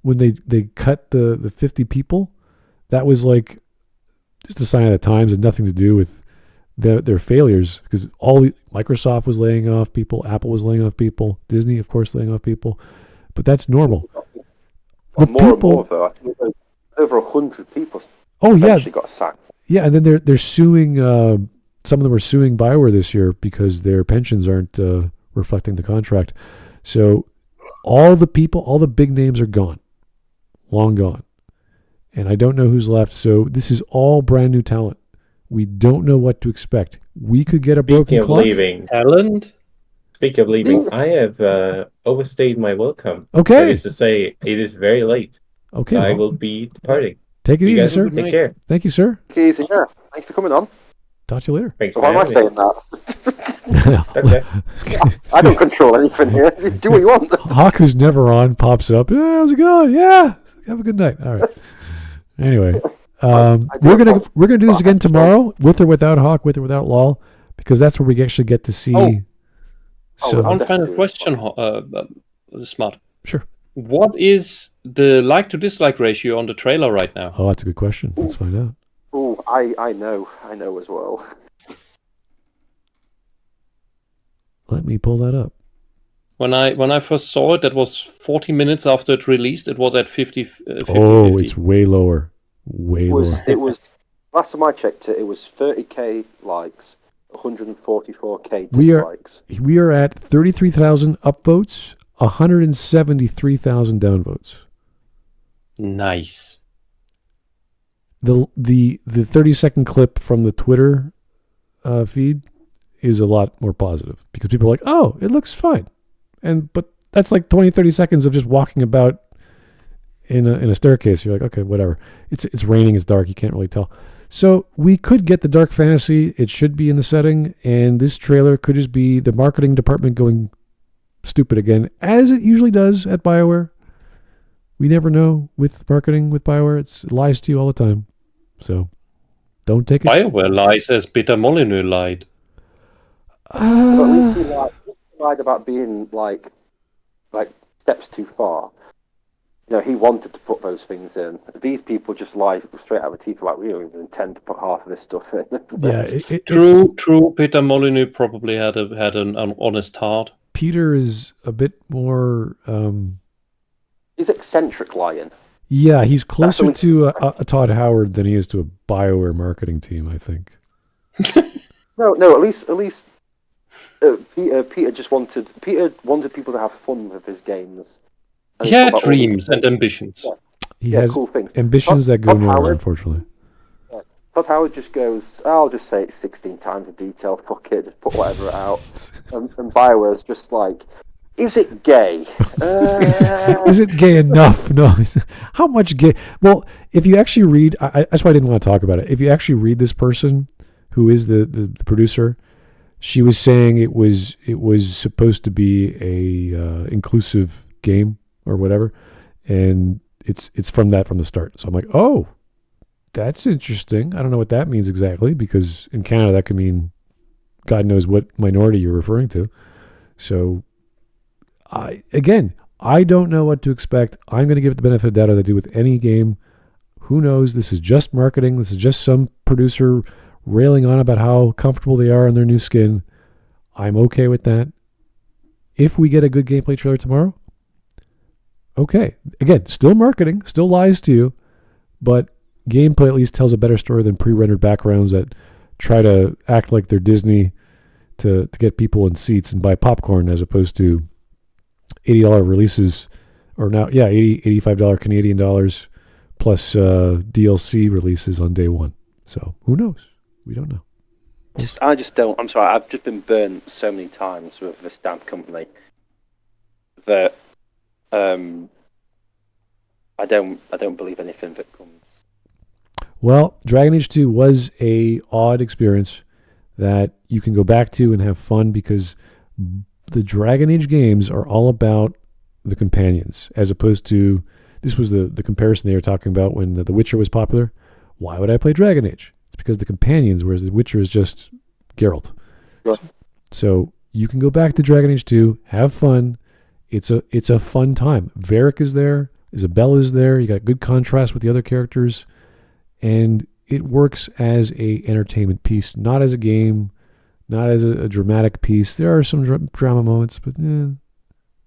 when they cut the 50 people, that was like just a sign of the times and nothing to do with their failures, because Microsoft was laying off people, Apple was laying off people, Disney, of course, laying off people, but that's normal. Well, more and more, though. I think over 100 people got sacked. Yeah, and then they're suing. Some of them are suing Bioware this year because their pensions aren't reflecting the contract. So all the big names are gone, long gone, and I don't know who's left. So this is all brand new talent. We don't know what to expect. We could get a broken clock. Talent. Speaking of leaving, I have overstayed my welcome. Okay. That is to say, it is very late. Okay. So I will be departing. Take it easy, sir. Take care. Thank you, sir. Take it easy. Yeah. Thanks for coming on. Talk to you later. Thanks for Why am I having me. saying that? Okay. I don't control anything here. You do what you want. Hawk, who's never on, pops up. Yeah, how's it going? Yeah. Have a good night. All right. Anyway, we're gonna do this again tomorrow, with or without Hawk, with or without Lol, because that's where we actually get to see. One final question, Smart. Sure. What is the like to dislike ratio on the trailer right now? Oh, that's a good question. Let's find out. Oh, I know as well. Let me pull that up. When I first saw it, that was 40 minutes after it released. It was at 50. 50 it's way lower. Lower. It was last time I checked it. It was 30k likes, 144k dislikes. We are at 33,000 upvotes, 173,000 downvotes. Nice. The 30-second clip from the Twitter feed is a lot more positive, because people are like, "Oh, it looks fine," but that's like 20-30 seconds of just walking about in a staircase. You're like, okay, whatever. It's raining, it's dark, you can't really tell. So we could get the dark fantasy. It should be in the setting, and this trailer could just be the marketing department going stupid again, as it usually does at Bioware. We never know with marketing with Bioware. It lies to you all the time. So don't take it. Bioware lies as Peter Molyneux lied. But at least he lied about being like steps too far. You know, he wanted to put those things in. These people just lie straight out of the teeth, like, we don't even intend to put half of this stuff in. Yeah, true. Peter Molyneux probably had an honest heart. Peter is a bit more. He's eccentric lying. Yeah, he's closer to a Todd Howard than he is to a BioWare marketing team, I think. No. At least Peter just wanted people to have fun with his games. He had dreams and ambitions. He has cool things. ambitions that go nowhere, unfortunately. Todd Howard just goes, I'll just say it 16 times in detail, fuck it, just put whatever out. and BioWare's just like, is it gay? Is it gay enough? No. How much gay? Well, if you actually read, that's why I didn't want to talk about it. If you actually read this person, who is the producer, she was saying it was supposed to be a inclusive game or whatever, and it's from the start. So I'm like, oh, that's interesting. I don't know what that means exactly, because in Canada that could mean God knows what minority you're referring to. So I don't know what to expect. I'm going to give it the benefit of the doubt, as I do with any game. Who knows? This is just marketing. This is just some producer railing on about how comfortable they are in their new skin. I'm okay with that. If we get a good gameplay trailer tomorrow, okay. Again, still marketing, still lies to you, but gameplay at least tells a better story than pre-rendered backgrounds that try to act like they're Disney to get people in seats and buy popcorn, as opposed to $80 releases, or now, $85 Canadian dollars plus DLC releases on day one. So who knows? We don't know. I just don't. I'm sorry. I've just been burnt so many times with this damn company that I don't believe anything that comes. Well, Dragon Age 2 was a odd experience that you can go back to and have fun, because the Dragon Age games are all about the companions, as opposed to, this was the comparison they were talking about when The Witcher was popular. Why would I play Dragon Age? It's because the companions, whereas The Witcher is just Geralt. Right. So you can go back to Dragon Age 2, have fun. It's a fun time. Varric is there, Isabelle is there. You got good contrast with the other characters, and it works as a entertainment piece, not as a game, not as a dramatic piece. There are some drama moments, but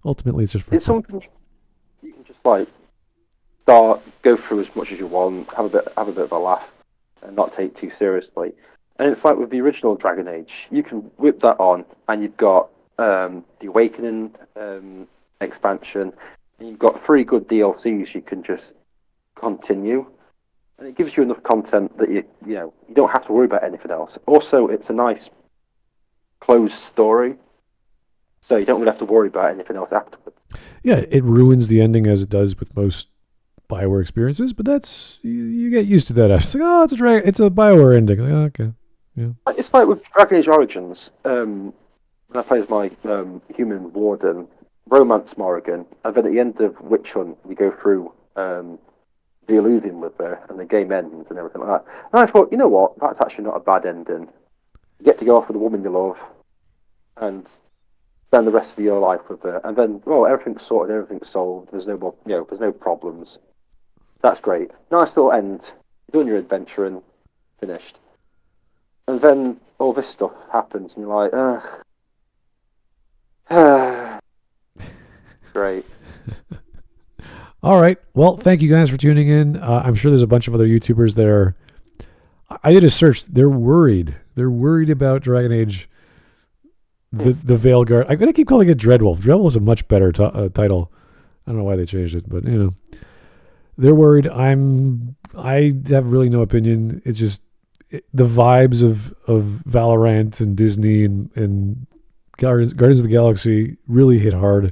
ultimately it's just for It's fun. something you can just like start, go through as much as you want, have a bit of a laugh, and not take too seriously. And it's like with the original Dragon Age, you can whip that on, and you've got the Awakening expansion, and you've got 3 good DLCs you can just continue, and it gives you enough content that you don't have to worry about anything else. Also, it's a nice closed story, so you don't really have to worry about anything else afterwards. Yeah, it ruins the ending as it does with most Bioware experiences, but that's you get used to that. It's like, oh, it's a Bioware ending. Like, oh, okay, yeah. It's like with Dragon Age Origins. When I play as my human warden, romance Morrigan, and then at the end of Witch Hunt, you go through the Illusion with her, and the game ends and everything like that. And I thought, you know what, that's actually not a bad ending. You get to go off with the woman you love, and spend the rest of your life with her, and then, well, everything's sorted, everything's solved. There's no more, there's no problems. That's great. Nice little end. You've done your adventure and finished. And then all this stuff happens, and you're like, great. All right. Well, thank you guys for tuning in. I'm sure there's a bunch of other YouTubers that are. I did a search. They're worried. They're worried about Dragon Age. The Veilguard. I'm gonna keep calling it Dreadwolf. Dreadwolf is a much better title. I don't know why they changed it, but they're worried. I have really no opinion. It's just the vibes of Valorant and Disney and Guardians of the Galaxy really hit hard.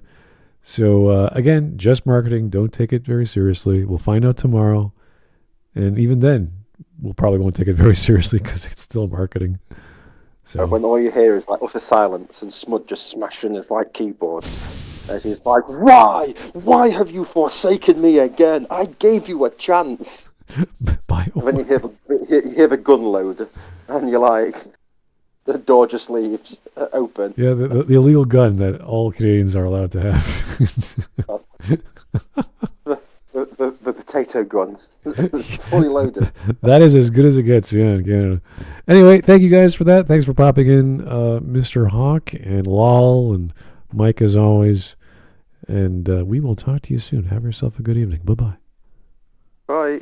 So again, just marketing. Don't take it very seriously. We'll find out tomorrow, and even then, we'll probably won't take it very seriously because it's still marketing. So When all you hear is like utter silence and Smud just smashing his like keyboard, as he's like, "Why? Why have you forsaken me again? I gave you a chance." Bioware. And then you hear the gun load, and you're like, the door just leaves open. Yeah, the illegal gun that all Canadians are allowed to have. The potato gun, fully loaded. That is as good as it gets, yeah, in Canada. Anyway, thank you guys for that. Thanks for popping in, Mr. Hawk and Lol and Mike as always. And we will talk to you soon. Have yourself a good evening. Bye-bye. Bye.